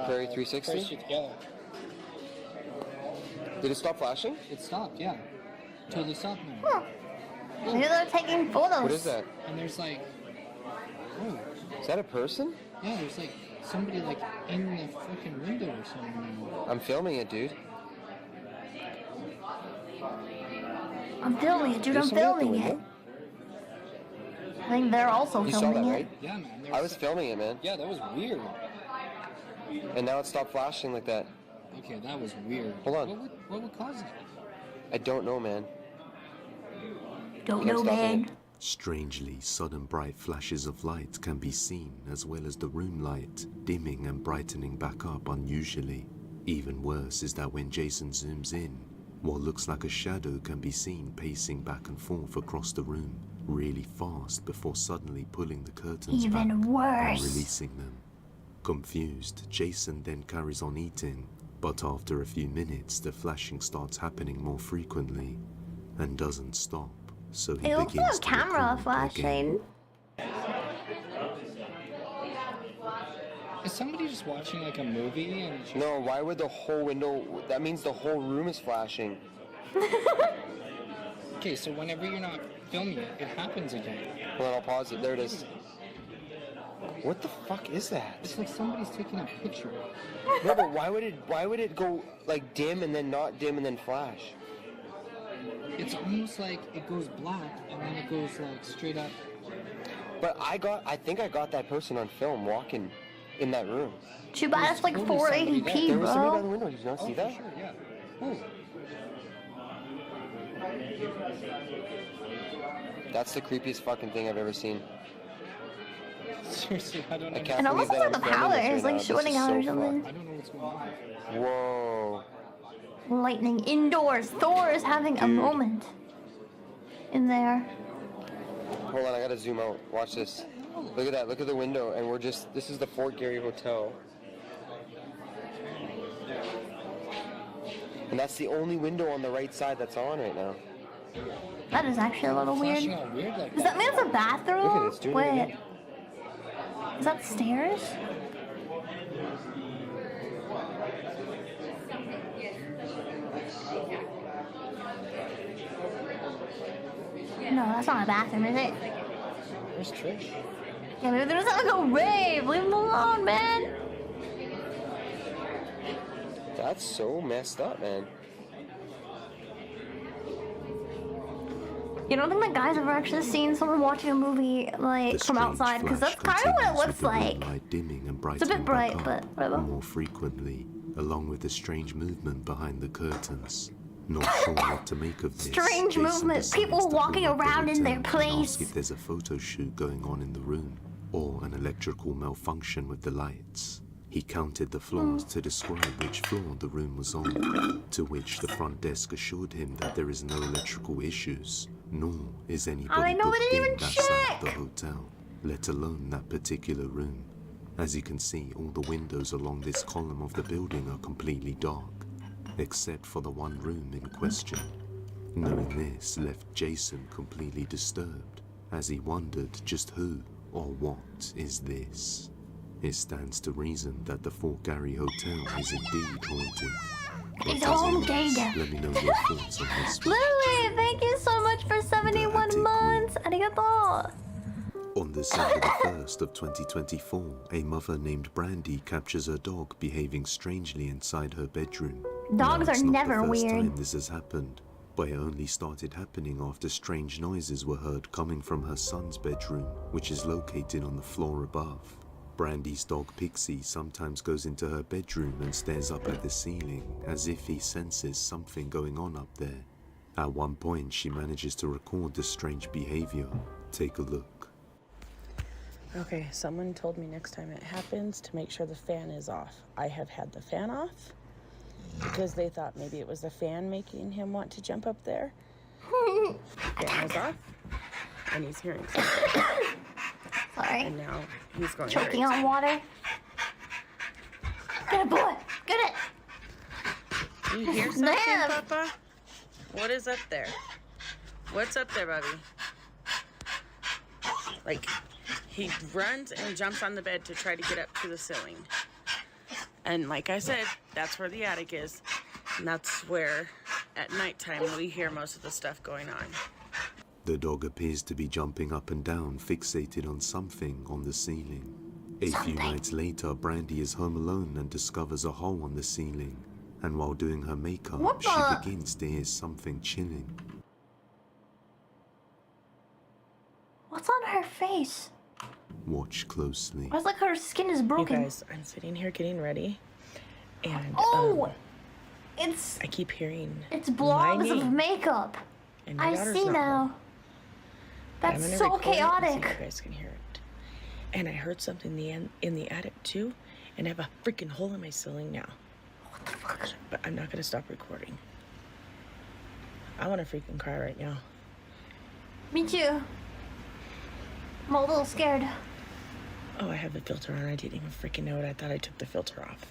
Prairie 360? Yeah. Did it stop flashing? It stopped, yeah. Totally stopped now. Huh. Maybe they're taking photos. What is that? And there's like... Oh. Is that a person? Yeah, there's like somebody like in the freaking window or something. I'm filming it, dude. I'm filming it, dude. There's I'm somebody at the filming it. window? I think they're also You saw filming that, it. right? Yeah, man. I was filming it, man. Yeah, that was weird. And now it stopped flashing like that. Okay, that was weird. Hold on. What would cause it? I don't know, man. Don't know, man. Strangely, sudden bright flashes of light can be seen, as well as the room light dimming and brightening back up unusually. Even worse is that when Jason zooms in, what looks like a shadow can be seen pacing back and forth across the room really fast before suddenly pulling the curtains back and releasing them. Confused, Jason then carries on eating, but after a few minutes the flashing starts happening more frequently and doesn't stop. So he It looks begins like a to camera record flashing. Is somebody just watching like a movie and... No, why would the whole window... That means the whole room is flashing. Okay, so whenever you're not filming it, it happens again. Hold on, I'll pause it. There it is. What the fuck is that? It's like somebody's taking a picture. No, but why would it go like dim and then not dim and then flash? It's almost like it goes black and then it goes like straight up. But I think I got that person on film walking in that room. Too bad it's like 480p, There was somebody by the bro. window. Did you not see that? Sure, yeah. Oh. That's the creepiest fucking thing I've ever seen. Seriously, I don't know. I can't And almost believe looks that like the I'm filming power this is right like now. shooting This is out or so something. I don't know what's going on. Whoa. Lightning indoors. Thor is having a moment in there. Hold on, I gotta zoom out. Watch this. Look at that. Look at the window, and this is the Fort Garry Hotel. And that's the only window on the right side that's on right now. That is actually a little weird. Flashing all weird like Does that mean it's a bathroom? Look at this, doing it Wait. again. Is that stairs? No, that's not a bathroom, is it? Where's Trish? Yeah, maybe there's like a rave. Leave him alone, man. That's so messed up, man. You don't think that guy's ever actually seen someone watching a movie like from outside? Because that's kind of what it looks like. It's a bit bright, but whatever. More frequently, along with the strange movement behind the curtains. Not sure what to make of this. Strange Jason movement. decides People to walking call up the around in their hotel and place. ask if there's a photo shoot going on in the room, or an electrical malfunction with the lights. He counted the floors to describe which floor the room was on, to which the front desk assured him that there is no electrical issues, nor is anybody know, they booked didn't in even that side check. of the hotel, let alone that particular room. As you can see, all the windows along this column of the building are completely dark, except for the one room in question. Knowing this left Jason completely disturbed, as he wondered just who or what is this. It stands to reason that the Fort Garry Hotel is indeed haunted. It's haunted. Let me know your thoughts on this one. Lily, thank you so much for 71 months. Arigato. On December the 1st of 2024, a mother named Brandy captures her dog behaving strangely inside her bedroom. Dogs are never weird. It's not the first weird. time this has happened, but it only started happening after strange noises were heard coming from her son's bedroom, which is located on the floor above. Brandy's dog Pixie sometimes goes into her bedroom and stares up at the ceiling as if he senses something going on up there. At one point, she manages to record the strange behavior. Take a look. Okay, someone told me next time it happens to make sure the fan is off. I have had the fan off because they thought maybe it was the fan making him want to jump up there. Fan was off, and he's hearing something. Sorry. And now he's going choking on water. Get it, boy. Get it. You hear something, Papa? What is up there? What's up there, Bubby? Like, he runs and jumps on the bed to try to get up to the ceiling. And like I said, that's where the attic is. And that's where, at nighttime, we hear most of the stuff going on. The dog appears to be jumping up and down, fixated on something on the ceiling. A few nights later, Brandy is home alone and discovers a hole on the ceiling. And while doing her makeup, she begins to hear something chilling. What's on her face? Watch closely. It's like her skin is broken. You guys, I'm sitting here getting ready, and it's. I keep hearing. It's blobs of makeup. And my I daughter's see not now. home. I'm That's gonna so record it and see chaotic. if you guys can hear it. And I heard something in the attic too, and I have a freaking hole in my ceiling now. What the fuck? But I'm not gonna stop recording. I want to freaking cry right now. Me too. I'm a little scared. Oh, I have the filter on. I didn't even freaking know it. I thought I took the filter off.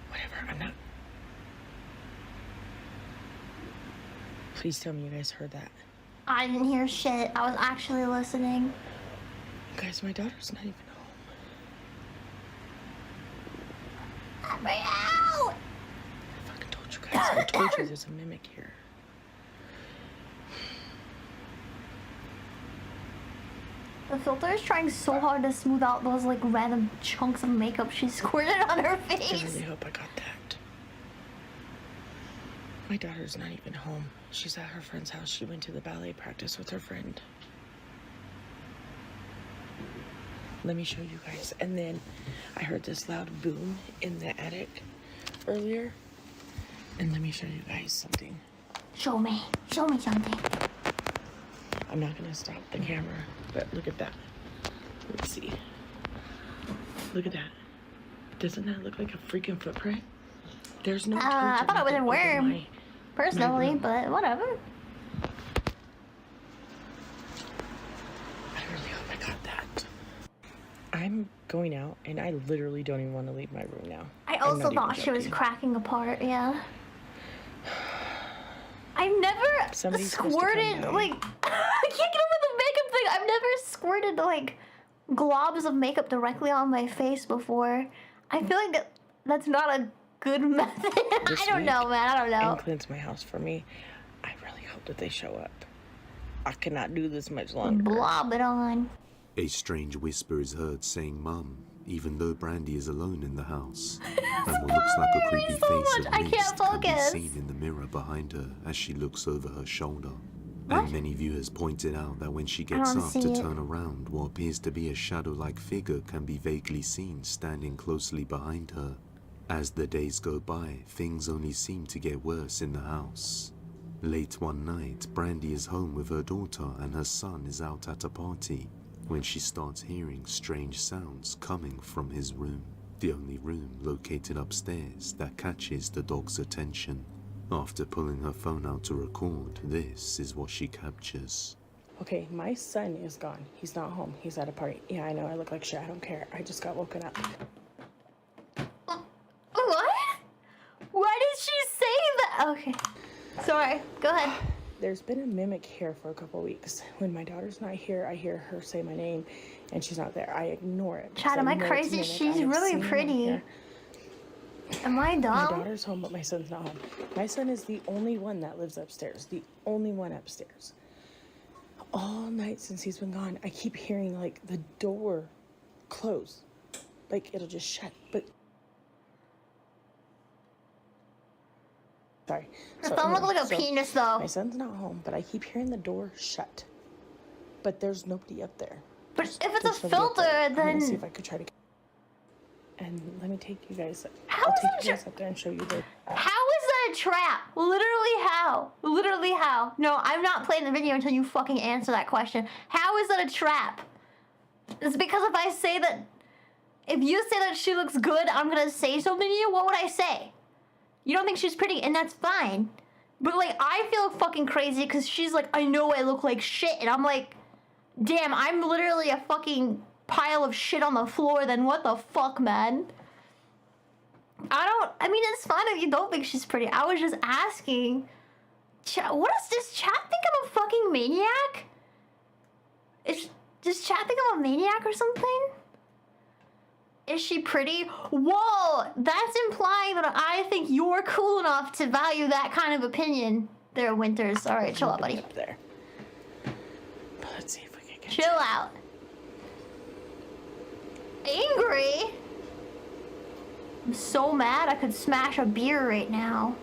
Whatever. I'm not. Please tell me you guys heard that. I didn't hear shit. I was actually listening. Guys, my daughter's not even home. Let me out! I fucking told you guys. I told you there's a mimic here. The filter is trying so hard to smooth out those like random chunks of makeup she squirted on her I face. really hope I got that. My daughter's not even home. She's at her friend's house. She went to the ballet practice with her friend. Let me show you guys. And then I heard this loud boom in the attic earlier. And let me show you guys something. Show me. Show me something. I'm not gonna stop the camera, but look at that. Let's see. Look at that. Doesn't that look like a freaking footprint? There's no I thought it was a worm, personally, but whatever. I really hope I got that. I'm going out, and I literally don't even want to leave my room now. I also thought she was cracking apart, yeah. I've never squirted, like, I can't get over the makeup thing. I've never squirted, like, globs of makeup directly on my face before. I feel like that's not a good method. I don't know, man. I don't know. And cleanse my house for me. I really hope that they show up. I cannot do this much longer. Blob it on. A strange whisper is heard saying "Mum," even though Brandy is alone in the house. And what looks like a creepy face of mist can be seen in the mirror behind her as she looks over her shoulder. And many viewers pointed out that when she gets up to turn around, what appears to be a shadow-like figure can be vaguely seen standing closely behind her. As the days go by, things only seem to get worse in the house. Late one night, Brandy is home with her daughter and her son is out at a party when she starts hearing strange sounds coming from his room, the only room located upstairs that catches the dog's attention. After pulling her phone out to record, this is what she captures. Okay, my son is gone. He's not home. He's at a party. Yeah, I know. I look like shit. I don't care. I just got woken up. What? Why did she say that? Okay. Sorry. Go ahead. There's been a mimic here for a couple weeks. When my daughter's not here, I hear her say my name, and she's not there. I ignore it. Chad, am I crazy? She's really pretty. Am I dumb? My daughter's home, but my son's not home. My son is the only one that lives upstairs. The only one upstairs. All night since he's been gone, I keep hearing, like, the door close. Like, it'll just shut, but... Sorry. Her thumb looked like a penis, though. My son's not home, but I keep hearing the door shut. But there's nobody up there. But if it's a filter, then... I'm gonna see if I could try to... And let me take you guys... How I'll is take that you guys up there and show you the... How is that a trap? Literally how? Literally how? No, I'm not playing the video until you fucking answer that question. How is that a trap? It's because if I say that... If you say that she looks good, I'm gonna say something to you, what would I say? You don't think she's pretty, and that's fine. But, like, I feel fucking crazy because she's like, I know I look like shit. And I'm like, damn, I'm literally a fucking pile of shit on the floor. Then what the fuck, man? I mean, it's fine if you don't think she's pretty. I was just asking. What does this chat think I'm a fucking maniac? Does chat think I'm a maniac or something? Is she pretty? Whoa, that's implying that I think you're cool enough to value that kind of opinion. There, Winters. All right, chill out, buddy. Up there. But let's see if we can get chill out. Angry? I'm so mad I could smash a beer right now.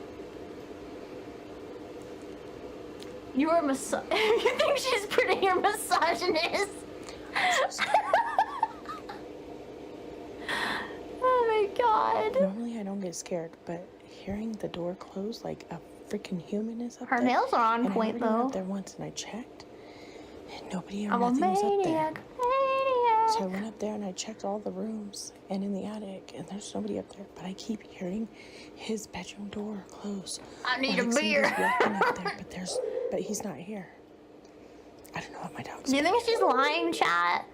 You're a you think she's pretty, you're misogynist? Oh my god. Normally I don't get scared, but hearing the door close like a freaking human is up there. Her nails are on point, though. I went up there once and I checked, and nobody or nothing was up there. Maniac. So I went up there and I checked all the rooms and in the attic, and there's nobody up there. But I keep hearing his bedroom door close. I need a beer. Walking up there, but he's not here. I don't know what my dog's. Do you think she's lying, chat?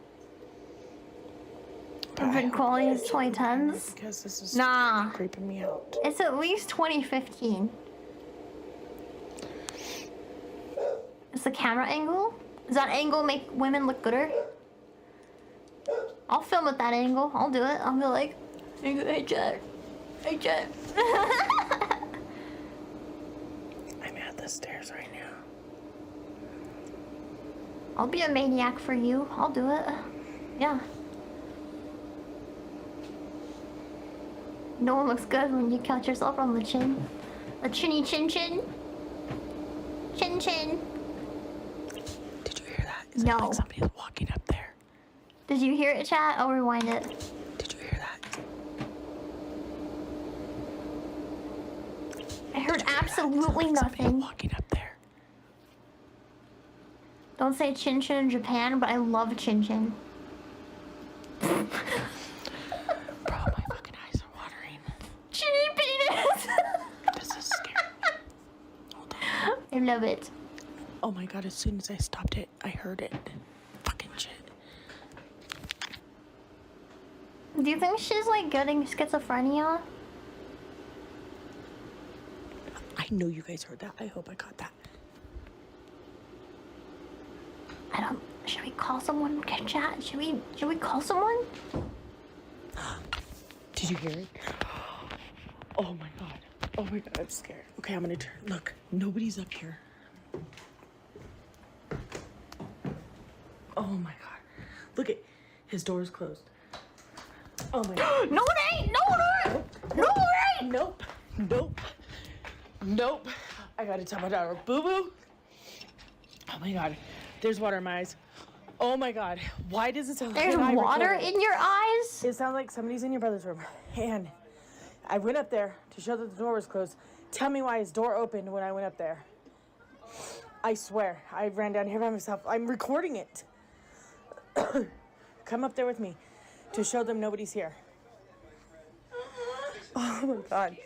I've been calling his 2010s. Because this is creeping me out. It's at least 2015. Is the camera angle? Does that angle make women look gooder? I'll film at that angle. I'll do it. I'll be like, hey, Jet. Hey, Jet. I'm at the stairs right now. I'll be a maniac for you. I'll do it. Yeah. No one looks good when you count yourself on the chin. The chinny chin chin. Chin chin. Did you hear that? It no. Like somebody was walking up there. Did you hear it, chat? I'll rewind it. Did you hear that? I heard absolutely nothing. Walking up there. Don't say chin chin in Japan, but I love chin chin. Bro, my fucking eyes are watering. Chinny penis! This is scary. Hold on. I love it. Oh my god, as soon as I stopped it, I heard it. Fucking shit. Do you think she's like getting schizophrenia? I know you guys heard that. I hope I caught that. I don't. Should we call someone? Can chat? Should we call someone? Did you hear it? Oh my god. Oh my god, I'm scared. Okay, I'm gonna turn. Look, nobody's up here. Oh my god. Look at his door's closed. Oh my god. No, it ain't! No, it ain't! No, it ain't! Nope. Nope. Nope. I gotta tell my daughter, boo-boo. Oh my god. There's water in my eyes. Oh my god. Why does it sound like there's water in your eyes? It sounds like somebody's in your brother's room. And I went up there to show that the door was closed. Tell me why his door opened when I went up there. I swear. I ran down here by myself. I'm recording it. Come up there with me to show them nobody's here. Oh my god.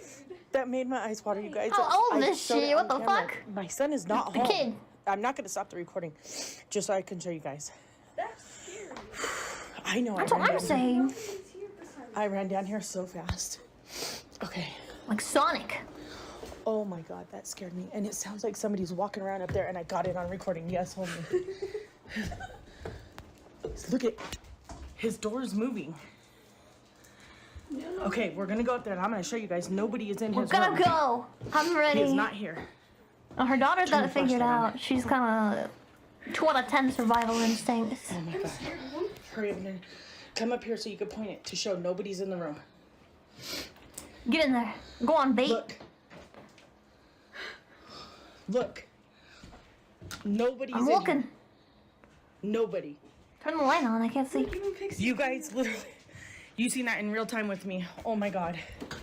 That made my eyes water, you guys. How old is she? What the fuck? My son is not the home. Kid. I'm not gonna stop the recording, just so I can show you guys. That's scary. I know. That's what I'm saying. I ran down here so fast. Okay. Like Sonic. Oh my God, that scared me. And it sounds like somebody's walking around up there, and I got it on recording. Yes, hold me. Look at his door's moving. Okay, we're gonna go up there, and I'm gonna show you guys. Nobody is in his room. We're gonna go. I'm ready. He's not here. Oh, her daughter's got Turn it the flashlight figured on. out. She's kind of 2 out of 10 survival instincts. Oh my God. Hurry up and come up here so you can point it to show nobody's in the room. Get in there. Go on, bait. Look. Nobody's I'm in looking. here. Nobody. Turn the light on. I can't see. You guys literally, you seen that in real time with me. Oh my God.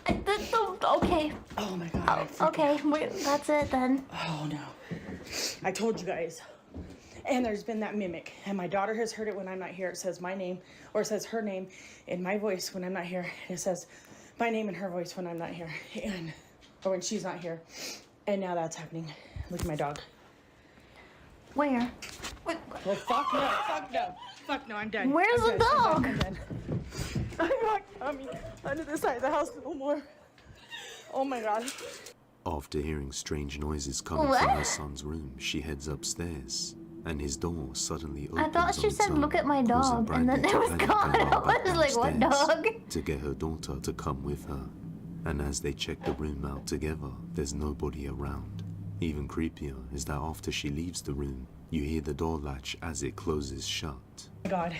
Okay. Oh my God. Okay, that's it then. Oh no. I told you guys. And there's been that mimic. And my daughter has heard it when I'm not here. It says my name, or it says her name in my voice when I'm not here. It says my name in her voice when I'm not here. Or when she's not here. And now that's happening. Look at my dog. Where? Well, fuck no. Fuck no. Fuck no, I'm done. Where's I'm the done. dog? I'm done. I'm not coming under the side of the house no more. Oh my God. After hearing strange noises coming from her son's room, she heads upstairs, and his door suddenly opens. I thought she on its said, own, "Look at my dog," causing and then Brandy it to was panic gone. and run I back was like, "What downstairs dog?" to get her daughter to come with her. And as they check the room out together, there's nobody around. Even creepier is that after she leaves the room, you hear the door latch as it closes shut. Oh my God.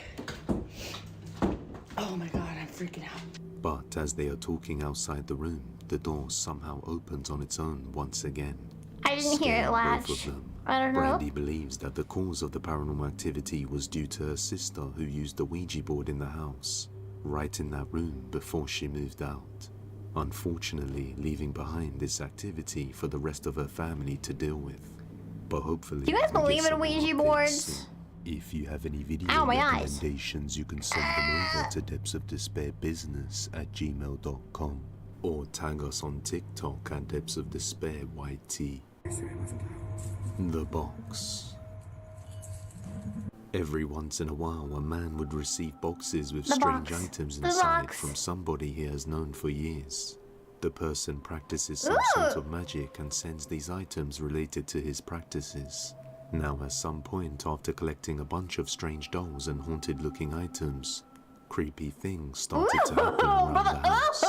Oh my God, I'm freaking out. But as they are talking outside the room, the door somehow opens on its own once again. I didn't hear it Scaring latch. both of them. I don't know. Brandy believes that the cause of the paranormal activity was due to her sister who used the Ouija board in the house, right in that room before she moved out. Unfortunately, leaving behind this activity for the rest of her family to deal with. But hopefully, Do you guys we get believe in some more Ouija updates boards? soon. If you have any video Ow, my eyes. recommendations, you can send them over to depthsofdespairbusiness@gmail.com or tag us on TikTok at depthsofdespair.yt. The box. Every once in a while, a man would receive boxes with strange items inside from somebody he has known for years. The person practices some sort of magic and sends these items related to his practices. Now, at some point after collecting a bunch of strange dolls and haunted-looking items, creepy things started to happen around the house.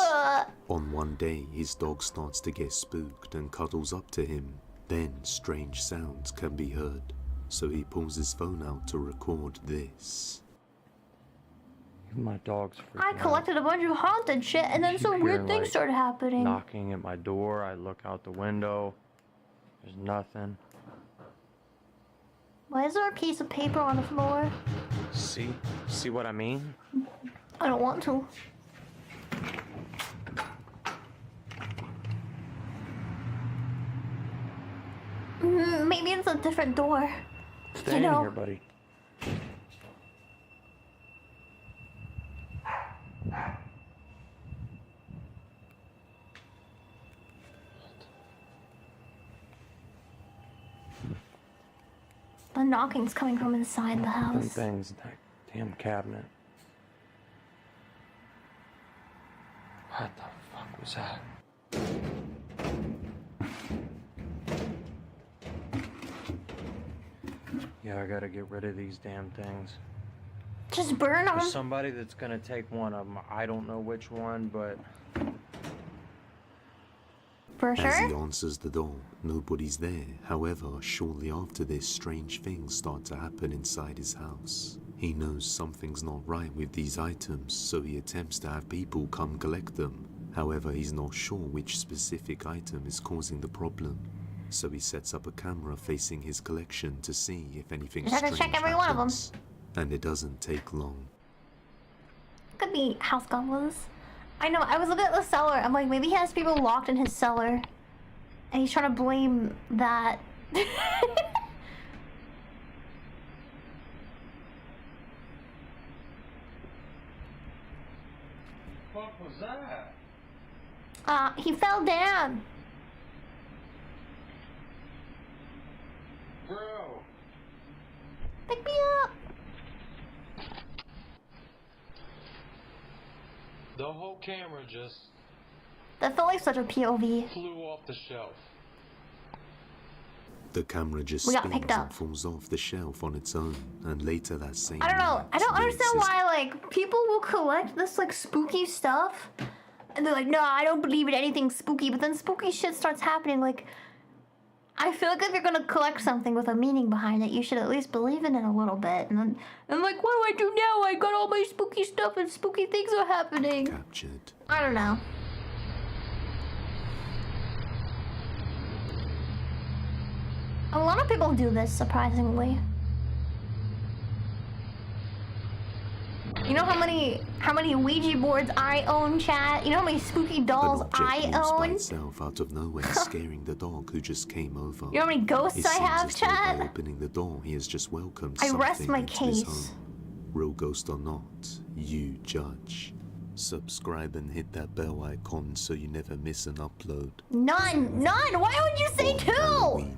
On one day, his dog starts to get spooked and cuddles up to him. Then, strange sounds can be heard, so he pulls his phone out to record this. My dog's freaking I collected a bunch of haunted shit, and then some weird things started happening. Knocking at my door. I look out the window. There's nothing. Why is there a piece of paper on the floor? See what I mean? I don't want to. Maybe it's a different door. Stay in here, buddy. The knocking's coming from inside the Them house. things, that damn cabinet. What the fuck was that? Yeah, I gotta get rid of these damn things. Just burn them. There's somebody that's gonna take one of them. I don't know which one, but... For As sure? he answers the door, nobody's there. However, shortly after this, strange things start to happen inside his house. He knows something's not right with these items, so he attempts to have people come collect them. However, he's not sure which specific item is causing the problem. So he sets up a camera facing his collection to see if anything Just have strange to check every one of them. happens. And it doesn't take long. Could be house goblins. I know, I was looking at the cellar. I'm like, maybe he has people locked in his cellar. And he's trying to blame that. What was that? He fell down. Bro. The whole camera just That felt like such a POV. flew off the shelf. The camera just We got spins picked up. and falls off the shelf on its own, and later that same I don't know. night, I don't understand Liz is why like people will collect this like spooky stuff, and they're like, no, I don't believe in anything spooky. But then spooky shit starts happening. Like, I feel like if you're gonna collect something with a meaning behind it, you should at least believe in it a little bit. And then I'm like, what do I do now? I got all my spooky stuff, and spooky things are happening. captured. I don't know. A lot of people do this, surprisingly. You know how many Ouija boards I own, chat? You know how many spooky dolls An object I moves by own? itself out of nowhere, scaring the dog who just came over. You know how many ghosts It I seems have, as though chat? By opening the door, he has just welcomed I rest something my into his case. home. Real ghost or not, you judge. Subscribe and hit that bell icon so you never miss an upload. None! Why would you say two? Halloween.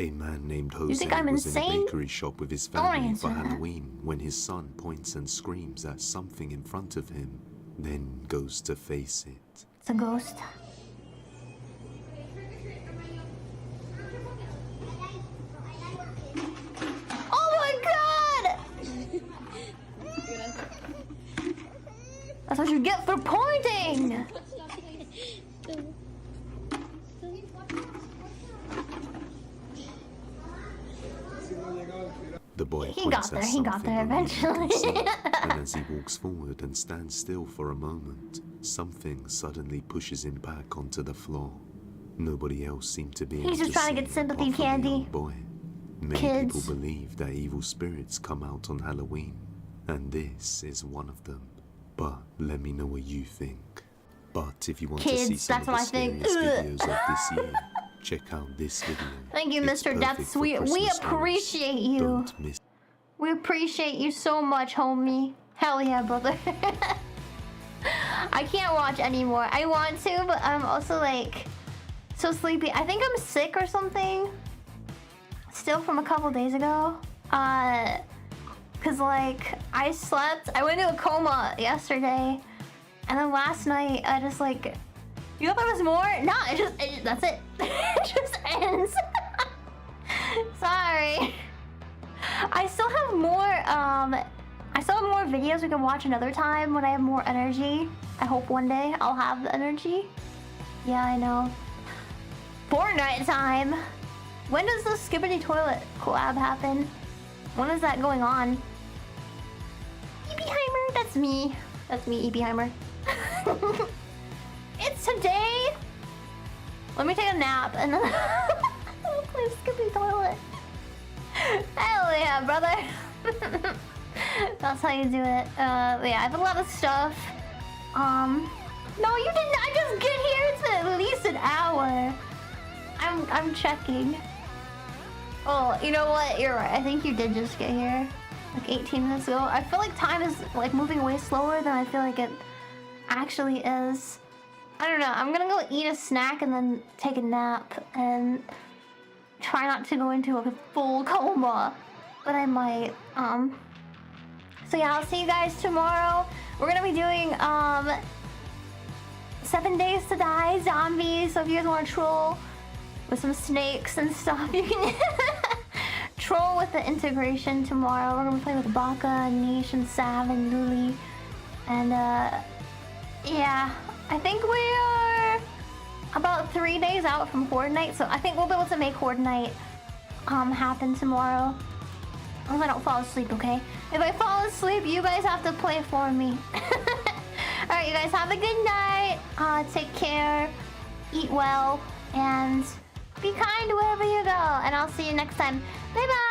A man named Jose think I'm was in insane? a bakery shop with his Don't family answer for that. Halloween when his son points and screams at something in front of him, then goes to face it. It's a ghost. Oh my god! That's what you get for pointing! The boy He points got at there, he got something there on the eventually. inside, and as he walks forward and stands still for a moment, something suddenly pushes him back onto the floor. Nobody else seemed to be able He's just to trying to see get sympathy apart from the candy. young boy. Many Kids. people believe that evil spirits come out on Halloween, and this is one of them. But let me know what you think. But if you want to see Kids, some that's of what the I think. scariest videos of this year, check out this video. Thank you, It's Mr. perfect Depths. for We Christmas stories. appreciate you. Don't miss. We appreciate you so much, homie. Hell yeah, brother. I can't watch anymore. I want to, but I'm also like so sleepy. I think I'm sick or something. Still from a couple days ago. Cause like I went into a coma yesterday, and then last night I just like, you thought there was more? No, that's it. It just ends. Sorry. I still have more videos we can watch another time when I have more energy. I hope one day I'll have the energy. Yeah, I know. Fortnite time. When does the Skibbity Toilet collab happen? When is that going on? Ebieheimer, that's me. That's me, Ebieheimer. It's today. Let me take a nap and then I'll play Skibbity Toilet. Hell yeah, brother. That's how you do it. Yeah, I have a lot of stuff. No, you didn't. I just get here. It's at least an hour. I'm checking. Oh, you know what? You're right. I think you did just get here. Like 18 minutes ago. I feel like time is like moving way slower than I feel like it actually is. I don't know. I'm gonna go eat a snack and then take a nap and try not to go into a full coma, but I might. So yeah, I'll see you guys tomorrow. We're gonna be doing 7 Days to Die Zombies. So if you guys want to troll with some snakes and stuff, you can troll with the integration tomorrow. We're gonna be playing with Baka, Niche, and Sav, and Luli. And yeah, I think we are about 3 days out from Horde Night, so I think we'll be able to make Horde Night happen tomorrow. If I don't fall asleep, okay? If I fall asleep, you guys have to play for me. Alright, you guys have a good night. Take care, eat well, and be kind wherever you go. And I'll see you next time. Bye bye!